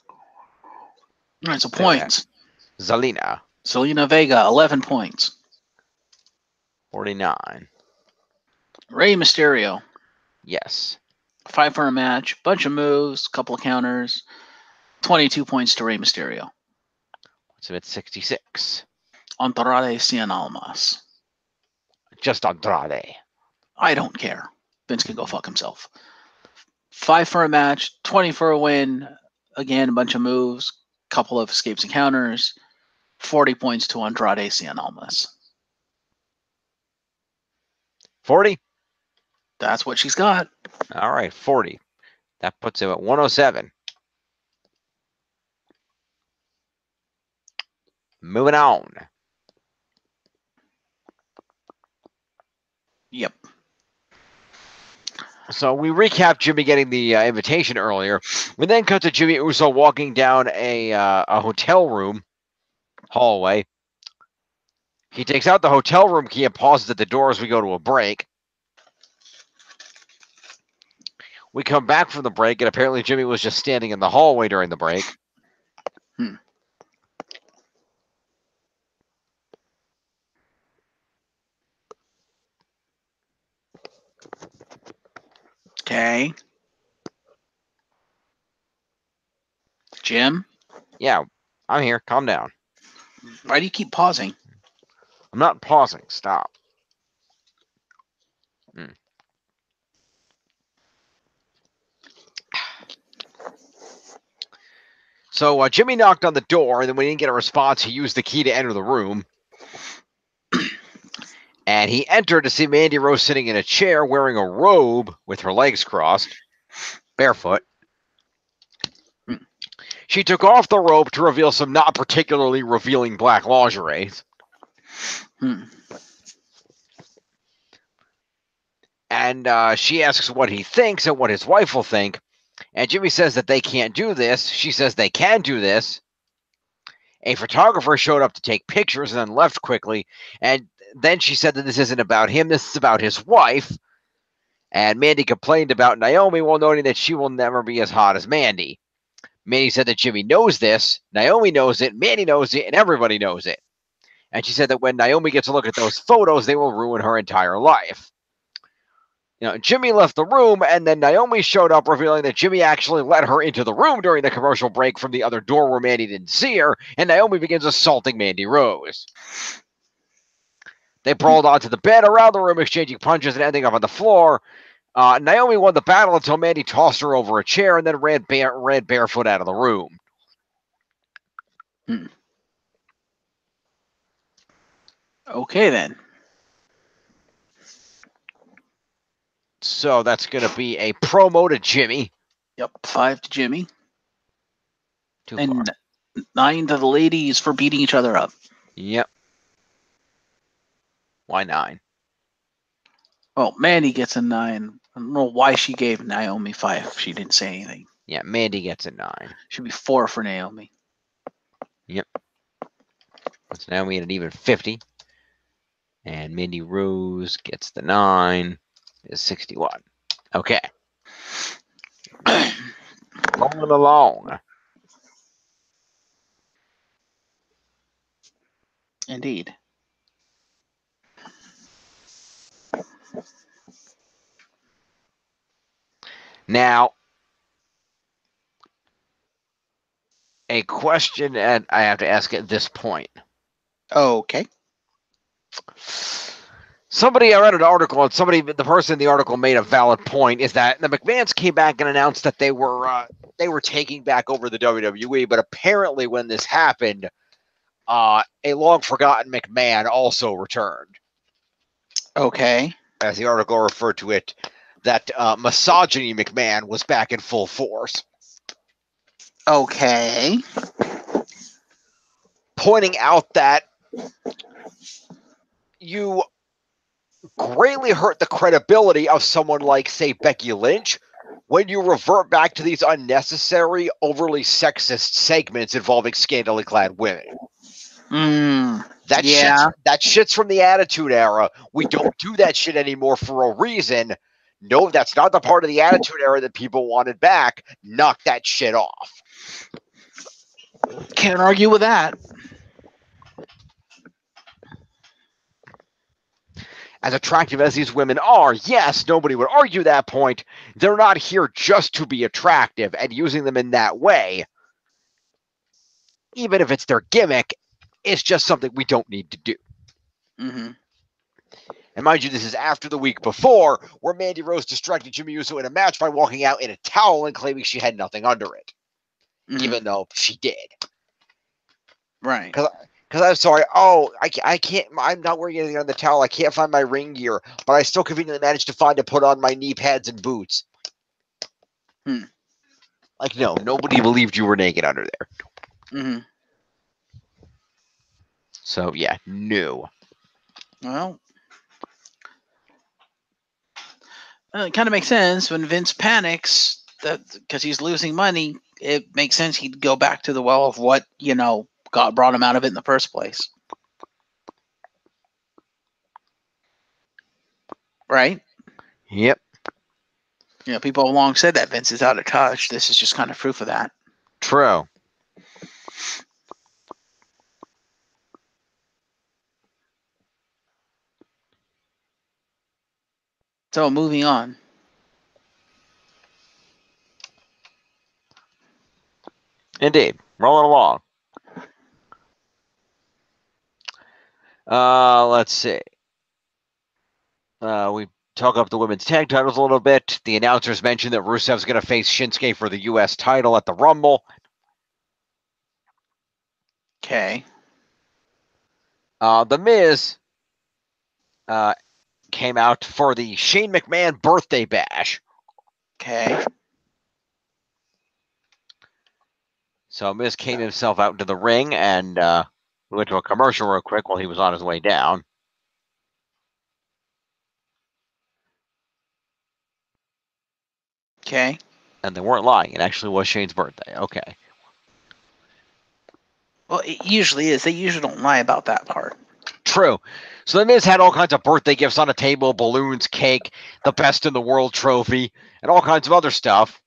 All right, so points. Zelina. Zelina Vega, 11 points. 49. Rey Mysterio. Yes. 5 for a match, bunch of moves, couple of counters. 22 points to Rey Mysterio. What's it at 66? Andrade Cien Almas. Just Andrade. I don't care. Vince can go fuck himself. 5 for a match, 20 for a win. Again, a bunch of moves, couple of escapes and counters. 40 points to Andrade Cien Almas. 40? That's what she's got. All right, 40. That puts him at 107. Moving on. Yep. So we recapped Jimmy getting the invitation earlier. We then cut to Jimmy Uso walking down a hotel room hallway. He takes out the hotel room key and pauses at the door as we go to a break. We come back from the break, and apparently Jimmy was just standing in the hallway during the break. Okay. Jim? Yeah, I'm here. Calm down. Why do you keep pausing? I'm not pausing. Stop. So Jimmy knocked on the door, and then when he didn't get a response, he used the key to enter the room. And he entered to see Mandy Rose sitting in a chair wearing a robe with her legs crossed, barefoot. She took off the robe to reveal some not particularly revealing black lingerie. And she asks what he thinks and what his wife will think. And Jimmy says that they can't do this. She says they can do this. A photographer showed up to take pictures and then left quickly. And then she said that this isn't about him. This is about his wife. And Mandy complained about Naomi while noting that she will never be as hot as Mandy. Mandy said that Jimmy knows this. Naomi knows it. Mandy knows it. And everybody knows it. And she said that when Naomi gets a look at those photos, they will ruin her entire life. Jimmy left the room, and then Naomi showed up, revealing that Jimmy actually let her into the room during the commercial break from the other door where Mandy didn't see her, and Naomi begins assaulting Mandy Rose. They brawled onto the bed around the room, exchanging punches and ending up on the floor. Naomi won the battle until Mandy tossed her over a chair and then ran barefoot out of the room. Okay, then. So that's going to be a promo to Jimmy. Yep, 5 to Jimmy. Far. 9 to the ladies for beating each other up. Yep. Why 9? Well, Mandy gets a 9. I don't know why she gave Naomi 5. She didn't say anything. Yeah, Mandy gets a 9. Should be 4 for Naomi. Yep. That's Naomi at an even 50. And Mandy Rose gets the 9. Is 61. Okay. Rolling along. Indeed. Now, a question that I have to ask at this point. Okay. Somebody, I read an article, and the person in the article made a valid point, is that the McMahons came back and announced that they were taking back over the WWE, but apparently when this happened, a long-forgotten McMahon also returned. Okay. As the article referred to it, that misogyny McMahon was back in full force. Okay. Pointing out that you greatly hurt the credibility of someone like, say, Becky Lynch when you revert back to these unnecessary, overly sexist segments involving scantily clad women. That shit's from the Attitude Era. We don't do that shit anymore for a reason. No, that's not the part of the Attitude Era that people wanted back. Knock that shit off. Can't argue with that. As attractive as these women are, yes, nobody would argue that point. They're not here just to be attractive, and using them in that way, even if it's their gimmick, it's just something we don't need to do. Mm-hmm. And mind you, this is after the week before, where Mandy Rose distracted Jimmy Uso in a match by walking out in a towel and claiming she had nothing under it, even though she did. Right. Because I'm sorry, I can't, I'm not wearing anything on the towel. I can't find my ring gear, but I still conveniently managed to find and put on my knee pads and boots. Like, no, nobody believed you were naked under there. Mm-hmm. So, yeah, no. Well, it kind of makes sense when Vince panics because he's losing money. It makes sense he'd go back to the well of what, brought him out of it in the first place. Right? Yep. People have long said that Vince is out of touch. This is just kind of proof of that. True. So, moving on. Indeed. Rolling along. Let's see. We talk up the women's tag titles a little bit. The announcers mentioned that Rusev's going to face Shinsuke for the U.S. title at the Rumble. Okay. The Miz came out for the Shane McMahon birthday bash. Okay. So Miz came himself out into the ring, and we went to a commercial real quick while he was on his way down. Okay. And they weren't lying. It actually was Shane's birthday. Okay. Well, it usually is. They usually don't lie about that part. True. So the Miz had all kinds of birthday gifts on a table, balloons, cake, the best in the world trophy, and all kinds of other stuff.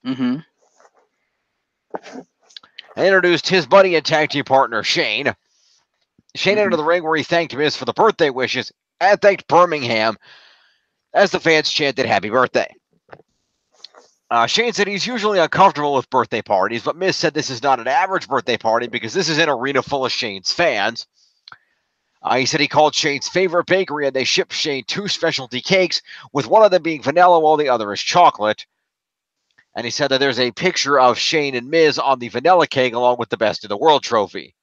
Mm-hmm. And introduced his buddy and tag team partner, Shane. Shane entered the ring where he thanked Miz for the birthday wishes and thanked Birmingham as the fans chanted happy birthday. Shane said he's usually uncomfortable with birthday parties, but Miz said this is not an average birthday party because this is an arena full of Shane's fans. He said he called Shane's favorite bakery and they shipped Shane 2 specialty cakes, with one of them being vanilla while the other is chocolate. And he said that there's a picture of Shane and Miz on the vanilla cake along with the best in the world trophy.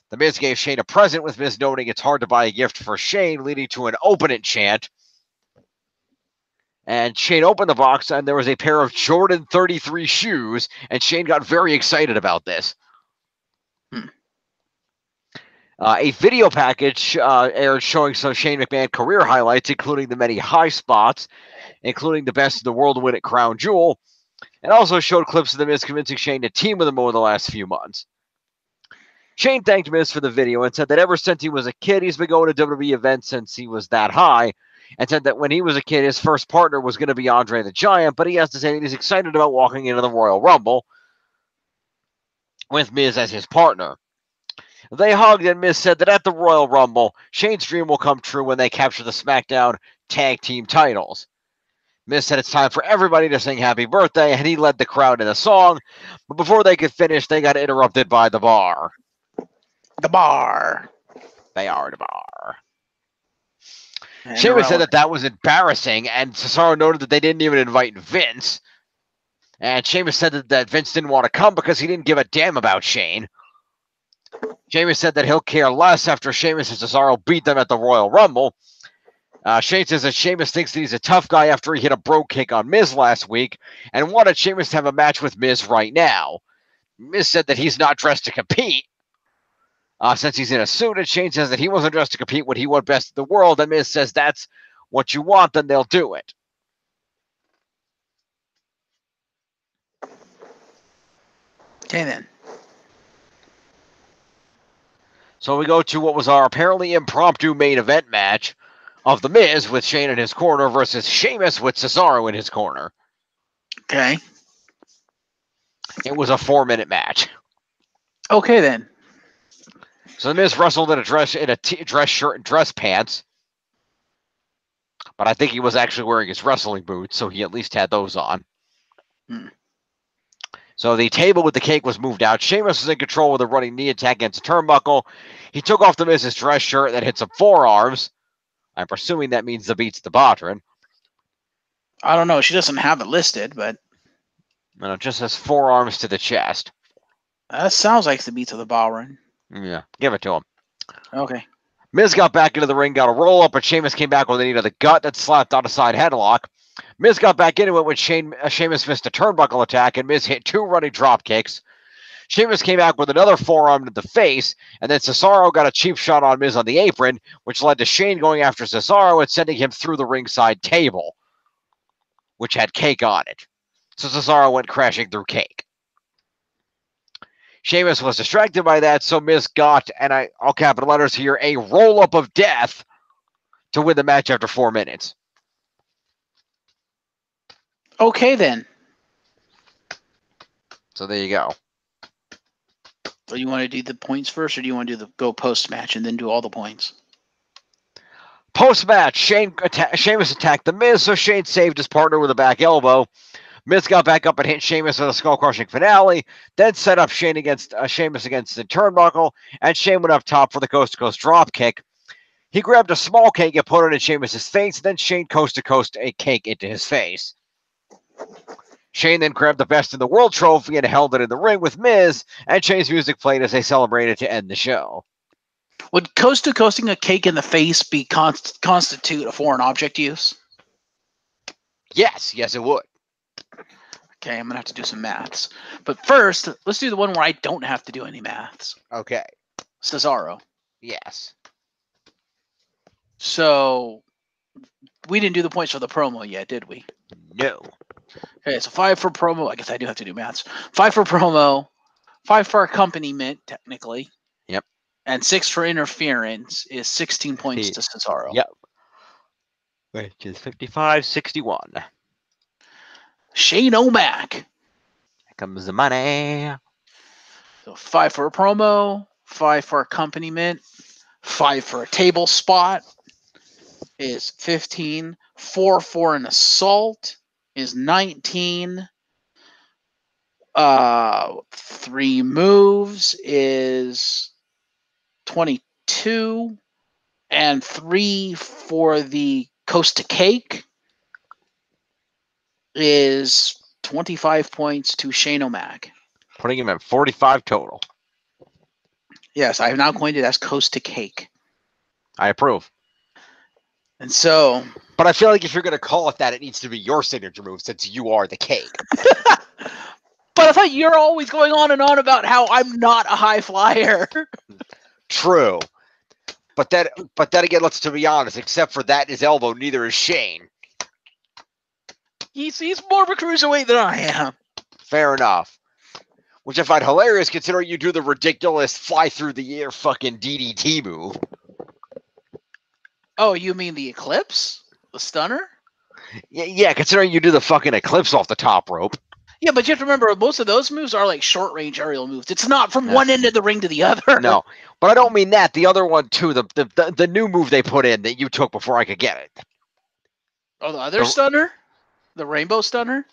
The Miz gave Shane a present, with Miz noting it's hard to buy a gift for Shane, leading to an open it chant. And Shane opened the box, and there was a pair of Jordan 33 shoes, and Shane got very excited about this. A video package aired showing some Shane McMahon career highlights, including the many high spots, including the best in the world win at Crown Jewel, and also showed clips of the Miz convincing Shane to team with him over the last few months. Shane thanked Miz for the video and said that ever since he was a kid, he's been going to WWE events since he was that high, and said that when he was a kid, his first partner was going to be Andre the Giant, but he has to say that he's excited about walking into the Royal Rumble with Miz as his partner. They hugged, and Miz said that at the Royal Rumble, Shane's dream will come true when they capture the SmackDown Tag Team titles. Miz said it's time for everybody to sing happy birthday, and he led the crowd in a song, but before they could finish, they got interrupted by the bar. The bar. They are at a bar. Sheamus said that was embarrassing, and Cesaro noted that they didn't even invite Vince. And Sheamus said that Vince didn't want to come because he didn't give a damn about Shane. Sheamus said that he'll care less after Sheamus and Cesaro beat them at the Royal Rumble. Shane says that Sheamus thinks that he's a tough guy after he hit a brogue kick on Miz last week and wanted Sheamus to have a match with Miz right now. Miz said that he's not dressed to compete since he's in a suit, and Shane says that he wasn't dressed to compete when he won Best of the World, and Miz says that's what you want, then they'll do it. Okay, then. So we go to what was our apparently impromptu main event match of The Miz with Shane in his corner versus Sheamus with Cesaro in his corner. Okay. It was a 4-minute match. Okay, then. So The Miz wrestled in a dress shirt and dress pants. But I think he was actually wearing his wrestling boots, so he at least had those on. So the table with the cake was moved out. Sheamus was in control with a running knee attack against a turnbuckle. He took off The Miz's dress shirt that hit some forearms. I'm presuming that means the beats the Botrin. I don't know. She doesn't have it listed, but... No, it just says forearms to the chest. That sounds like the beats of the Botrin. Yeah, give it to him. Okay. Miz got back into the ring, got a roll-up, but Sheamus came back with a knee to the gut that slapped out a side headlock. Miz got back into it when Sheamus missed a turnbuckle attack, and Miz hit 2 running drop kicks. Sheamus came back with another forearm to the face, and then Cesaro got a cheap shot on Miz on the apron, which led to Shane going after Cesaro and sending him through the ringside table, which had cake on it. So Cesaro went crashing through cake. Sheamus was distracted by that, so Miz got, and all capital letters here, a roll-up of death to win the match after 4 minutes. Okay, then. So there you go. So you want to do the points first, or do you want to do the go post-match and then do all the points? Post-match, Sheamus attacked The Miz, so Shane saved his partner with a back elbow. Miz got back up and hit Sheamus with a skull-crushing finale, then set up Sheamus against the turnbuckle, and Shane went up top for the coast-to-coast drop kick. He grabbed a small cake and put it in Sheamus' face, then Shane coast-to-coast a cake into his face. Shane then grabbed the Best in the World trophy and held it in the ring with Miz, and Shane's music played as they celebrated to end the show. Would coast-to-coasting a cake in the face be constitute a foreign object use? Yes, it would. Okay, I'm going to have to do some maths. But first, let's do the one where I don't have to do any maths. Okay. Cesaro. Yes. So, we didn't do the points for the promo yet, did we? No. Okay, so 5 for promo. I guess I do have to do maths. 5 for promo. 5 for accompaniment, technically. Yep. And 6 for interference is 16 points to Cesaro. Yep. Which is 55-61. Shane O'Mac. Here comes the money. So 5 for a promo, 5 for accompaniment, 5 for a table spot is 15. 4 for an assault is 19. 3 moves is 22. And 3 for the coast to cake is 25 points to Shane O'Mac. Putting him at 45 total. Yes, I have now coined it as coast to cake. I approve. And so... But I feel like if you're going to call it that, it needs to be your signature move since you are the cake. But I thought you're always going on and on about how I'm not a high flyer. True. But then again, let's to be honest, except for that his elbow, neither is Shane. He's more of a cruiserweight than I am. Fair enough. Which I find hilarious considering you do the ridiculous fly through the air fucking DDT move. Oh, you mean the Eclipse? The Stunner? Yeah, considering you do the fucking Eclipse off the top rope. Yeah, but you have to remember, most of those moves are like short-range aerial moves. It's not from one end of the ring to the other. No, but I don't mean that. The other one, too, the new move they put in that you took before I could get it. Oh, the other Stunner? The Rainbow Stunner?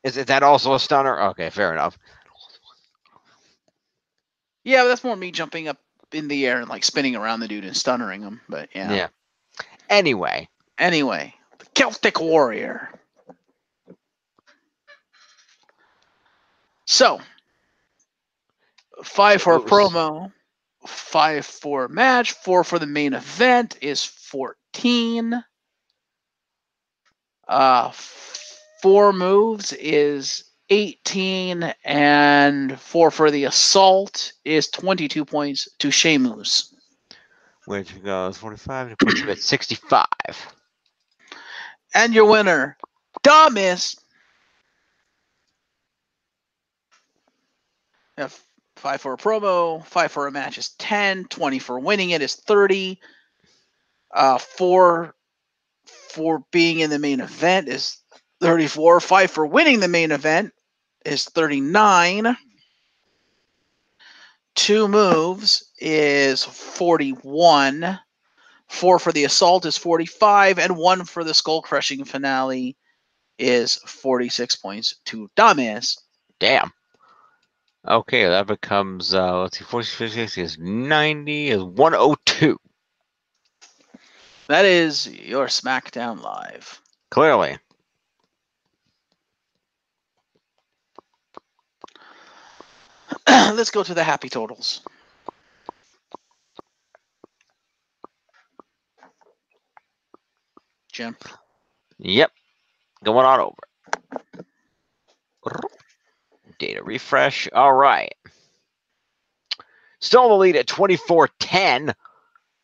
Is that also a Stunner? Okay, fair enough. Yeah, that's more me jumping up in the air and like spinning around the dude and stunning him. But yeah. Yeah. Anyway, the Celtic Warrior. So, 5 for a promo, 5 for a match, 4 for the main event is 14. 4 moves is 18, and 4 for the assault is 22 points to Sheamus. Which goes 45 to put you at 65. And your winner, Thomas. 5 for a promo, 5 for a match is 10, 20 for winning it is 30, 4 for being in the main event is 34, 5 for winning the main event is 39, 2 moves is 41, 4 for the assault is 45, and 1 for the skull crushing finale is 46 points to Damas. Damn. Okay, that becomes, let's see, 46 is 90, is 102. That is your SmackDown Live. Clearly. Let's go to the happy totals. Jim. Yep. Going on over. Data refresh. All right. Still in the lead at 24-10.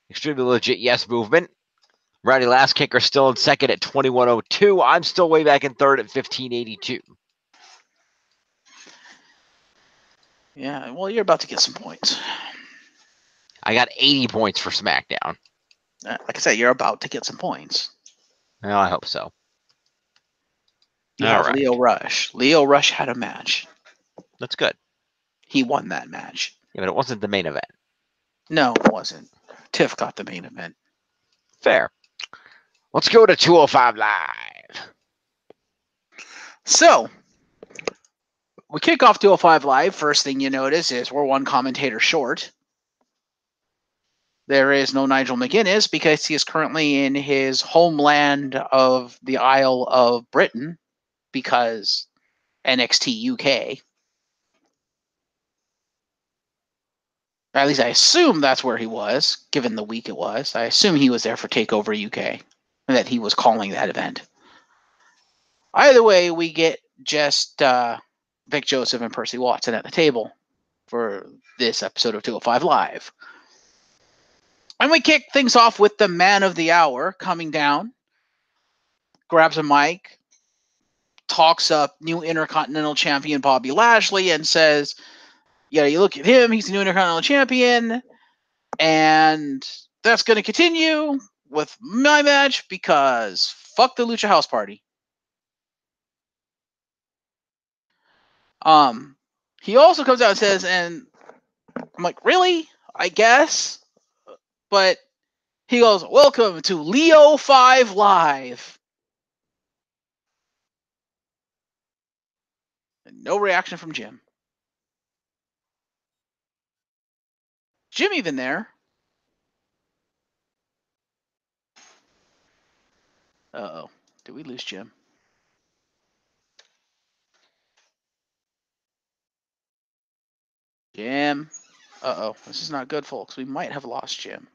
Extremely legit yes movement. Rowdy Last Kicker still in second at 2102. I'm still way back in third at 1582. Yeah, well, you're about to get some points. I got 80 points for SmackDown. Like I said, you're about to get some points. Well, I hope so. You have right. Leo Rush. Leo Rush had a match. That's good. He won that match. Yeah, but it wasn't the main event. No, it wasn't. Tiff got the main event. Fair. Let's go to 205 Live. So, we kick off 205 Live. First thing you notice is we're one commentator short. There is no Nigel McGuinness because he is currently in his homeland of the Isle of Britain because NXT UK. Or at least I assume that's where he was, given the week it was. I assume he was there for TakeOver UK and that he was calling that event. Either way, we get just Vic Joseph and Percy Watson at the table for this episode of 205 Live. And we kick things off with the man of the hour coming down, grabs a mic, talks up new Intercontinental Champion Bobby Lashley and says, yeah, you look at him, he's the new Intercontinental Champion, and that's going to continue with my match because fuck the Lucha House Party. He also comes out and says, and I'm like, really? I guess? But he goes, welcome to Leo 5 Live. And no reaction from Jim. Jim even there. Uh-oh. Did we lose Jim? Jim. Uh-oh. This is not good, folks. We might have lost Jim.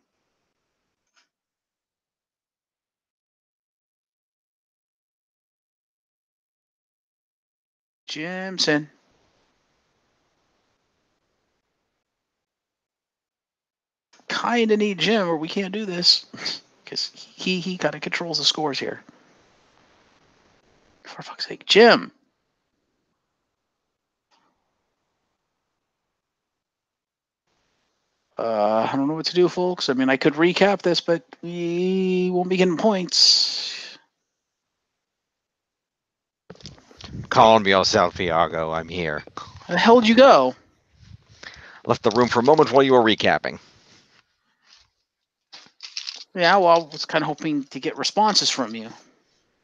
Jimson. Kinda need Jim or we can't do this. Because he kind of controls the scores here. For fuck's sake. Jim. I don't know what to do, folks. I mean, I could recap this, but we won't be getting points. Columbia, Santiago, I'm here. Where the hell did you go? Left the room for a moment while you were recapping. Yeah, well, I was kind of hoping to get responses from you.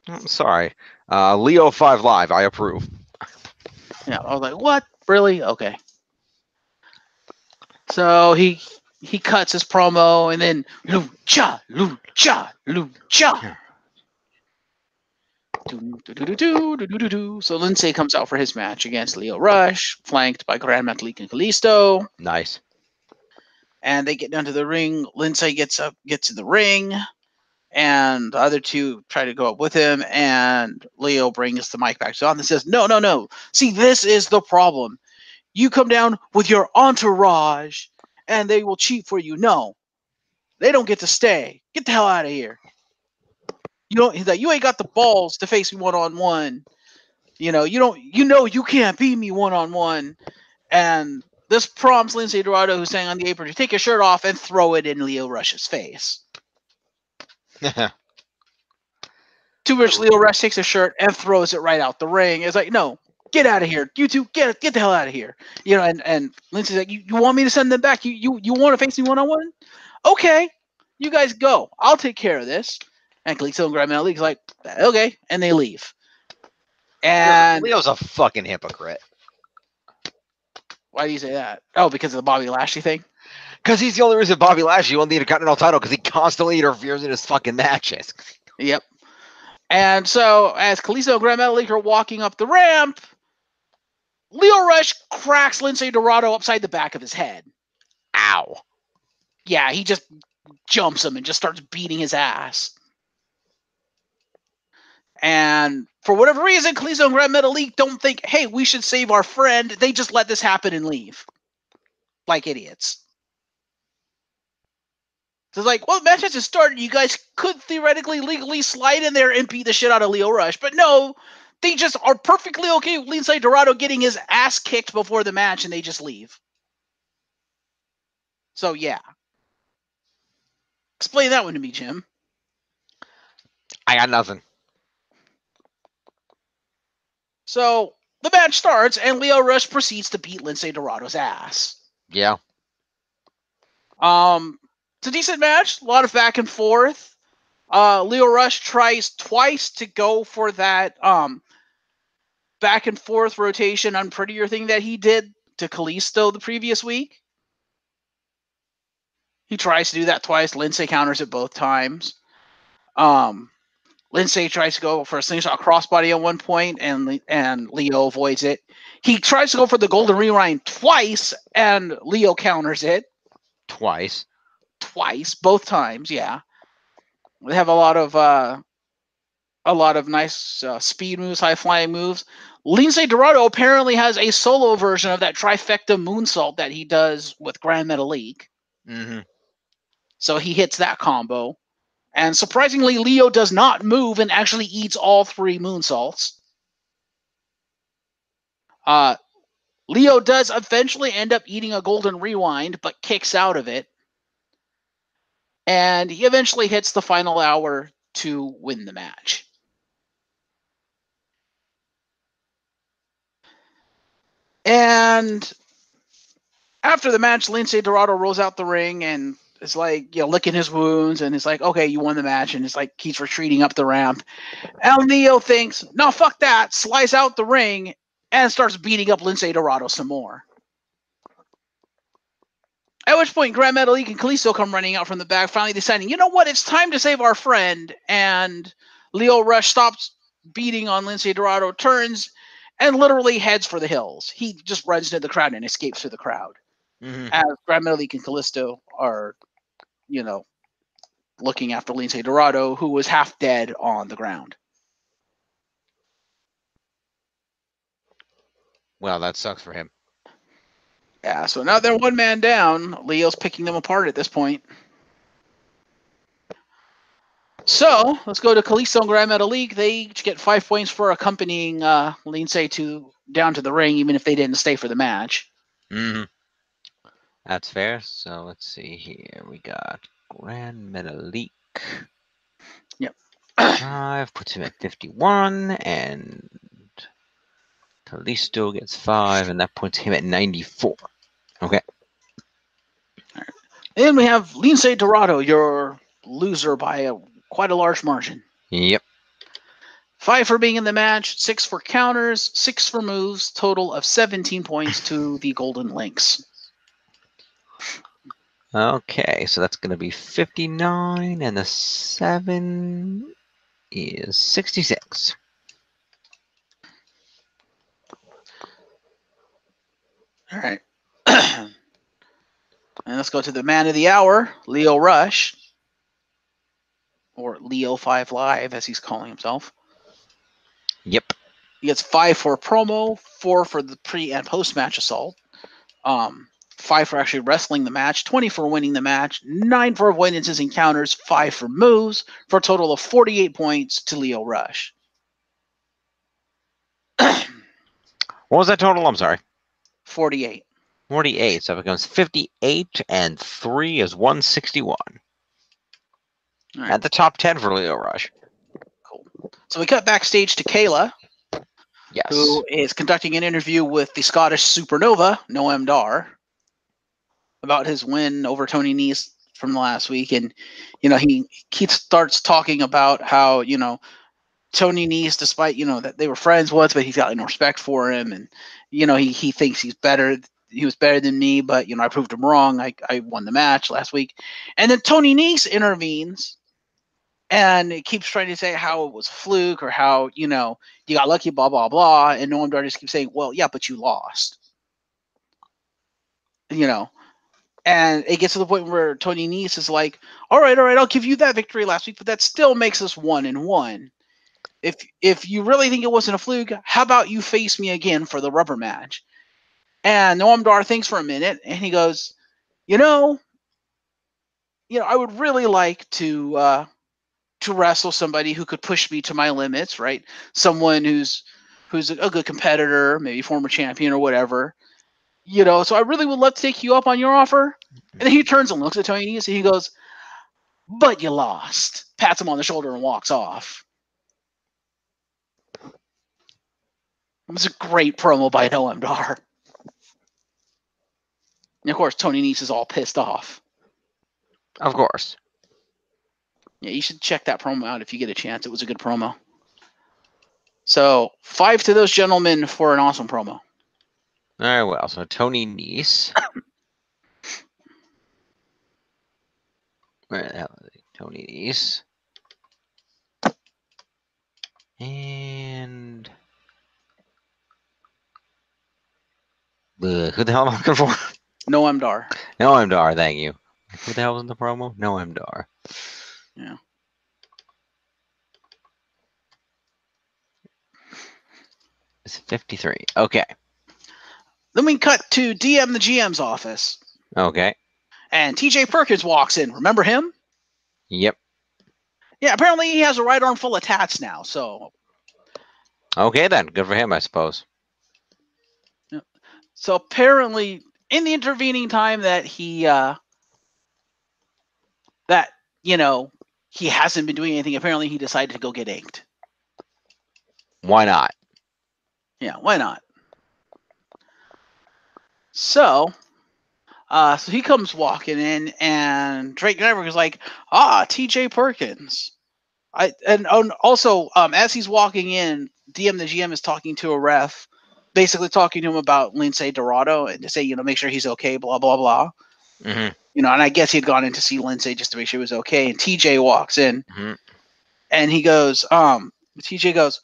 I'm sorry. Leo 5 Live, I approve. Yeah, I was like, what? Really? Okay. So he he cuts his promo, and then lucha, lucha, lucha. So Lindsay comes out for his match against Lio Rush, flanked by Gran Metalik and Kalisto. Nice. And they get down to the ring. Lindsay gets to the ring, and the other two try to go up with him, and Leo brings the mic back to on and says, No. See, this is the problem. You come down with your entourage, and they will cheat for you. No, they don't get to stay. Get the hell out of here. He's like, you ain't got the balls to face me one-on-one. You can't beat me one-on-one. And this prompts Lindsay Dorado, who's standing on the apron, to take his shirt off and throw it in Lio Rush's face. To which Lio Rush takes his shirt and throws it right out the ring. It's like, no, get out of here. You two, get the hell out of here. And Lindsay's like, you want me to send them back? You want to face me one-on-one? Okay, you guys go. I'll take care of this. And Kalisto and Gran Metalik like, okay, and they leave. And Leo's a fucking hypocrite. Why do you say that? Oh, because of the Bobby Lashley thing? Because he's the only reason Bobby Lashley won the Intercontinental title, because he constantly interferes in his fucking matches. Yep. And so, as Kalisto and Gran Metalik are walking up the ramp, Lio Rush cracks Lindsay Dorado upside the back of his head. Ow. Yeah, he just jumps him and just starts beating his ass. And for whatever reason, Kalisto and Gran Metalik don't think, hey, we should save our friend. They just let this happen and leave. Like idiots. So it's like, well, the match hasn't started. You guys could theoretically legally slide in there and beat the shit out of Lio Rush. But no, they just are perfectly okay with Lindsay Dorado getting his ass kicked before the match, and they just leave. So, yeah. Explain that one to me, Jim. I got nothing. So, the match starts, and Lio Rush proceeds to beat Lindsay Dorado's ass. Yeah. It's a decent match. A lot of back and forth. Lio Rush tries twice to go for that back and forth rotation unprettier thing that he did to Kalisto the previous week. He tries to do that twice. Lindsay counters it both times. Lindsay tries to go for a slingshot crossbody at one point, and Leo avoids it. He tries to go for the golden rewind twice, and Leo counters it. Twice, both times, yeah. They have a lot of nice speed moves, high flying moves. Lindsay Dorado apparently has a solo version of that trifecta moonsault that he does with Gran Metalik. Mm-hmm. So he hits that combo. And surprisingly, Leo does not move and actually eats all three moonsaults. Leo does eventually end up eating a golden rewind, but kicks out of it. And he eventually hits the final hour to win the match. And after the match, Lindsay Dorado rolls out the ring and is like, licking his wounds, and it's like, okay, you won the match, and it's like he's retreating up the ramp. And Leo thinks, no, fuck that, slides out the ring and starts beating up Lindsay Dorado some more. At which point, Gran Metalik and Kalisto come running out from the back, finally deciding, you know what, it's time to save our friend. And Lio Rush stops beating on Lindsay Dorado, turns, and literally heads for the hills. He just runs into the crowd and escapes through the crowd. Mm-hmm. As Gran Metalik and Kalisto are, looking after Lindsay Dorado, who was half dead on the ground. Well, that sucks for him. Yeah, so now they're one man down. Leo's picking them apart at this point. So let's go to Kalisto and Gran Metalik. They each get 5 points for accompanying Lindsay down to the ring, even if they didn't stay for the match. Mm-hmm. That's fair. So let's see here. We got Gran Metalik. Yep. 5 puts him at 51, and Kalisto gets 5, and that puts him at 94. Okay. All right. Then we have Lindsay Dorado, your loser by quite a large margin. Yep. 5 for being in the match, 6 for counters, 6 for moves, total of 17 points to the Golden Links. Okay, so that's going to be 59, and the 7 is 66. All right. And let's go to the man of the hour, Lio Rush. Or Leo 5 Live, as he's calling himself. Yep. He gets 5 for promo, 4 for the pre and post match assault, 5 for actually wrestling the match, 20 for winning the match, 9 for avoidances and counters, 5 for moves, for a total of 48 points to Lio Rush. What was that total? I'm sorry. 48. 48. So it becomes 58, and 3 is 161. Right. At the top 10 for Lio Rush. Cool. So we cut backstage to Kayla. Yes. Who is conducting an interview with the Scottish Supernova, Noam Dar, about his win over Tony Nese from last week. And, he starts talking about how, Tony Nese, despite, that they were friends once, but he's got no respect for him. And, he thinks he's better. He was better than me, but, I proved him wrong. I won the match last week. And then Tony Nese intervenes. And it keeps trying to say how it was a fluke or how, you got lucky, blah, blah, blah. And Noam Dar just keeps saying, well, yeah, but you lost. And it gets to the point where Tony Nese is like, all right, I'll give you that victory last week, but that still makes us 1-1. If you really think it wasn't a fluke, how about you face me again for the rubber match? And Noam Dar thinks for a minute, and he goes, I would really like to wrestle somebody who could push me to my limits, right? Someone who's a good competitor, maybe former champion or whatever. So I really would love to take you up on your offer. And then he turns and looks at Tony Nese and he goes, but you lost. Pats him on the shoulder and walks off. It was a great promo by Noam Dar. And of course, Tony Nese is all pissed off. Of course. Yeah, you should check that promo out if you get a chance. It was a good promo. So 5 to those gentlemen for an awesome promo. All right, well, so Tony Nese. Where the hell is he? Tony Nese. And who the hell am I looking for? Noam Dar. Noam Dar, thank you. Who the hell was in the promo? Noam Dar. Yeah. It's 53. Okay. Then we cut to DM the GM's office. Okay. And TJ Perkins walks in. Remember him? Yep. Yeah, apparently he has a right arm full of tats now, so. Okay then. Good for him, I suppose. Yeah. So apparently, in the intervening time that he hasn't been doing anything, apparently he decided to go get inked. Why not? Yeah, why not? So he comes walking in, and Drake Maverick is like, TJ Perkins. Also, as he's walking in, DM the GM is talking to a ref, basically talking to him about Lindsay Dorado and to say, make sure he's okay, blah, blah, blah. Mm-hmm. And I guess he had gone in to see Lindsay just to make sure he was okay. And TJ walks in, and he goes, TJ goes,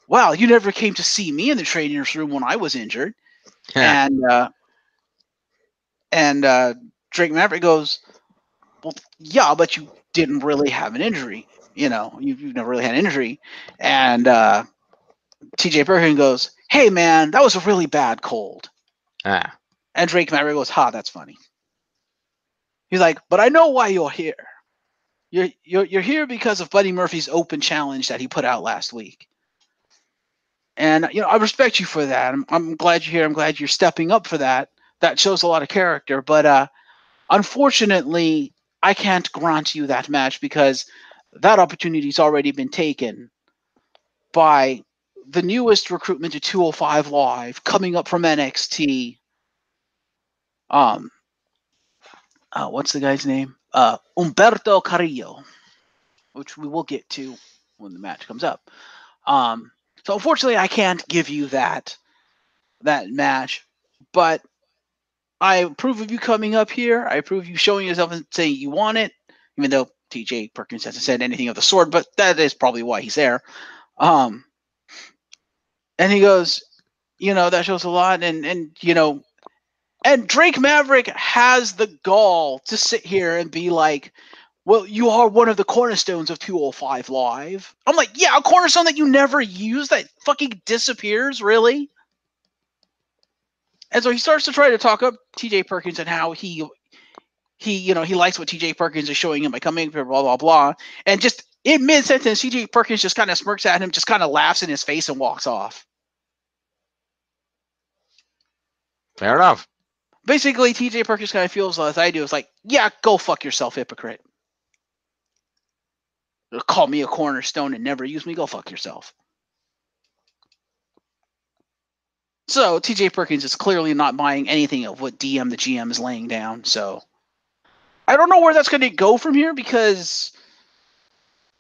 wow, you never came to see me in the trainer's room when I was injured. Yeah. And Drake Maverick goes, well, yeah, but you didn't really have an injury. You've never really had an injury. And TJ Perkins goes, hey, man, that was a really bad cold. Ah. And Drake Maverick goes, that's funny. He's like, but I know why you're here. You're here because of Buddy Murphy's open challenge that he put out last week. And, I respect you for that. I'm glad you're here. I'm glad you're stepping up for that. That shows a lot of character. But unfortunately, I can't grant you that match because that opportunity's already been taken by the newest recruitment to 205 Live coming up from NXT. What's the guy's name? Humberto Carrillo, which we will get to when the match comes up. So unfortunately, I can't give you that match, but I approve of you coming up here. I approve of you showing yourself and saying you want it, even though TJ Perkins hasn't said anything of the sort, but that is probably why he's there. And he goes, that shows a lot. And Drake Maverick has the gall to sit here and be like, well, you are one of the cornerstones of 205 Live. I'm like, yeah, a cornerstone that you never use that fucking disappears, really? And so he starts to try to talk up TJ Perkins and how he likes what TJ Perkins is showing him by coming up here, blah, blah, blah. And just in mid-sentence, TJ Perkins just kind of smirks at him, just kind of laughs in his face and walks off. Fair enough. Basically, TJ Perkins kind of feels as I do. It's like, yeah, go fuck yourself, hypocrite. Call me a cornerstone and never use me. Go fuck yourself. So TJ Perkins is clearly not buying anything of what DM the GM is laying down. So I don't know where that's going to go from here, because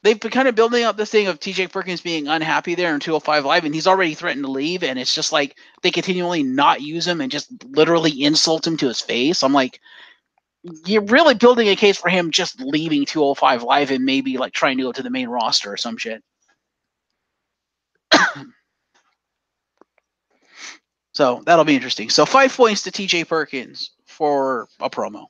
they've been kind of building up this thing of TJ Perkins being unhappy there in 205 Live, and he's already threatened to leave, and it's just like they continually not use him and just literally insult him to his face. I'm like, you're really building a case for him just leaving 205 Live and maybe like trying to go to the main roster or some shit. So that'll be interesting. So 5 points to TJ Perkins for a promo.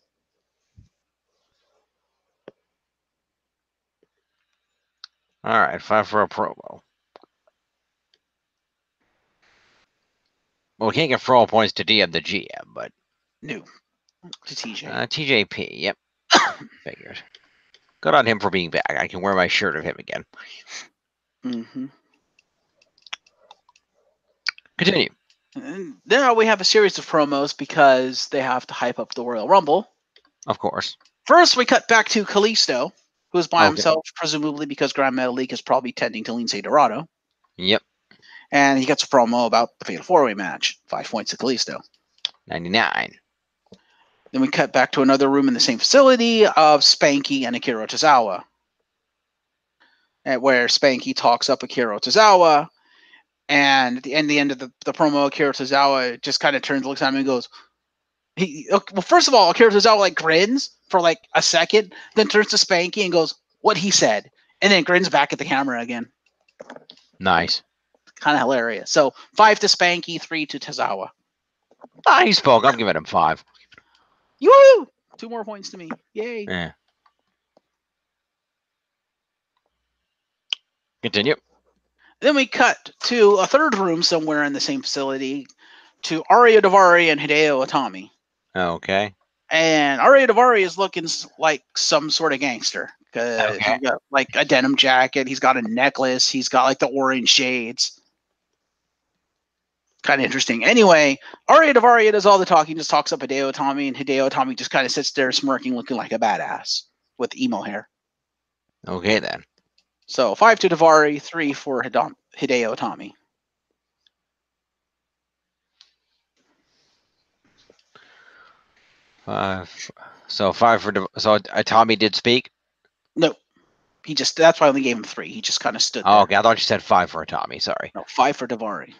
All right, 5 for a promo. Well, we can't get for all points to DM the GM, but no, to TJ. TJP, yep. Figured. Good on him for being back. I can wear my shirt of him again. Mm-hmm. Continue. And now we have a series of promos because they have to hype up the Royal Rumble. Of course. First, we cut back to Kalisto, who is by himself, presumably because Grand Metalik is probably tending to Lindsay Dorado. Yep. And he gets a promo about the Fatal 4-Way match. 5 points to Kalisto. 99. Then we cut back to another room in the same facility of Spanky and Akira Tozawa, where Spanky talks up Akira Tozawa. And at the end of the promo, Akira Tozawa just kind of turns, looks at him, and goes, well, first of all, Akira Tozawa like grins for like a second, then turns to Spanky and goes, what he said, and then grins back at the camera again. Nice. Kind of hilarious. So 5 to Spanky, 3 to Tozawa. He spoke. I'm giving him 5. Yoo-hoo! 2 more points to me. Yay. Yeah. Continue. Then we cut to a third room somewhere in the same facility to Arya Daivari and Hideo Itami. Okay. And Arya Daivari is looking like some sort of gangster. Because he's got like a denim jacket, he's got a necklace, he's got like the orange shades. Kind of interesting. Anyway, Arya Daivari does all the talking, just talks up Hideo Itami, and Hideo Itami just kind of sits there smirking, looking like a badass with emo hair. Okay, then. So 5 to Daivari, 3 for Hideo Itami. So 5 for so Itami did speak? No. That's why I only gave him 3. He just kind of stood there. Oh, okay. I thought you said 5 for Itami. Sorry. No, 5 for Daivari.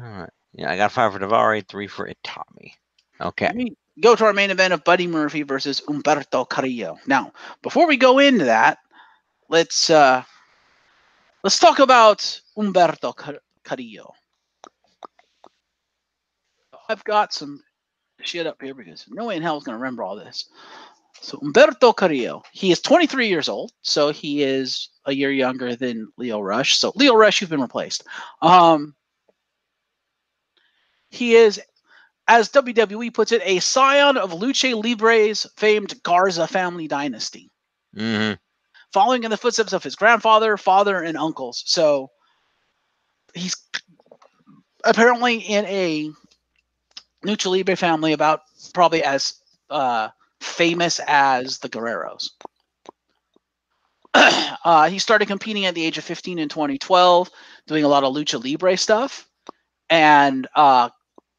All right. Yeah, I got 5 for Daivari, 3 for Itami. Okay. Let me go to our main event of Buddy Murphy versus Humberto Carrillo. Now, before we go into that, let's talk about Humberto Carrillo. I've got some shit up here because no way in hell is going to remember all this. So Humberto Carrillo, he is 23 years old, so he is a year younger than Lio Rush. So Lio Rush, you've been replaced. He is, as WWE puts it, a scion of Lucha Libre's famed Garza family dynasty. Mm-hmm. Following in the footsteps of his grandfather, father, and uncles. So he's apparently in a Lucha Libre family about probably as famous as the Guerreros. He started competing at the age of 15 in 2012, doing a lot of Lucha Libre stuff, and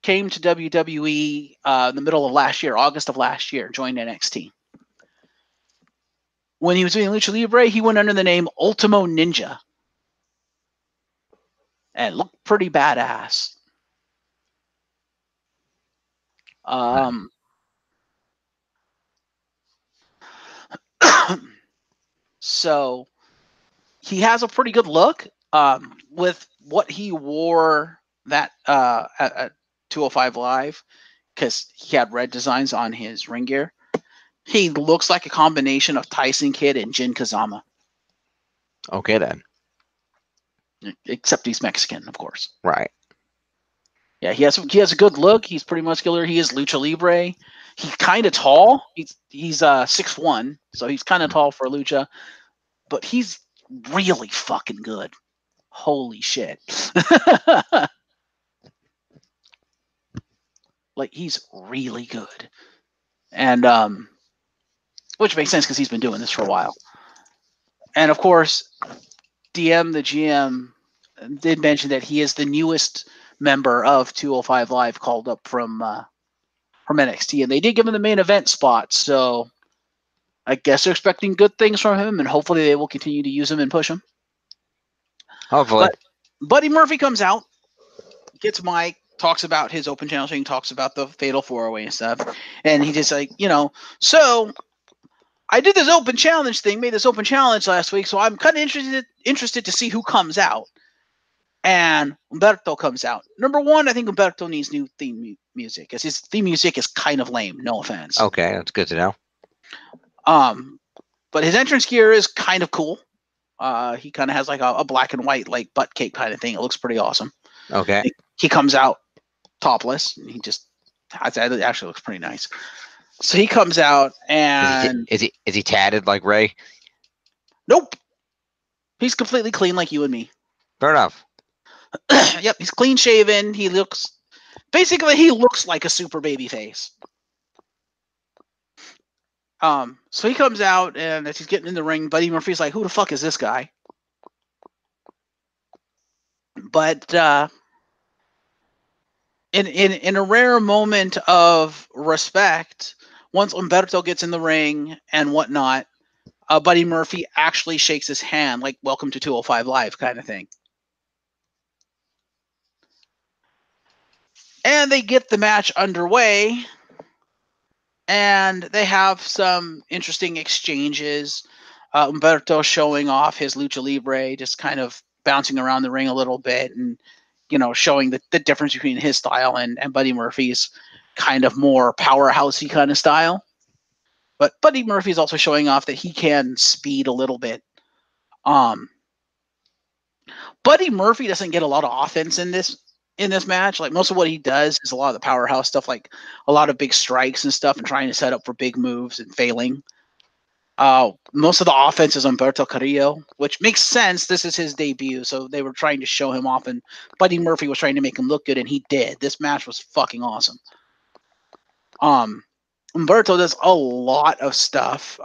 came to WWE in the middle of last year, August of last year, joined NXT. When he was doing Lucha Libre, he went under the name Ultimo Ninja. And looked pretty badass. So he has a pretty good look with what he wore that at 205 Live, because he had red designs on his ring gear. He looks like a combination of Tyson Kidd and Jin Kazama. Okay, then. Except he's Mexican, of course. Right. Yeah, he has a good look. He's pretty muscular. He is lucha libre. He's kind of tall. He's 6'1", so he's kind of tall for lucha, but he's really fucking good. Holy shit. Like, he's really good. And which makes sense because he's been doing this for a while. And of course, DM, the GM, did mention that he is the newest member of 205 Live, called up from NXT, and they did give him the main event spot. So I guess they're expecting good things from him, and hopefully they will continue to use him and push him. Hopefully. But Buddy Murphy comes out, gets Mike, talks about his open challenging, talks about the Fatal 4-Way and stuff, and he just like, so I did this open challenge thing, made this open challenge last week, so I'm kind of interested to see who comes out. And Humberto comes out. Number one, I think Humberto needs new theme music, because his theme music is kind of lame. No offense. Okay, that's good to know. But his entrance gear is kind of cool. He kind of has like a black and white like butt cake kind of thing. It looks pretty awesome. Okay. He comes out topless. And it actually looks pretty nice. So he comes out, and is he tatted like Ray? Nope. He's completely clean like you and me. Fair enough. Yep, he's clean shaven. He looks like a super baby face. So he comes out, and as he's getting in the ring, Buddy Murphy's like, "Who the fuck is this guy?" But in a rare moment of respect, once Humberto gets in the ring and whatnot, Buddy Murphy actually shakes his hand, like "Welcome to 205 Live" kind of thing. And they get the match underway, and they have some interesting exchanges. Humberto showing off his lucha libre, just kind of bouncing around the ring a little bit, and showing the difference between his style and Buddy Murphy's kind of more powerhousey kind of style. But Buddy Murphy's also showing off that he can speed a little bit. Buddy Murphy doesn't get a lot of offense in this match. Like, most of what he does is a lot of the powerhouse stuff, like a lot of big strikes and stuff, and trying to set up for big moves and failing. Most of the offense is Humberto Carrillo, which makes sense. This is his debut, so they were trying to show him off, and Buddy Murphy was trying to make him look good, and he did. This match was fucking awesome. Humberto does a lot of stuff.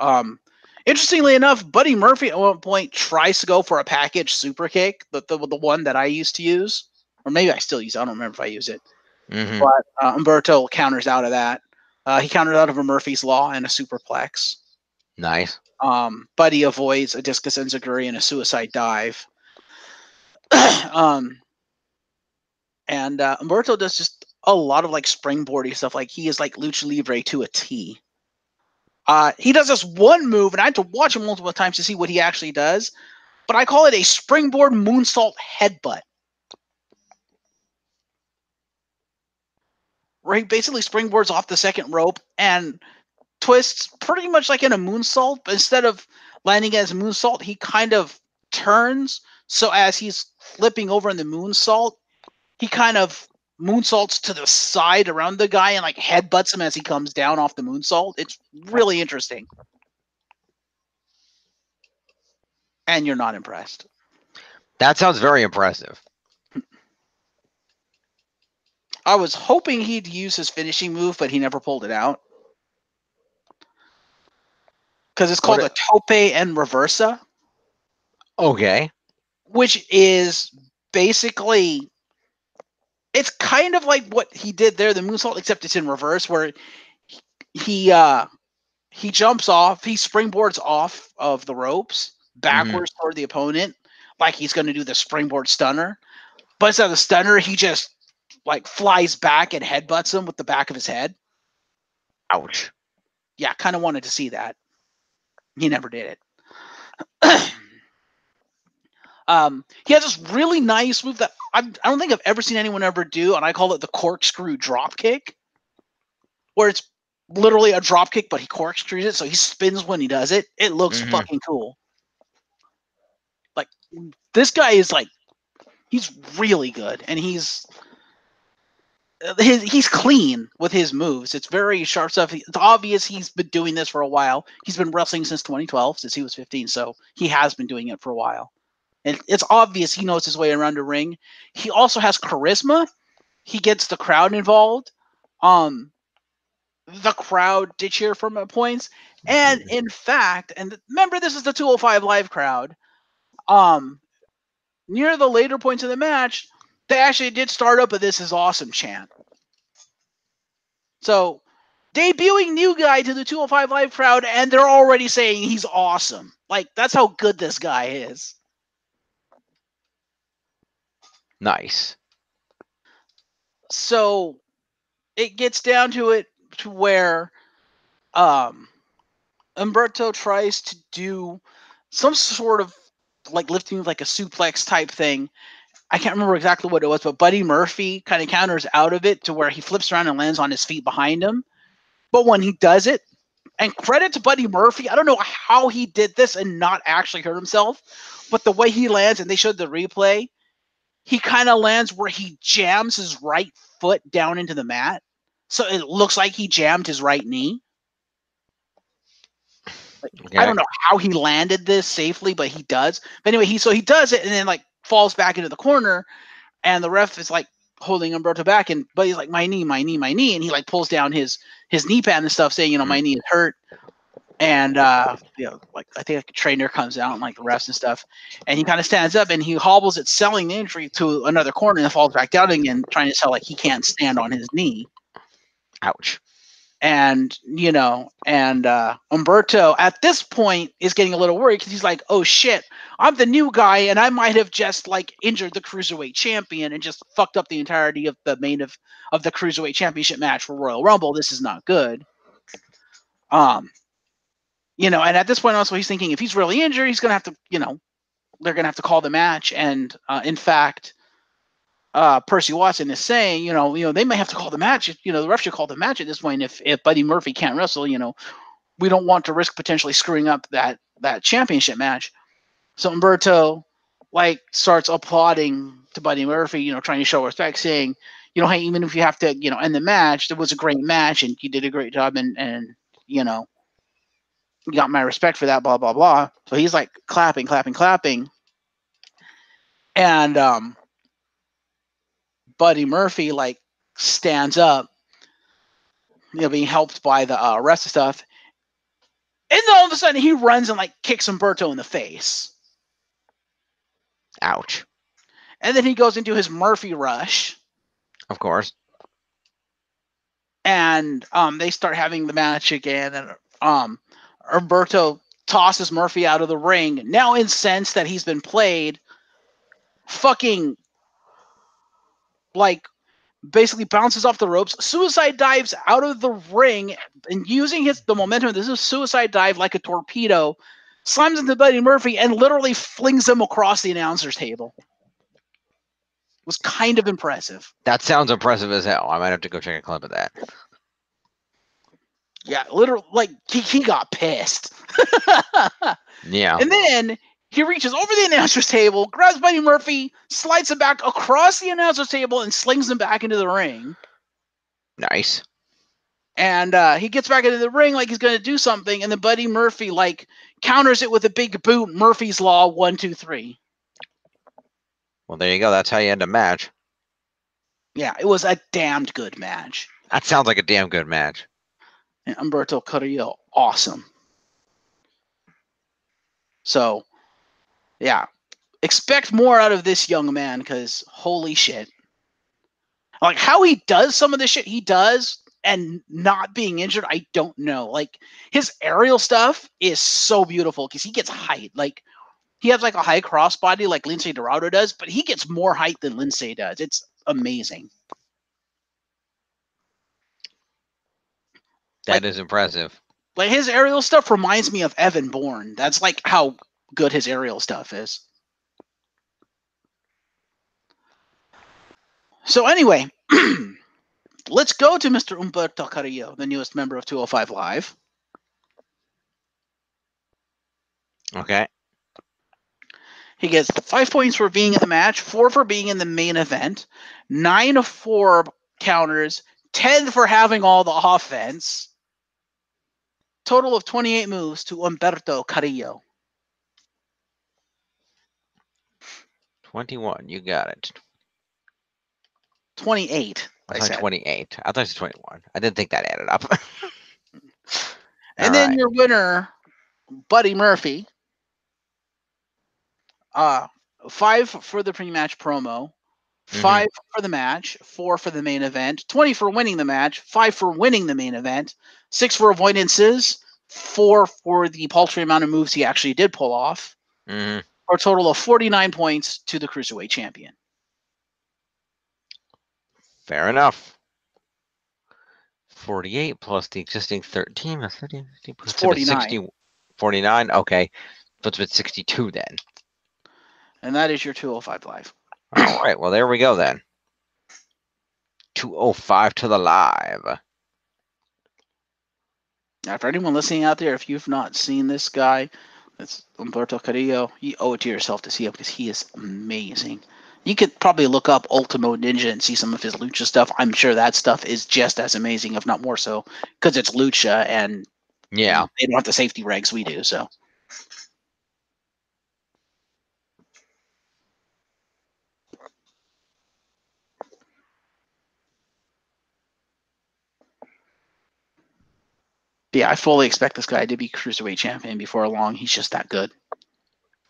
Interestingly enough, Buddy Murphy at one point tries to go for a package super kick, the one that I used to use, or maybe I still use it. I don't remember if I use it. Mm-hmm. But Humberto counters out of that. He countered out of a Murphy's Law and a superplex. Nice. Buddy avoids a discus enziguri and a suicide dive. And Humberto does just a lot of like springboardy stuff. Like, he is like lucha libre to a T. He does this one move, and I had to watch him multiple times to see what he actually does, but I call it a springboard moonsault headbutt. Where he basically springboards off the second rope and twists pretty much like in a moonsault, but instead of landing as a moonsault, he kind of turns. So as he's flipping over in the moonsault, he kind of moonsaults to the side around the guy and like headbutts him as he comes down off the moonsault. It's really interesting. And you're not impressed. That sounds very impressive. I was hoping he'd use his finishing move, but he never pulled it out. Because it's called a tope and reversa. Okay. Which is basically, it's kind of like what he did there, the moonsault, except it's in reverse, where he jumps off, he springboards off of the ropes backwards toward the opponent, like he's going to do the springboard stunner. But instead of the stunner, he just like flies back and headbutts him with the back of his head. Ouch. Yeah, kind of wanted to see that. He never did it. He has this really nice move that I don't think I've ever seen anyone ever do, and I call it the corkscrew drop kick, where it's literally a drop kick, but he corkscrews it, so he spins when he does it. It looks fucking cool. Like, this guy is like, he's really good, and he's clean with his moves. It's very sharp stuff. It's obvious he's been doing this for a while. He's been wrestling since 2012, since he was 15, so he has been doing it for a while. And it's obvious he knows his way around a ring. He also has charisma. He gets the crowd involved. The crowd did cheer for him at points. And in fact, and remember, this is the 205 Live crowd. Near the later points of the match, they actually did start up a "This is awesome" chant. So, debuting new guy to the 205 Live crowd, and they're already saying he's awesome. Like, that's how good this guy is. Nice. So, it gets down to it to where Humberto tries to do some sort of like lifting like a suplex type thing. I can't remember exactly what it was, but Buddy Murphy kind of counters out of it to where he flips around and lands on his feet behind him. But when he does it, and credit to Buddy Murphy, I don't know how he did this and not actually hurt himself, but the way he lands, and they showed the replay, he kind of lands where he jams his right foot down into the mat. So it looks like he jammed his right knee. Okay. I don't know how he landed this safely, but he does. But anyway, he does it and then like falls back into the corner, and the ref is like holding Humberto back, and but he's like, my knee, and he like pulls down his knee pad and stuff, saying, my knee is hurt. And like I think a trainer comes out and like the refs and stuff, and he kind of stands up and he hobbles it, selling the injury to another corner, and falls back down again, trying to sell like he can't stand on his knee. Ouch. And Humberto at this point is getting a little worried because he's like, oh shit, I'm the new guy and I might have just like injured the cruiserweight champion and just fucked up the entirety of the main of the cruiserweight championship match for Royal Rumble. This is not good. And at this point also he's thinking if he's really injured, he's gonna have to, they're gonna have to call the match. And in fact, Percy Watson is saying, they may have to call the match. The ref should call the match at this point if Buddy Murphy can't wrestle. We don't want to risk potentially screwing up that championship match. So Humberto like starts applauding to Buddy Murphy, trying to show respect, saying, hey, even if you have to, end the match, it was a great match and you did a great job, and you got my respect for that, blah blah blah. So he's like clapping, and Buddy Murphy like stands up, being helped by the rest of stuff, and then all of a sudden he runs and like kicks Humberto in the face. Ouch. And then he goes into his Murphy rush. Of course. And they start having the match again, and Humberto tosses Murphy out of the ring, now incensed that he's been played. Fucking like basically bounces off the ropes, suicide dives out of the ring, and using the momentum, this is a suicide dive like a torpedo, slams into Buddy Murphy and literally flings him across the announcer's table. It was kind of impressive. That sounds impressive as hell. I might have to go check a clip of that. Yeah, literally, like he got pissed. Yeah. And then he reaches over the announcer's table, grabs Buddy Murphy, slides him back across the announcer's table, and slings him back into the ring. Nice. And he gets back into the ring like he's going to do something, and then Buddy Murphy like counters it with a big boot. Murphy's Law, 1, 2, 3. Well, there you go. That's how you end a match. Yeah, it was a damned good match. That sounds like a damn good match. And Humberto Carrillo, awesome. So, yeah, expect more out of this young man, because holy shit. Like, how he does some of the shit he does and not being injured, I don't know. Like, his aerial stuff is so beautiful because he gets height. Like, he has like a high crossbody like Lince Dorado does, but he gets more height than Lince does. It's amazing. That is impressive. Like, his aerial stuff reminds me of Evan Bourne. That's like how good his aerial stuff is. So anyway, let's go to Mr. Humberto Carrillo, the newest member of 205 Live. Okay. He gets 5 points for being in the match, 4 for being in the main event, 9 for counters, 10 for having all the offense. Total of 28 moves to Humberto Carrillo. 21. You got it. 28. I said 28. I thought it was 21. I didn't think that added up. And then your winner, Buddy Murphy. 5 for the pre-match promo, 5 for the match, 4 for the main event, 20 for winning the match, 5 for winning the main event, 6 for avoidances, 4 for the paltry amount of moves he actually did pull off, for a total of 49 points to the Cruiserweight champion. Fair enough. 48 plus the existing 13. 49. 49? Okay. Puts it 62 then. And that is your 205 Live. All right. Well, there we go then. 205 to the live. Now, for anyone listening out there, if you've not seen this guy, it's Humberto Carrillo, you owe it to yourself to see him because he is amazing. You could probably look up Ultimo Ninja and see some of his lucha stuff. I'm sure that stuff is just as amazing, if not more so, because it's lucha and they don't have the safety regs we do. So. Yeah, I fully expect this guy to be Cruiserweight champion before long. He's just that good.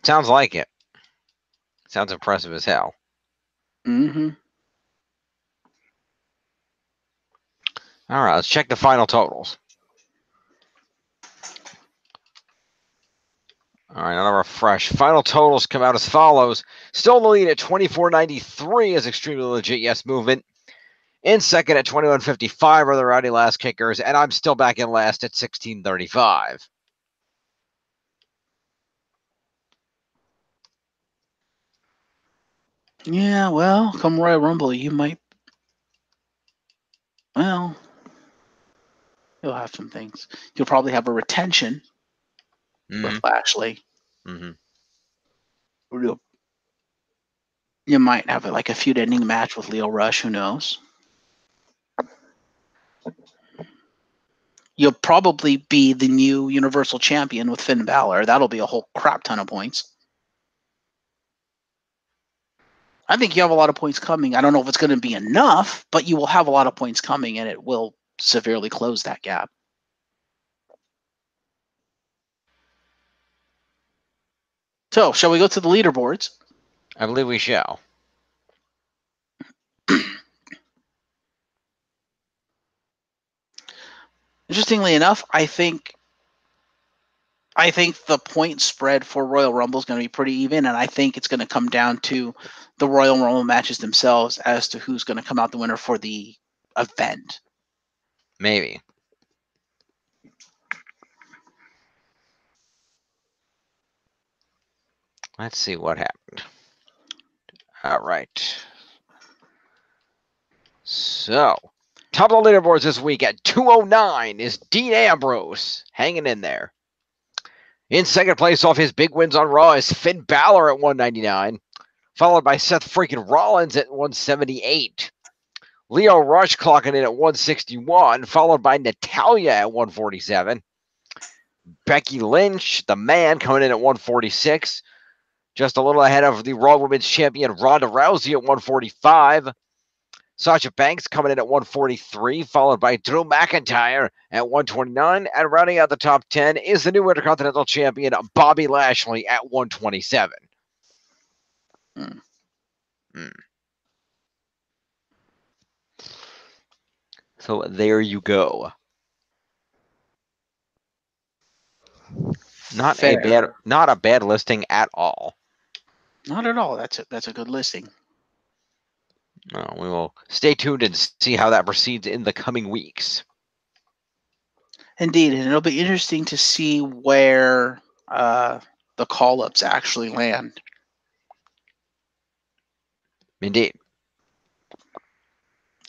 Sounds like it. Sounds impressive as hell. Mm-hmm. All right, let's check the final totals. All right, I'll refresh. Final totals come out as follows. Still in the lead at 24.93 is Extremely Legit Yes Movement. In second at 21.55 are the Rowdy Last Kickers, and I'm still back in last at 16.35. Yeah, well, come Royal Rumble, you might. Well, you'll have some things. You'll probably have a retention with Lashley. You might have like a feud-ending match with Lio Rush. Who knows? You'll probably be the new Universal Champion with Finn Balor. That'll be a whole crap ton of points. I think you have a lot of points coming. I don't know if it's going to be enough, but you will have a lot of points coming, and it will severely close that gap. So, shall we go to the leaderboards? I believe we shall. Interestingly enough, I think the point spread for Royal Rumble is going to be pretty even, and I think it's going to come down to the Royal Rumble matches themselves as to who's going to come out the winner for the event. Maybe. Let's see what happened. All right. So, top of the leaderboards this week at 209 is Dean Ambrose, hanging in there. In second place off his big wins on Raw is Finn Balor at 199, followed by Seth freaking Rollins at 178. Lio Rush clocking in at 161, followed by Natalya at 147. Becky Lynch, the man, coming in at 146. Just a little ahead of the Raw Women's Champion Ronda Rousey at 145. Sasha Banks coming in at 143, followed by Drew McIntyre at 129. And rounding out the top 10 is the new Intercontinental Champion Bobby Lashley at 127. So there you go. Not a bad listing at all. Not at all. That's a good listing. We will stay tuned and see how that proceeds in the coming weeks. Indeed, and it'll be interesting to see where the call-ups actually land. Indeed.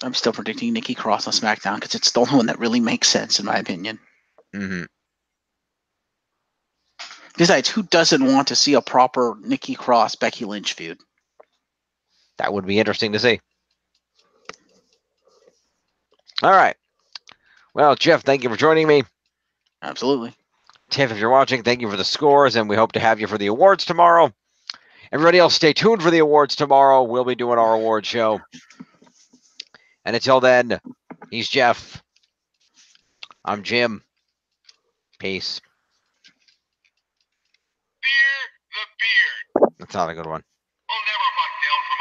I'm still predicting Nikki Cross on SmackDown because it's the only one that really makes sense, in my opinion. Mm-hmm. Besides, who doesn't want to see a proper Nikki Cross Becky Lynch feud? That would be interesting to see. All right. Well, Geoff, thank you for joining me. Absolutely. Tiff, if you're watching, thank you for the scores, and we hope to have you for the awards tomorrow. Everybody else, stay tuned for the awards tomorrow. We'll be doing our award show. And until then, he's Geoff. I'm Jim. Peace. Fear the beard. That's not a good one.